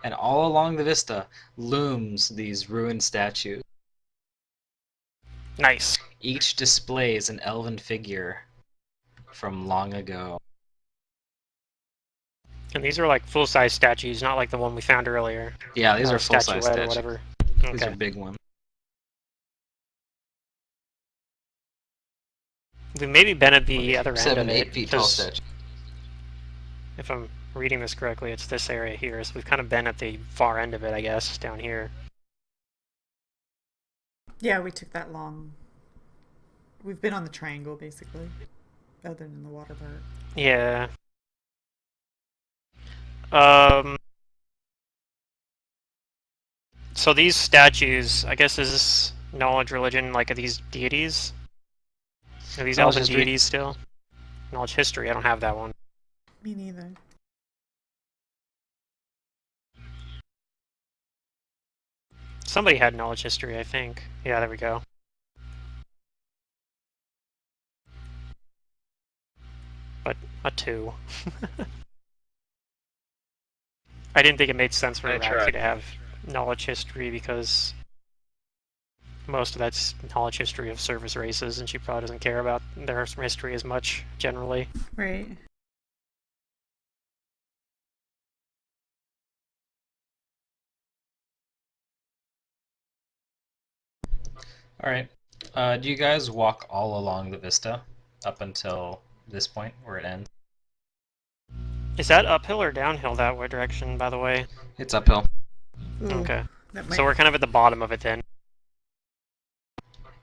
and all along the vista looms these ruined statues. Nice. Each displays an elven figure from long ago. And these are like full-size statues, not like the one we found earlier. Yeah, these are full-size statues. Or whatever. These are big ones. We've maybe been at the other end 7, of it. 8 feet tall statues. If I'm reading this correctly, it's this area here. So we've kind of been at the far end of it, I guess, down here. Yeah, we took that long. We've been on the triangle, basically. Other than the water part. Yeah. So these statues, I guess, is this knowledge religion, like, are these deities? Are these elven deities still? Knowledge history, I don't have that one. Me neither. Somebody had knowledge history, I think. Yeah, there we go. But a 2. I didn't think it made sense for Araxi to have knowledge history because most of that's knowledge history of service races, and she probably doesn't care about their history as much generally. Right. Alright. Do you guys walk all along the vista up until this point where it ends? Is that uphill or downhill that way direction, by the way? It's uphill. Ooh, Okay. that might... So we're kind of at the bottom of it then.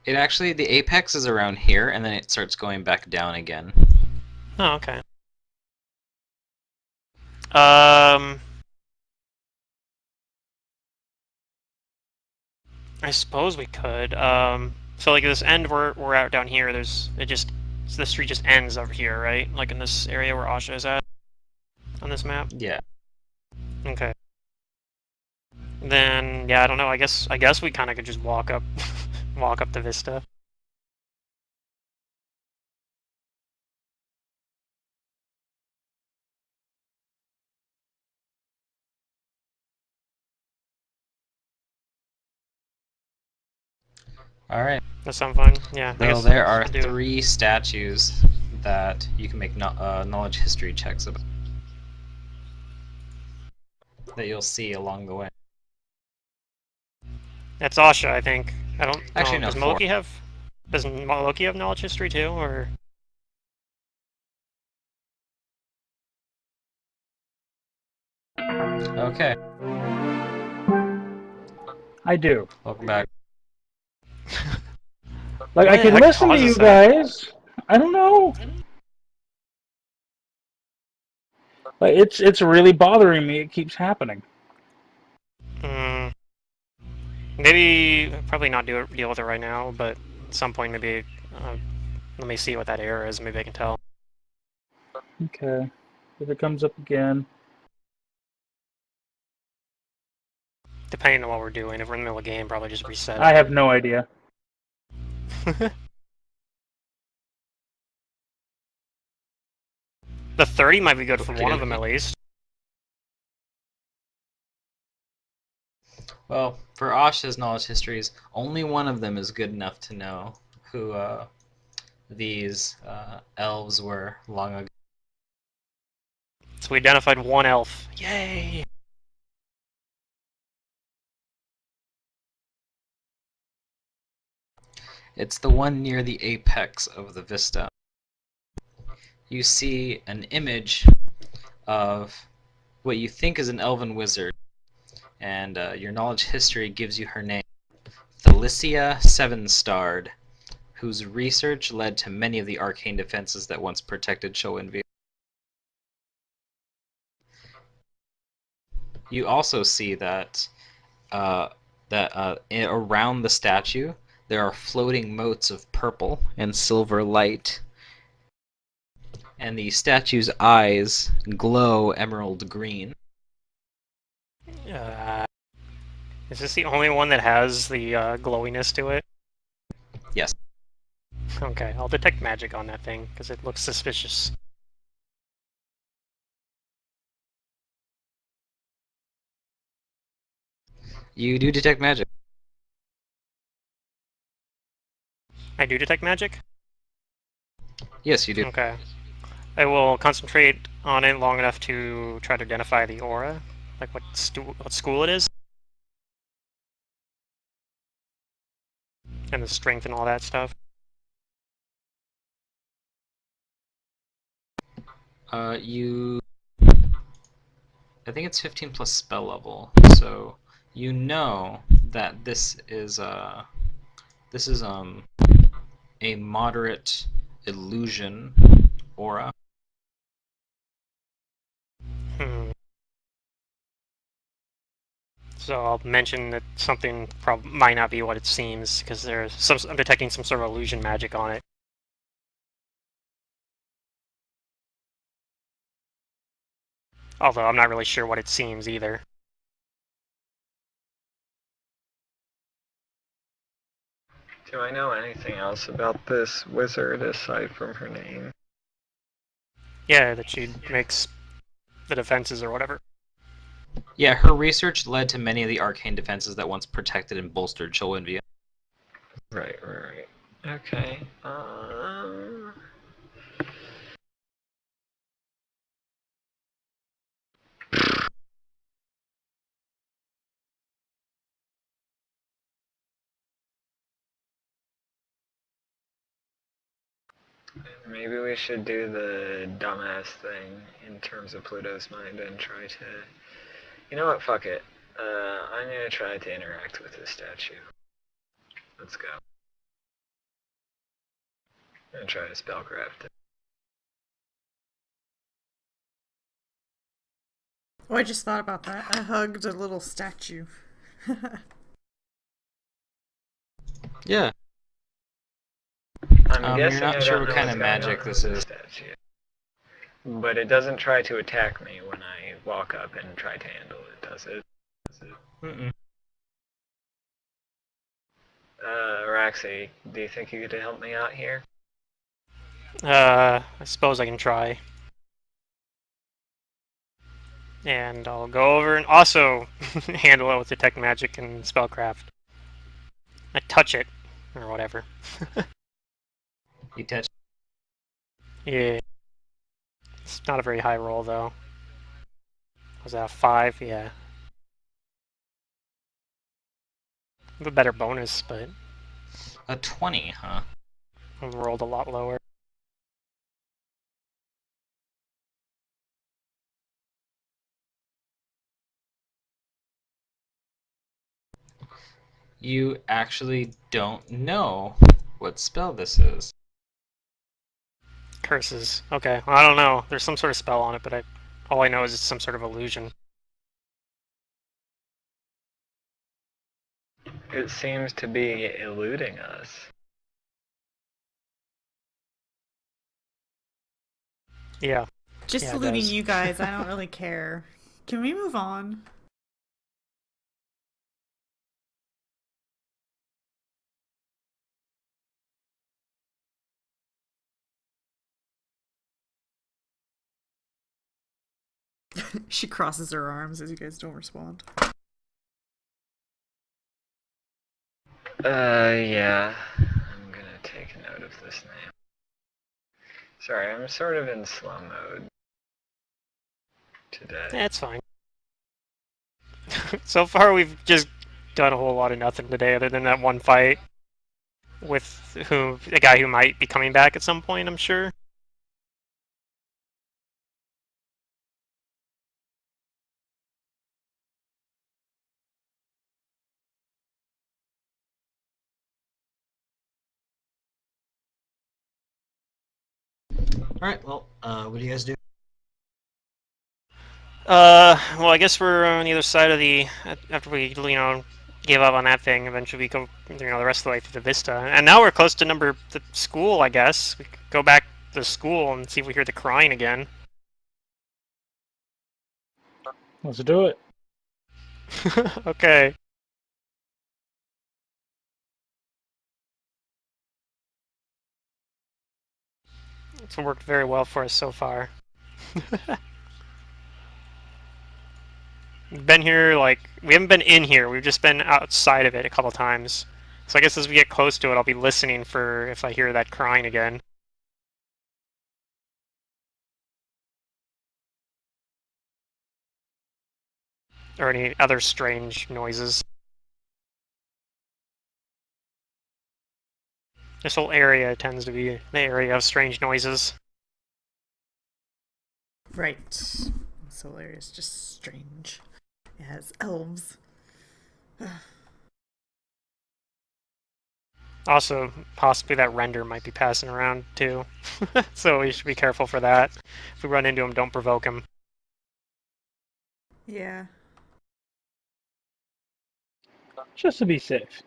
It actually, the apex is around here, and then it starts going back down again. Oh, okay. I suppose we could. So like this end we're out down here. The street just ends over here, right? Like in this area where Asha is at on this map. Yeah. Okay. Then yeah, I don't know. I guess we kind of could just walk up, walk up the vista. Alright. That sound fun? Yeah. I Though guess there are I'll do. 3 statues that you can make knowledge history checks about. That you'll see along the way. That's Asha, I think. I don't. Actually, no, Does 4. Maloki have? Does Maloki have knowledge history too, or? Okay. I do. Welcome back. Like, I What the can heck listen to causes you that? guys. I don't know. Like, it's really bothering me. It keeps happening. Maybe probably not deal with it right now, but at some point maybe. Let me see what that error is. Maybe I can tell. Okay. If it comes up again. Depending on what we're doing, if we're in the middle of the game, probably just reset it. I have no idea. The 30 might be good for one of them at least. Well, for Asha's knowledge histories, only one of them is good enough to know who these elves were long ago. So we identified one elf. Yay! It's the one near the apex of the vista. You see an image of what you think is an elven wizard, and your knowledge history gives you her name, Thalicia Sevenstarred, whose research led to many of the arcane defenses that once protected Shoenvia. You also see that around the statue there are floating motes of purple and silver light, and the statue's eyes glow emerald green. Is this the only one that has the glowiness to it? Yes. Okay, I'll detect magic on that thing, because it looks suspicious. You do detect magic. I do detect magic? Yes, you do. Okay. I will concentrate on it long enough to try to identify the aura, like what school it is, and the strength and all that stuff. I think it's 15 plus spell level, so you know that this is a moderate illusion aura. So I'll mention that something might not be what it seems, because I'm detecting some sort of illusion magic on it. Although I'm not really sure what it seems either. Do I know anything else about this wizard aside from her name? Yeah, that she makes the defenses or whatever. Yeah, her research led to many of the arcane defenses that once protected and bolstered Shoenvia. Right. Okay. Maybe we should do the dumbass thing in terms of Pluto's mind and try to... You know what, fuck it. I'm gonna try to interact with this statue. Let's go. I'm gonna try to spellcraft it. Oh, I just thought about that. I hugged a little statue. Yeah. I'm guessing you're not I sure don't what know kind what's of going magic on this with is. statue. But it doesn't try to attack me when I walk up and try to handle it, does it? Mm-mm. Roxy, do you think you could help me out here? I suppose I can try. And I'll go over and also handle it with Detect Magic and Spellcraft. I touch it, or whatever. You touch. Yeah. It's not a very high roll, though. Was that a 5? Yeah. I have a better bonus, but A 20, huh? I rolled a lot lower. You actually don't know what spell this is. Curses. Okay, well, I don't know. There's some sort of spell on it, but all I know is it's some sort of illusion. It seems to be eluding us. Yeah. Just Yeah, it eluding does. you guys. I don't really care. Can we move on? She crosses her arms as you guys don't respond. Yeah. I'm gonna take a note of this name. Sorry, I'm sort of in slow mode today. It's fine. So far, we've just done a whole lot of nothing today, other than that one fight with a guy who might be coming back at some point, I'm sure. Alright, well, what do you guys do? Well, I guess we're on the other side of the... After we, gave up on that thing, eventually we go, the rest of the way through the Vista. And now we're close to the school, I guess. We could go back to the school and see if we hear the crying again. Let's do it. Okay. It's worked very well for us so far. We've been here, we haven't been in here, we've just been outside of it a couple times. So I guess as we get close to it, I'll be listening for if I hear that crying again. Or any other strange noises. This whole area tends to be the area of strange noises. Right. This whole area is just strange. It has elves. Also, possibly that render might be passing around too. So we should be careful for that. If we run into him, don't provoke him. Yeah. Just to be safe.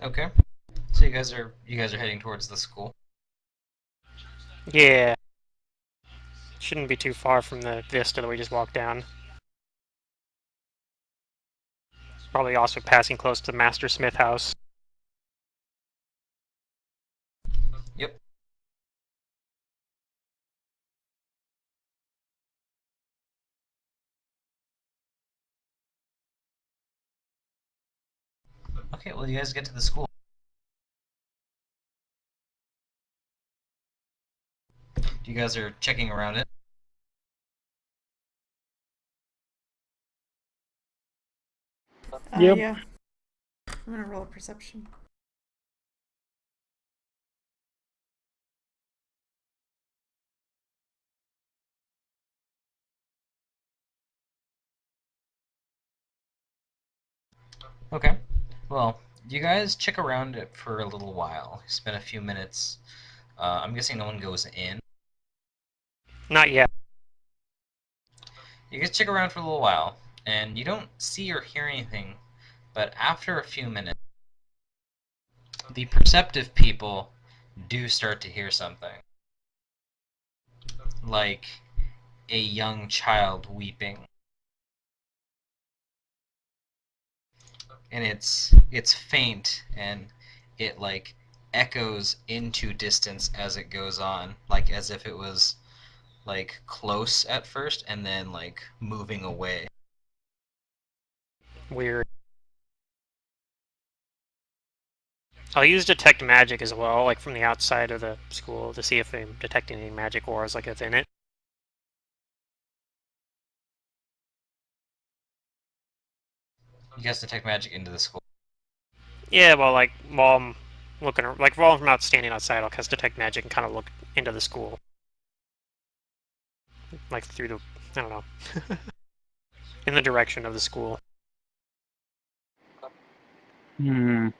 Okay. So you guys are heading towards the school. Yeah. Shouldn't be too far from the vista that we just walked down. Probably also passing close to the Master Smith house. Yep. Okay, well you guys get to the school. You guys are checking around it. Yep. Yeah. I'm gonna roll a perception. Okay. Well, you guys check around it for a little while. Spend a few minutes. I'm guessing no one goes in. Not yet. You guys check around for a little while, and you don't see or hear anything, but after a few minutes, the perceptive people do start to hear something. Like a young child weeping. And it's faint, and it like echoes into distance as it goes on, like as if it was like close at first and then like moving away. Weird. I'll use detect magic as well, like from the outside of the school, to see if I'm detecting any magic auras like within it. You guys detect magic into the school. Yeah, well, like while I'm looking, like while I'm out standing outside, I'll cast detect magic and kind of look into the school, like through the, I don't know, in the direction of the school. I'm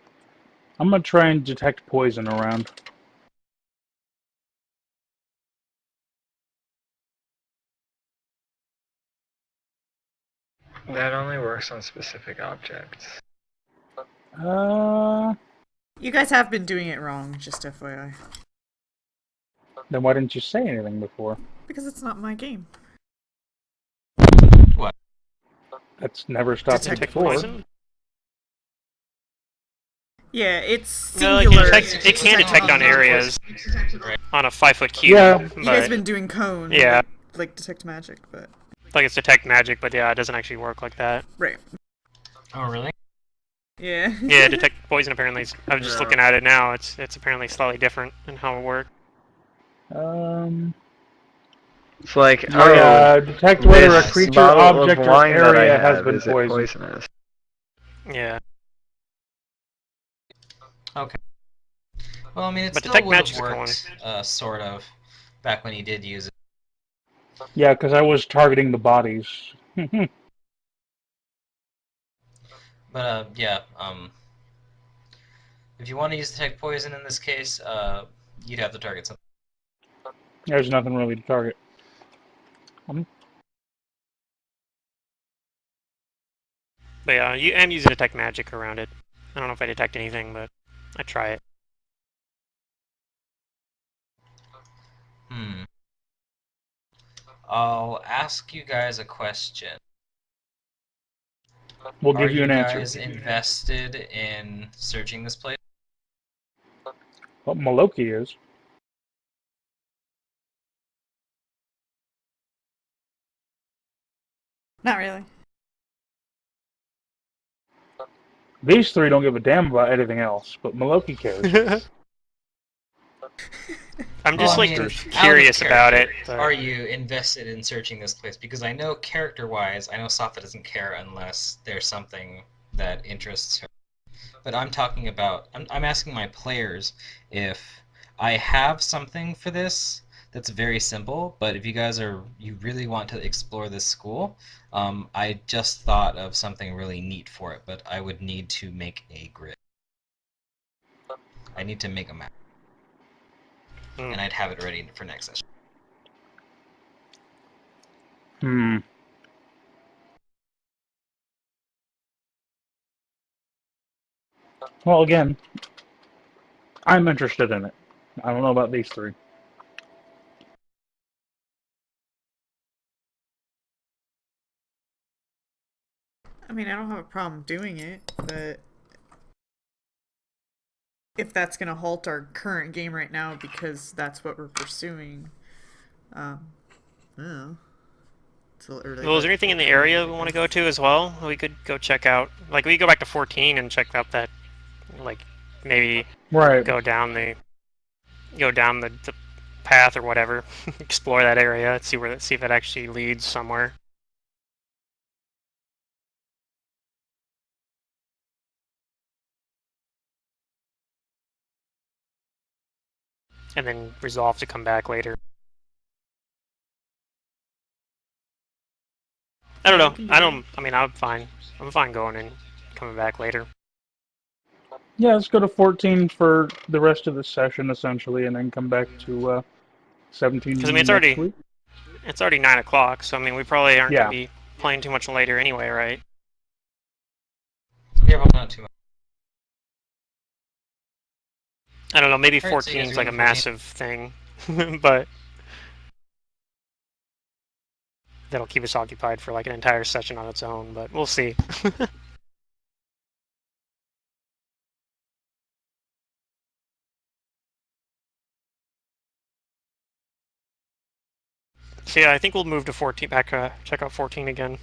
gonna try and detect poison around. That only works on specific objects. You guys have been doing it wrong, just FYI. Then why didn't you say anything before? Because it's not my game. What? That's never stopped me Detect before. poison? Yeah, it's No, singular. it can detect on areas on a 5-foot cube. Yeah. You guys been doing cone. Yeah. Like detect magic, but Like it's detect magic, but yeah, it doesn't actually work like that. right. Oh, really? Yeah. Yeah, detect poison apparently. I was just No. looking at it now. It's apparently slightly different in how it works. It's like, detect whether a this creature, bottle object, of or wine that I area has have, been is it poisoned. poisonous? Yeah. Okay. Well, I mean, it But still detect would have magic's worked, sort of, back when he did use it. Yeah, because I was targeting the bodies. But, yeah, if you want to use detect poison in this case, you'd have to target something. There's nothing really to target. But yeah, you am using detect magic around it. I don't know if I detect anything, but I try it. I'll ask you guys a question. We'll Are give you an you answer. guys invested in searching this place? Well, Maloki is. Not really. These three don't give a damn about anything else, but Maloki cares. I'm just Well, I like mean, curious out of about it. character, But... Are you invested in searching this place? Because I know character-wise, I know Safa doesn't care unless there's something that interests her. But I'm talking about, I'm asking my players if I have something for this that's very simple, but if you guys you really want to explore this school, I just thought of something really neat for it, but I would need to make a grid. I need to make a map. And I'd have it ready for next session. Well, again, I'm interested in it. I don't know about these three. I mean, I don't have a problem doing it, but if that's gonna halt our current game right now because that's what we're pursuing, well, it's a little early. Well, is there anything in the area we want to go to as well? We could go check out. Like, we could go back to 14 and check out that, like, maybe go down the path or whatever, explore that area, see if it actually leads somewhere. and then resolve to come back later. I don't know. I mean, I'm fine. I'm fine going and coming back later. Yeah, let's go to 14 for the rest of the session, essentially, and then come back to 17 Because I mean, next week. it's already 9 o'clock, so I mean, we probably aren't Yeah. going to be playing too much later anyway, right? Yeah, well, not too much. I don't know. Maybe All right, so 14 you guys is are like a going to 14? massive thing, but that'll keep us occupied for like an entire session on its own. But we'll see. So yeah, I think we'll move to 14. Back, check out 14 again.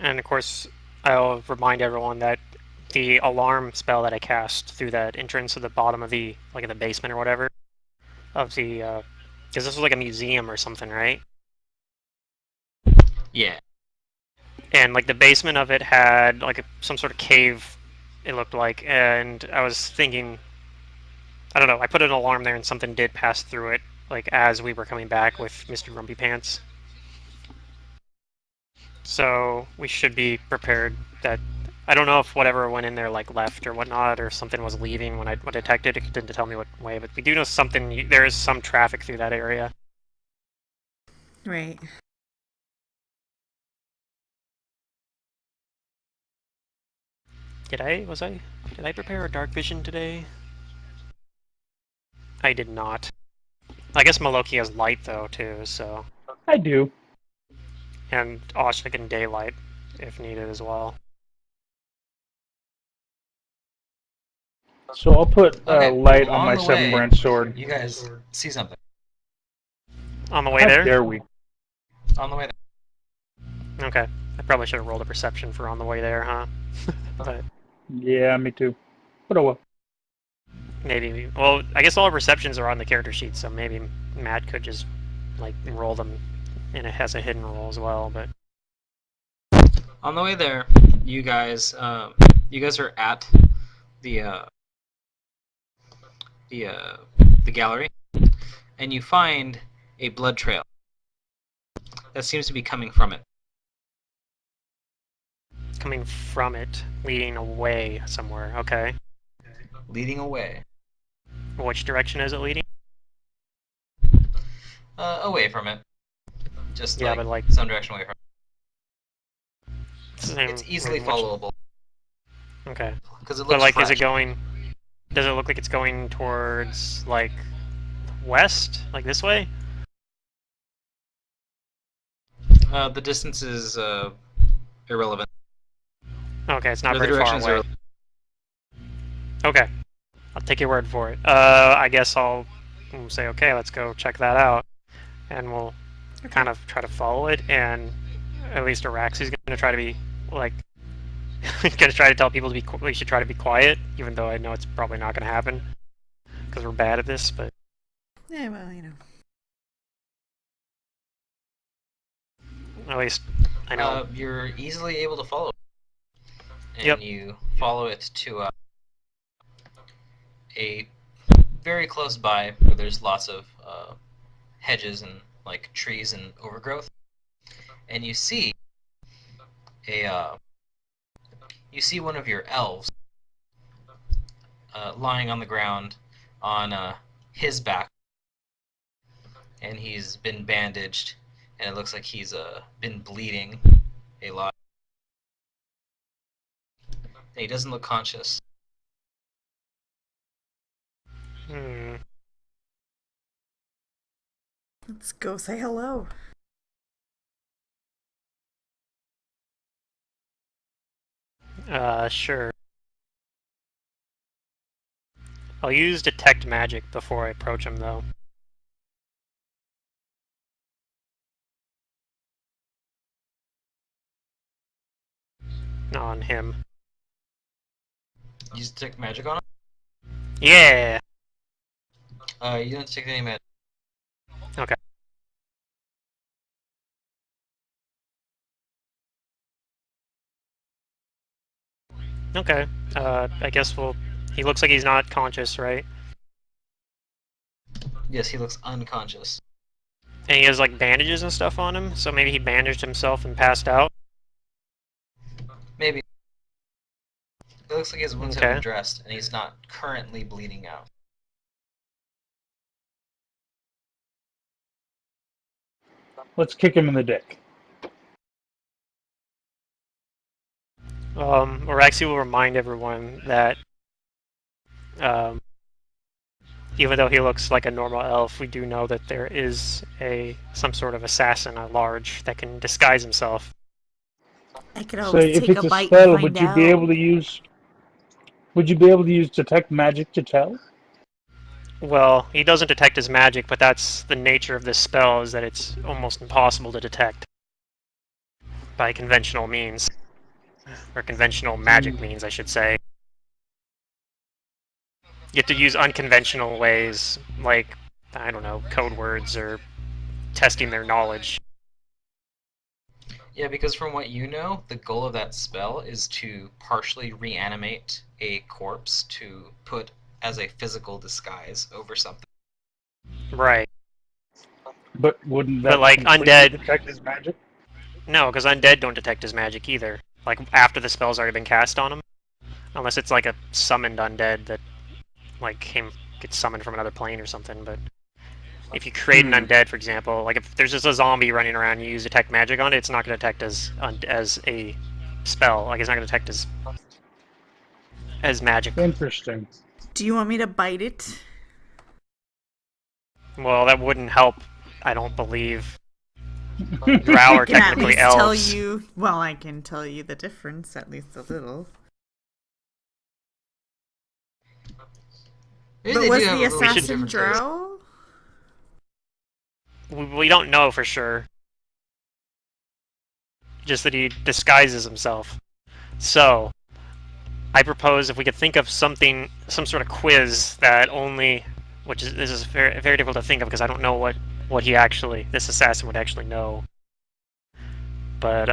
And of course, I'll remind everyone that the alarm spell that I cast through that entrance at the bottom of the, like in the basement or whatever, of the, because this was like a museum or something, right? Yeah. And like the basement of it had like some sort of cave, it looked like, and I was thinking, I don't know, I put an alarm there and something did pass through it, like as we were coming back with Mr. Grumpy Pants. So we should be prepared that I don't know if whatever went in there like left or whatnot, or something was leaving when I detected it. It didn't tell me what way, but we do know something. There is some traffic through that area. Right. Did I prepare a dark vision today? I did not. I guess Maloki has light though too, so. I do. And Oshik can daylight if needed as well. So I'll put Okay, light well, on my the seven way, branch sword. You guys see something. On the way How there? dare we? On the way there. Okay. I probably should have rolled a perception for on the way there, huh? But Yeah, me too. But oh well. maybe. Well, I guess all our perceptions are on the character sheet, so maybe Matt could just like roll them, and it has a hidden roll as well. But On the way there, you guys are at the the gallery, and you find a blood trail that seems to be coming from it. coming from it, leading away somewhere. Okay. Leading away. Which direction is it leading? Away from it. Just Yeah, like, but like some direction away from same, it. It's easily which- followable. Okay. Because it looks But like, fresh. is it going? Does it look like it's going towards like west, like this way? The distance is irrelevant. Okay, it's not The very far directions away. are Okay, I'll take your word for it. I guess I'll say okay. Let's go check that out, and we'll kind of try to follow it. And at least Araxi's gonna try to be like, gonna try to tell people to be. We should try to be quiet, even though I know it's probably not gonna happen because we're bad at this. But Yeah, well, you know. at least I know. you're easily able to follow it. And Yep. you follow it to a very close by where there's lots of hedges and like trees and overgrowth, and you see one of your elves lying on the ground on his back, and he's been bandaged, and it looks like he's been bleeding a lot. And he doesn't look conscious. Hmm. Let's go say hello. Sure. I'll use detect magic before I approach him, though. On him. You just detect magic on him? Yeah. You don't detect any magic. Okay. Okay. I guess we'll... He looks like he's not conscious, right? Yes, he looks unconscious. And he has, like, bandages and stuff on him, so maybe he bandaged himself and passed out? Maybe. It looks like his wounds have Okay. been dressed, and he's not currently bleeding out. Let's kick him in the dick. Oraxi will remind everyone that, even though he looks like a normal elf, we do know that there is some sort of assassin at large that can disguise himself. I could So always if take it's a a bite spell, and find would you out. be able to use? Would you be able to use detect magic to tell? Well, he doesn't detect his magic, but that's the nature of this spell, is that it's almost impossible to detect by conventional means. Or conventional magic means, I should say. You have to use unconventional ways, like, I don't know, code words or testing their knowledge. Yeah, because from what you know, the goal of that spell is to partially reanimate a corpse to put as a physical disguise over something. Right. But wouldn't But, that like, completely undead... detect his magic? No, because undead don't detect his magic either. Like, after the spell's already been cast on him. Unless it's, like, a summoned undead that, like, gets summoned from another plane or something, but... If you create an undead, for example, like if there's just a zombie running around and you use detect magic on it, it's not going to detect as a spell. Like, it's not going to detect as magic. Interesting. Do you want me to bite it? Well, that wouldn't help, I don't believe. Drow I are can at technically least elves. tell you. Well, I can tell you the difference, at least a little. Maybe But they was do have the a little bit assassin different taste. drow? We don't know for sure. Just that he disguises himself. So, I propose if we could think of some sort of quiz that only, this is very, very difficult to think of because I don't know what this assassin would actually know. But,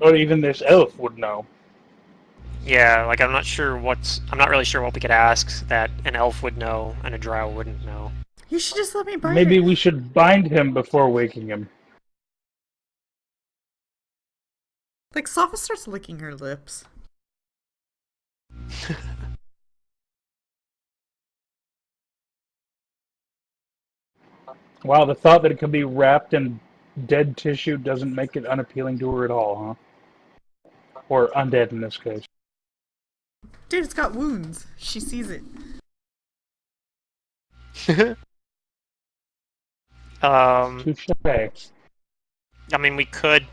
Or even this elf would know. yeah, like I'm not really sure what we could ask that an elf would know and a drow wouldn't know. You should just let me bite Maybe it. we should bind him before waking him. Like, Sopha starts licking her lips. Wow, the thought that it could be wrapped in dead tissue doesn't make it unappealing to her at all, huh? Or undead in this case. Dude, it's got wounds. She sees it. Touche. I mean, we could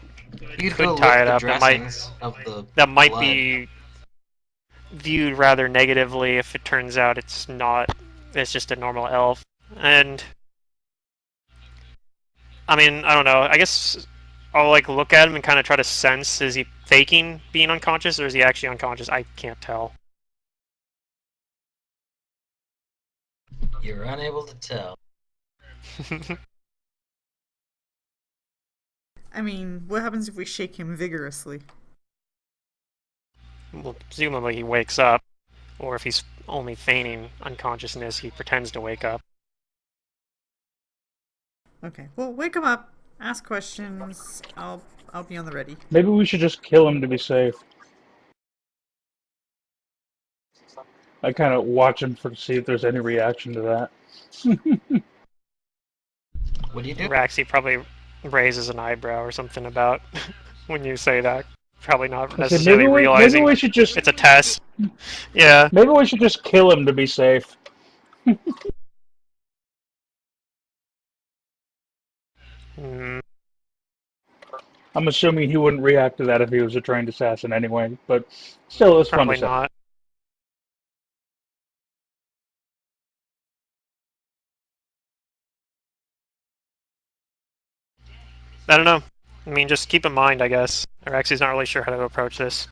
You could go tie lick it the up. dressings of the That might blood. be viewed rather negatively if it turns out it's not. It's just a normal elf. And I mean, I don't know. I guess I'll like look at him and kind of try to sense: is he faking being unconscious, or is he actually unconscious? I can't tell. You're unable to tell. I mean, what happens if we shake him vigorously? Well, presumably he wakes up, or if he's only feigning unconsciousness, he pretends to wake up. Okay, well, wake him up. Ask questions. I'll be on the ready. Maybe we should just kill him to be safe. I kind of watch him to see if there's any reaction to that. What do you do? Raxi probably raises an eyebrow or something about when you say that. Probably not necessarily realizing maybe we should just, it's a test. Yeah. Maybe we should just kill him to be safe. Mm, I'm assuming he wouldn't react to that if he was a trained assassin anyway, but still, it was fun to probably say. not. I don't know. I mean, just keep in mind, I guess. Raxi's not really sure how to approach this.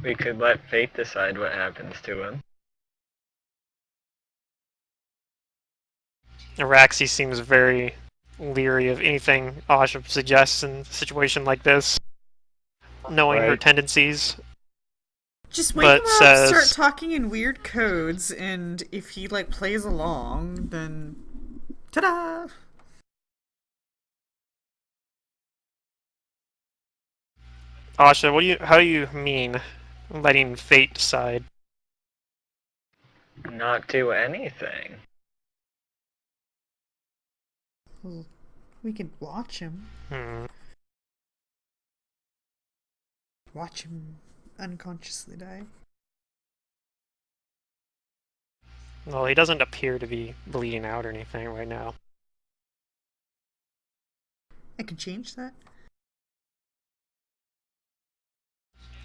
We could let fate decide what happens to him. Araxi seems very leery of anything Asha suggests in a situation like this, knowing her tendencies. Just wake him But up, start says, talking in weird codes, and if he like plays along, then ta-da! Asha, how do you mean letting fate decide? Not do anything. We could watch him. Hmm. Watch him unconsciously die. Well, he doesn't appear to be bleeding out or anything right now. I could change that.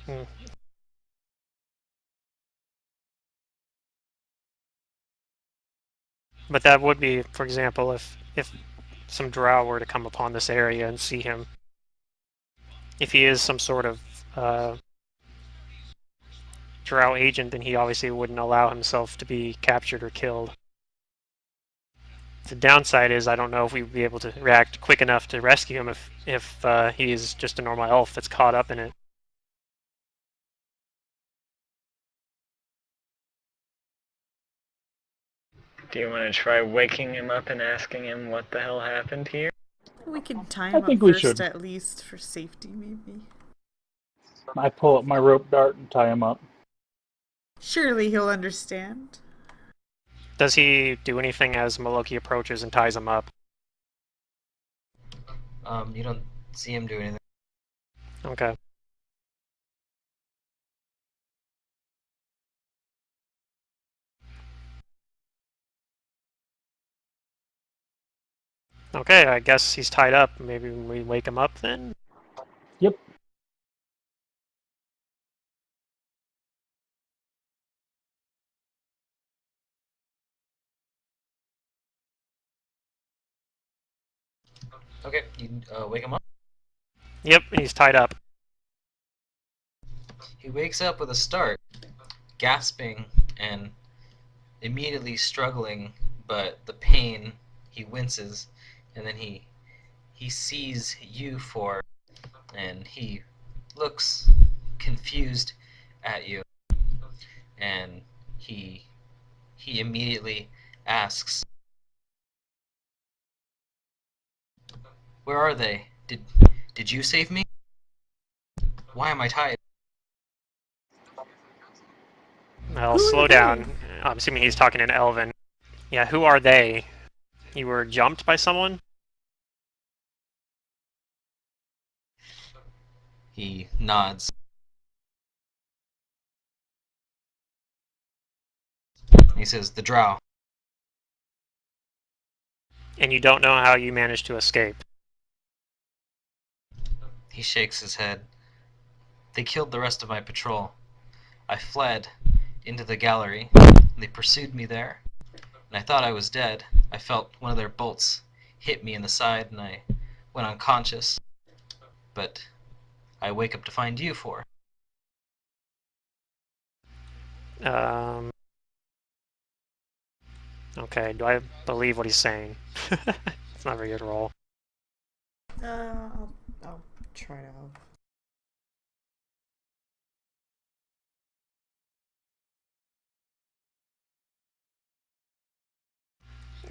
Hmm. But that would be, for example, if some drow were to come upon this area and see him. If he is some sort of drow agent, then he obviously wouldn't allow himself to be captured or killed. The downside is I don't know if we'd be able to react quick enough to rescue him if he's just a normal elf that's caught up in it. Do you want to try waking him up and asking him what the hell happened here? We could tie I him think up we first, should. at least for safety, maybe. I pull up my rope dart and tie him up. Surely he'll understand. Does he do anything as Maloki approaches and ties him up? You don't see him do anything. Okay. Okay, I guess he's tied up. Maybe we wake him up then? Yep. Okay, you wake him up. Yep, he's tied up. He wakes up with a start, gasping and immediately struggling, but the pain, he winces, and then he sees you four, and he looks confused at you, and he immediately asks, "Where are they? Did you save me? Why am I tied?" I'll Who slow are they? down. I'm assuming he's talking in Elven. Yeah, who are they? You were jumped by someone? He nods. He says, "The drow." And you don't know how you managed to escape? He shakes his head. "They killed the rest of my patrol. I fled into the gallery. They pursued me there, and I thought I was dead. I felt one of their bolts hit me in the side, and I went unconscious. But I wake up to find you four." Okay, do I believe what he's saying? It's not very good roll. I'll try to help.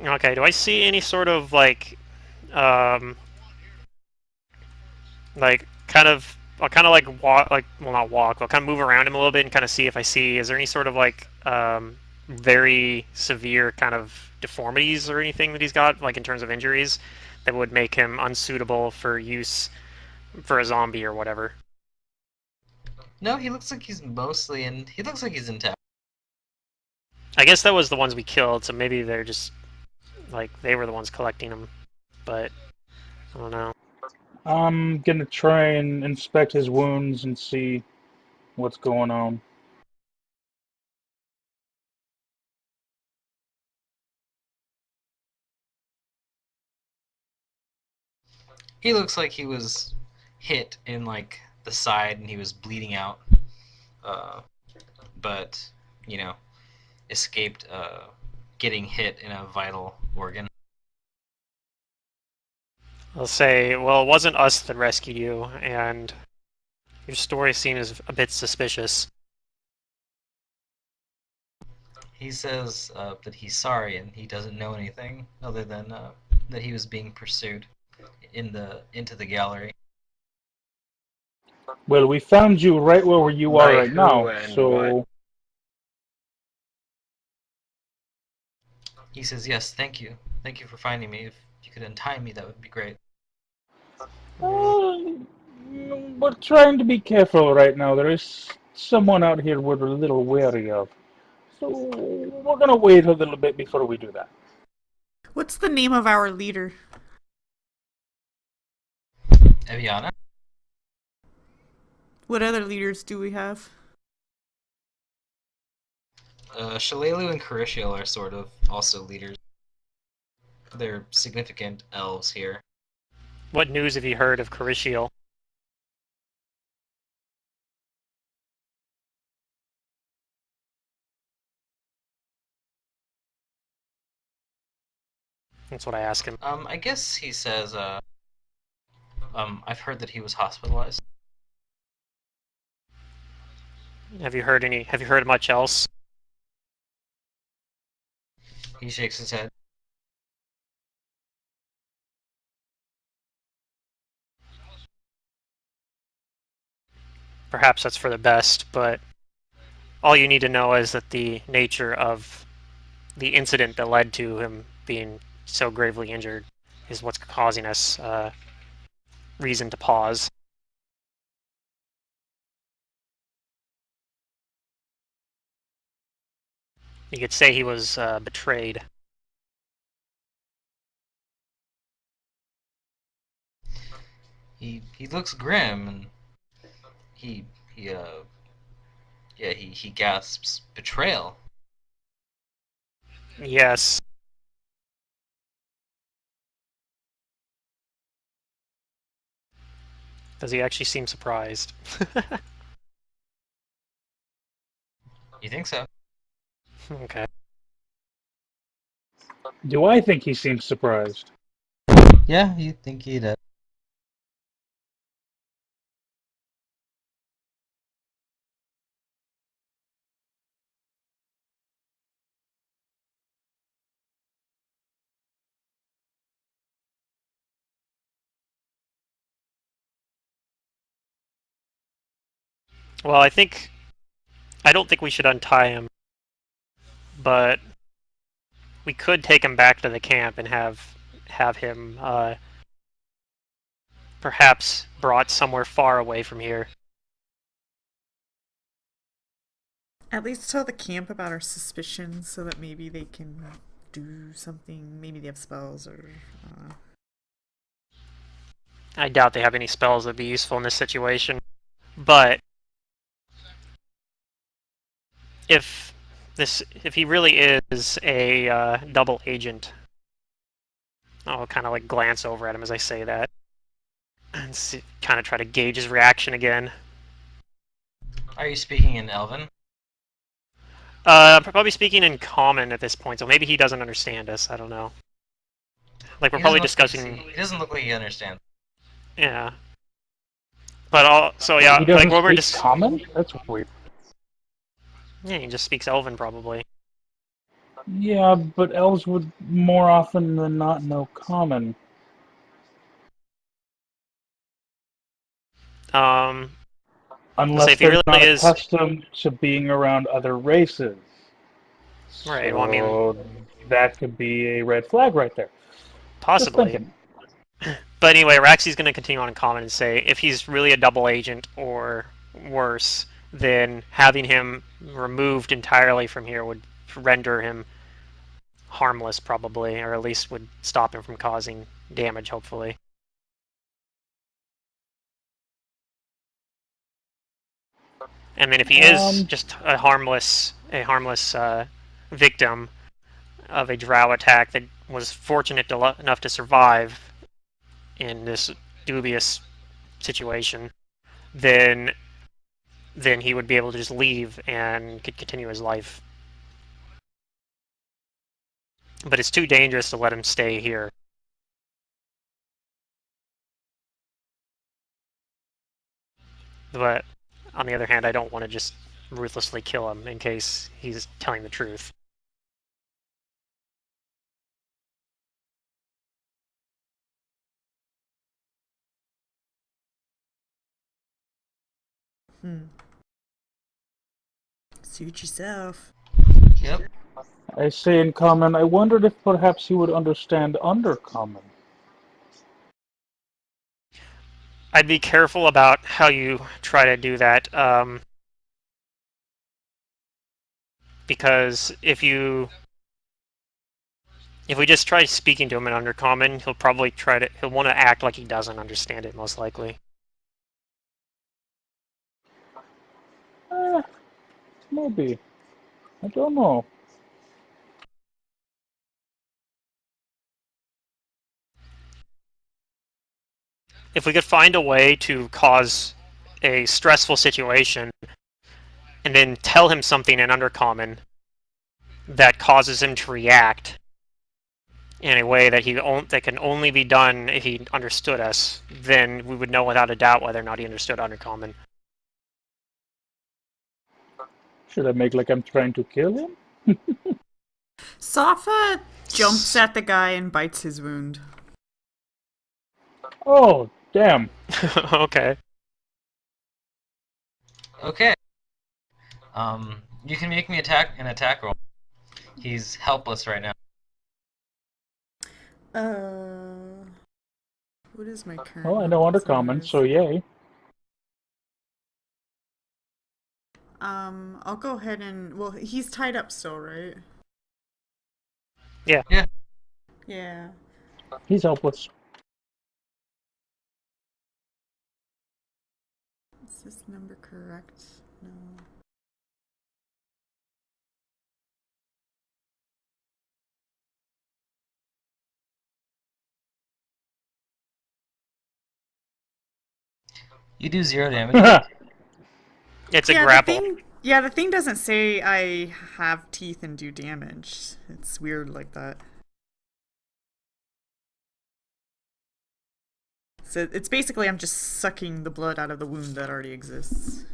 Okay, do I see any sort of um, I'll kind of like walk, well, not walk, I'll kind of move around him a little bit and kind of see if I see, is there any sort of very severe kind of deformities or anything that he's got, like in terms of injuries, that would make him unsuitable for use for a zombie or whatever? No, he looks like he's mostly in. He looks like he's intact. I guess that was the ones we killed, so maybe they're just, like, they were the ones collecting them, but I don't know. I'm gonna try and inspect his wounds and see what's going on. He looks like he was hit in like the side and he was bleeding out, but you know, escaped getting hit in a vital organ. I'll say, well, it wasn't us that rescued you, and your story seems a bit suspicious. He says that he's sorry and he doesn't know anything other than that he was being pursued into the gallery. Well, we found you right where you are By right who now, and so... what? He says, yes, thank you. Thank you for finding me. If you could untie me, that would be great. We're trying to be careful right now. There is someone out here we're a little wary of. So we're going to wait a little bit before we do that. What's the name of our leader? Eviana? What other leaders do we have? Shalelu and Carishiel are sort of also leaders. They're significant elves here. What news have you heard of Carishiel? That's what I ask him. I guess he says, I've heard that he was hospitalized. Have you heard much else? He shakes his head. Perhaps that's for the best, but all you need to know is that the nature of the incident that led to him being so gravely injured is what's causing us reason to pause. You could say he was betrayed. He looks grim and he yeah, he gasps betrayal. Yes. Does he actually seem surprised? You think so? Okay. Do I think he seems surprised? Yeah, you think he does. Well, I don't think we should untie him, but we could take him back to the camp and have him perhaps brought somewhere far away from here. At least tell the camp about our suspicions so that maybe they can do something. Maybe they have spells or... I doubt they have any spells that would be useful in this situation. But if he really is a double agent, I'll kind of like glance over at him as I say that and kind of try to gauge his reaction again. Are you speaking in Elven? Probably speaking in common at this point, so maybe he doesn't understand us. I don't know. Like we're He probably doesn't look discussing. he doesn't look like he understands. Yeah. But so yeah, He doesn't like what we're speak just. common? That's weird. Yeah, he just speaks Elven probably. Yeah, but elves would more often than not know common. Um, say Unless if he they're really not is. accustomed to being around other races. Right. Well, I mean, So that could be a red flag right there. Just possibly. thinking. But anyway, Raxi's going to continue on in common and say if he's really a double agent or worse, then having him removed entirely from here would render him harmless, probably, or at least would stop him from causing damage, hopefully. And then if he is just a harmless victim of a drow attack that was fortunate enough to survive in this dubious situation, then he would be able to just leave and could continue his life. But it's too dangerous to let him stay here. But on the other hand, I don't want to just ruthlessly kill him in case he's telling the truth. Suit yourself. Yep. I say in common, I wondered if perhaps he would understand undercommon. I'd be careful about how you try to do that, because if we just try speaking to him in undercommon, he'll want to act like he doesn't understand it, most likely. Maybe. I don't know. If we could find a way to cause a stressful situation and then tell him something in undercommon that causes him to react in a way that that can only be done if he understood us, then we would know without a doubt whether or not he understood undercommon. Should I make like I'm trying to kill him? Safa jumps at the guy and bites his wound. Oh, damn. Okay. Okay. You can make me an attack roll. He's helpless right now. What is my current? Well, I know undercommon, so yay. I'll go ahead and... Well, he's tied up still, right? Yeah. Yeah. Yeah. He's helpless. Is this number correct? No. You do 0 damage. It's a grapple. The thing doesn't say I have teeth and do damage. It's weird like that. So it's basically I'm just sucking the blood out of the wound that already exists.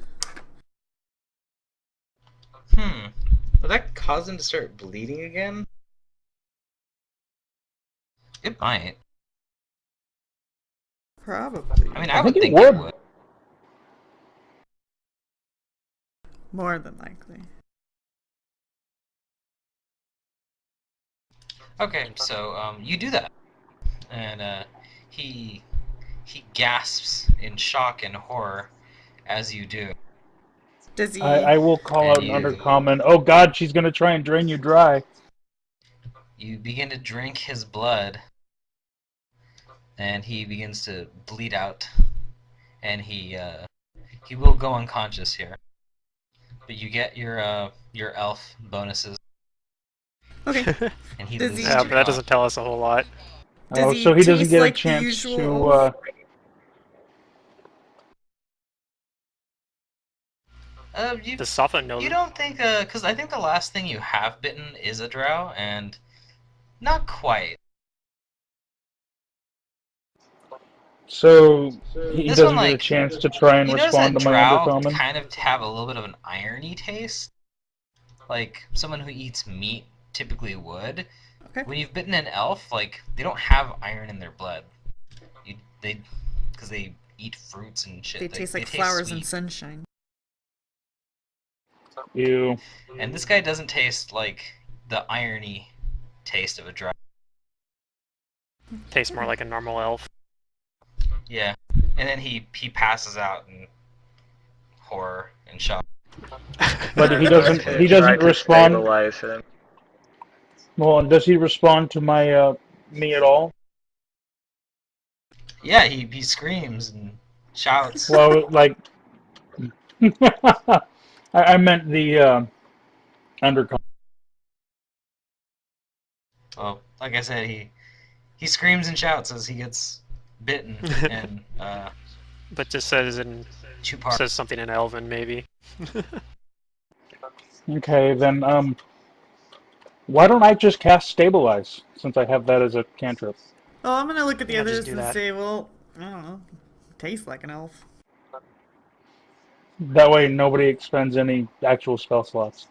Will that cause him to start bleeding again? It might. Probably. I mean, I would think it think it would. would. More than likely. Okay, so you do that, and he gasps in shock and horror as you do. Does he? I will call out And undercommon. Oh God, she's gonna try and drain you dry. You begin to drink his blood, and he begins to bleed out, and he will go unconscious here. But you get your elf bonuses. Okay. And he Does loses he- Yeah, your but that cost. doesn't tell us a whole lot. Does Oh, he so he doesn't taste get like a the chance usual to. Does Safa know You that? don't think, because I think the last thing you have bitten is a drow, and not quite. So he This doesn't one, get a like, chance to try and You notice that respond to my drow undercommon. kind of have a little bit of an irony taste, like someone who eats meat typically would. Okay. When you've bitten an elf, like, they don't have iron in their blood. Because they eat fruits and shit. They taste like flowers sweet. and sunshine. Ew. And this guy doesn't taste like the irony taste of a drow. Tastes more like a normal elf. Yeah. And then he passes out in horror and shock. But he I'm doesn't. going to He try doesn't to respond. stabilize him. Well, does he respond to my me at all? Yeah, he screams and shouts. Well, like. I meant the undercommon. Well, like I said, he screams and shouts as he gets bitten, and But just says says something in Elven, maybe. Okay, then why don't I just cast stabilize since I have that as a cantrip? Well, I'm gonna look at the Yeah, just others do and that. say, well, I don't know. Tastes like an elf. That way nobody expends any actual spell slots.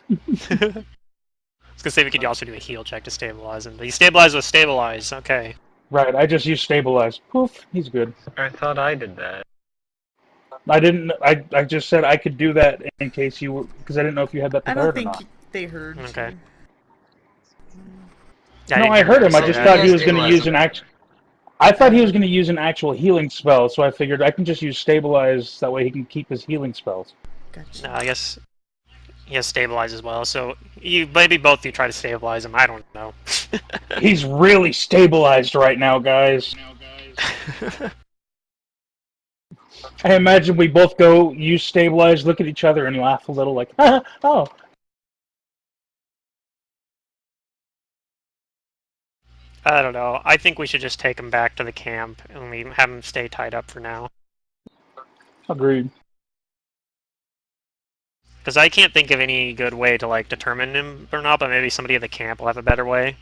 I was gonna say we could also do a heal check to stabilize him. But he stabilized with stabilize, okay. Right, I just used stabilize. Poof, he's good. I thought I did that. I didn't. I just said I could do that in case you were, because I didn't know if you had that I prepared don't or think not. they heard Okay. you. No, I heard him. I just thought he was going to use an actual. I thought he was going to use an actual healing spell, so I figured I can just use stabilize. That way he can keep his healing spells. Gotcha. No, I guess he has stabilize as well. So maybe both of you try to stabilize him. I don't know. He's really stabilized right now, guys. I imagine we both go use stabilize, look at each other, and laugh a little, like, oh. I don't know. I think we should just take him back to the camp and have him stay tied up for now. Agreed. Because I can't think of any good way to like determine him or not, but maybe somebody at the camp will have a better way.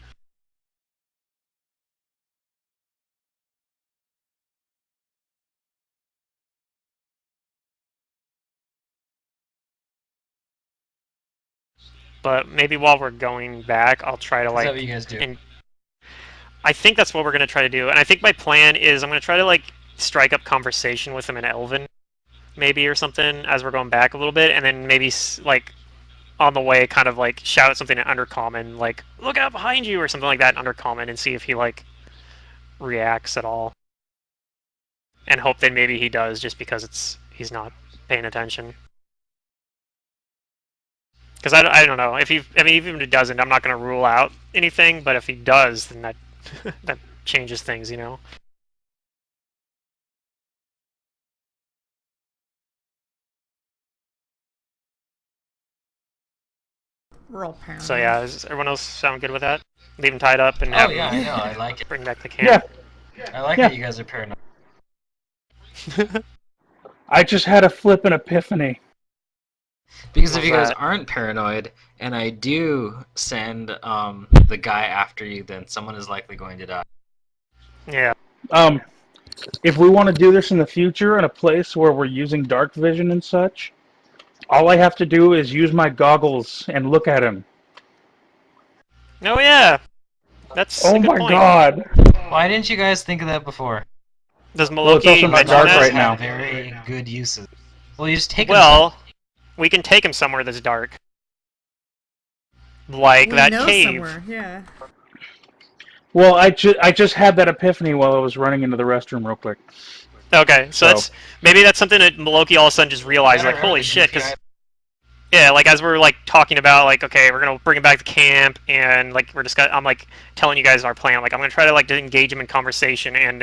But maybe while we're going back, I'll try to like. Is that what you guys do? I think that's what we're gonna try to do, and I think my plan is I'm gonna try to like strike up conversation with him in Elven, maybe or something as we're going back a little bit, and then maybe like on the way, kind of like shout out something in Undercommon, like "Look out behind you" or something like that in Undercommon, and see if he like reacts at all, and hope that maybe he does, just because he's not paying attention. Because I don't know if even if he doesn't, I'm not gonna rule out anything, but if he does, then that that changes things, you know. We're all paranoid. So yeah, does everyone else sound good with that? Leave him tied up and Oh have yeah, him I know. I like it. bring back the camp. I like that you guys are paranoid. I just had a flippin' epiphany. Because if What's you guys that? aren't paranoid, and I do send the guy after you, then someone is likely going to die. Yeah. If we want to do this in the future in a place where we're using dark vision and such, all I have to do is use my goggles and look at him. Oh yeah. That's a Oh good my point. god! Why didn't you guys think of that before? Does Well, it's Maloki also not mention dark that? right now. Very good uses. Well, you just take him. Well, we can take him somewhere that's dark. Like we that know cave. somewhere, yeah. Well, I just had that epiphany while I was running into the restroom real quick. Okay, so maybe that's something that Maloki all of a sudden just realized, like, holy shit, because yeah, like as we're like talking about, like, okay, we're gonna bring him back to camp, and like I'm like telling you guys our plan. Like I'm gonna try to like engage him in conversation and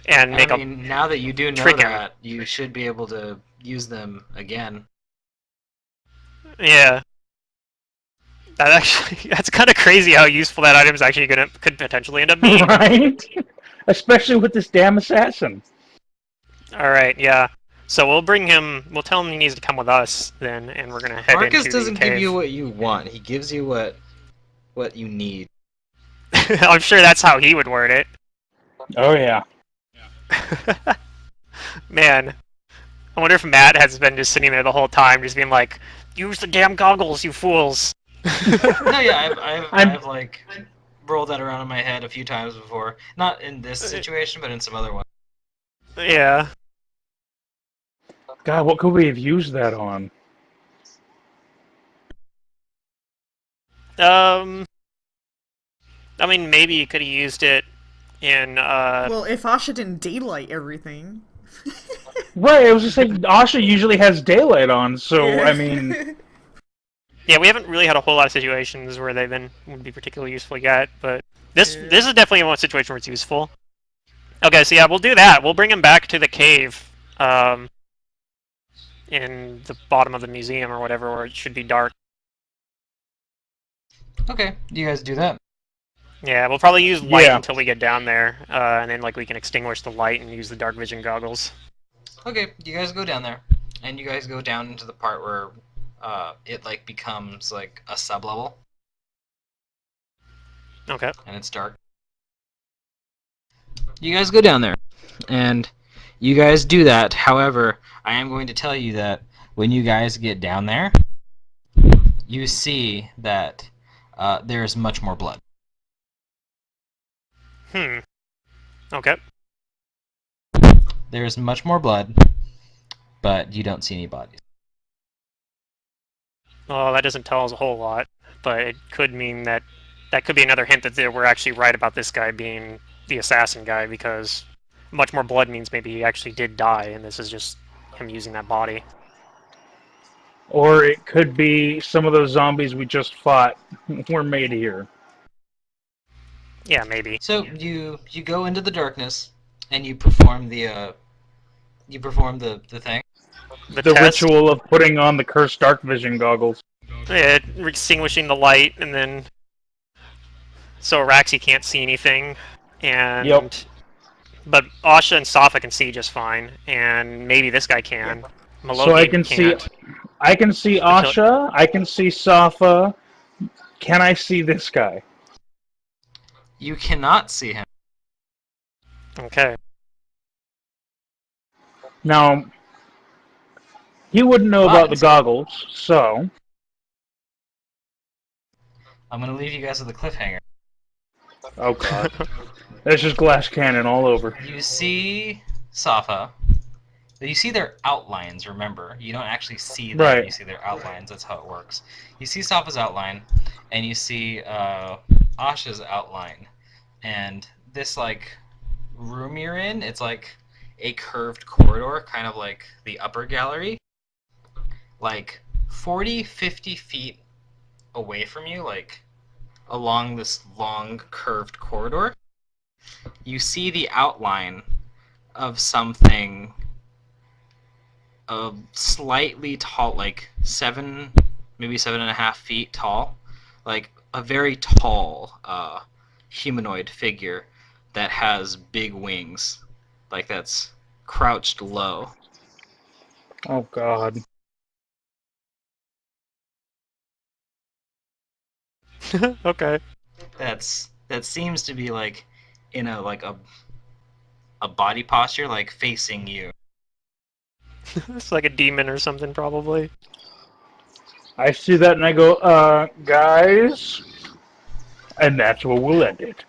make I mean, now that you do know that, you should be able to use them again. Yeah. That's kind of crazy how useful that item is actually could potentially end up being. Right? Especially with this damn assassin. Alright, yeah. So we'll tell him he needs to come with us then, and we're gonna head Marcus into doesn't the cave. give you what you want, he gives you what you need. I'm sure that's how he would word it. Oh yeah. Man. I wonder if Matt has been just sitting there the whole time, just being like, use the damn goggles, you fools! No, yeah, I've like rolled that around in my head a few times before. Not in this situation, but in some other one. Yeah. God, what could we have used that on? I mean, maybe you could have used it in, Well, if Asha didn't daylight everything. Right, I was just saying, Asha usually has daylight on, so, Yeah. I mean... Yeah, we haven't really had a whole lot of situations where would be particularly useful yet, but this is definitely one situation where it's useful. Okay, so yeah, we'll do that. We'll bring him back to the cave, in the bottom of the museum or whatever, where it should be dark. Okay, you guys do that. Yeah, we'll probably use light until we get down there, and then like we can extinguish the light and use the dark vision goggles. Okay, you guys go down there, and you guys go down into the part where it like becomes like a sub-level. Okay. And it's dark. You guys go down there, and You guys do that. However, I am going to tell you that when you guys get down there, you see that there's much more blood. Okay. There's much more blood, but you don't see any bodies. Well, that doesn't tell us a whole lot, but it could mean that could be another hint that we're actually right about this guy being the assassin guy, because much more blood means maybe he actually did die, and this is just him using that body. Or it could be some of those zombies we just fought were made here. Yeah, maybe. So you go into the darkness and you perform the thing. The ritual of putting on the cursed dark vision goggles. Yeah, extinguishing the light, and then so Araxi can't see anything, and Yep. but Asha and Safa can see just fine, and maybe this guy can. So I can can't. I can see Asha, I can see Safa. Can I see this guy? You cannot see him. Okay. Now, he wouldn't know about the goggles, so... I'm going to leave you guys with a cliffhanger. Oh god. That's just glass cannon all over. You see Safa. You see their outlines, remember. You don't actually see them, Right. You see their outlines. That's how it works. You see Safa's outline, and you see Asha's outline. And this, like, room you're in, it's like a curved corridor, kind of like the upper gallery. Like 40, 50 feet away from you, like along this long curved corridor, you see the outline of something slightly tall, like maybe 7.5 feet tall, like a very tall humanoid figure that has big wings, like that's crouched low. Oh god. Okay. That seems to be like in a body posture, like facing you. It's like a demon or something, probably. I see that and I go, guys... And that's where we'll end it.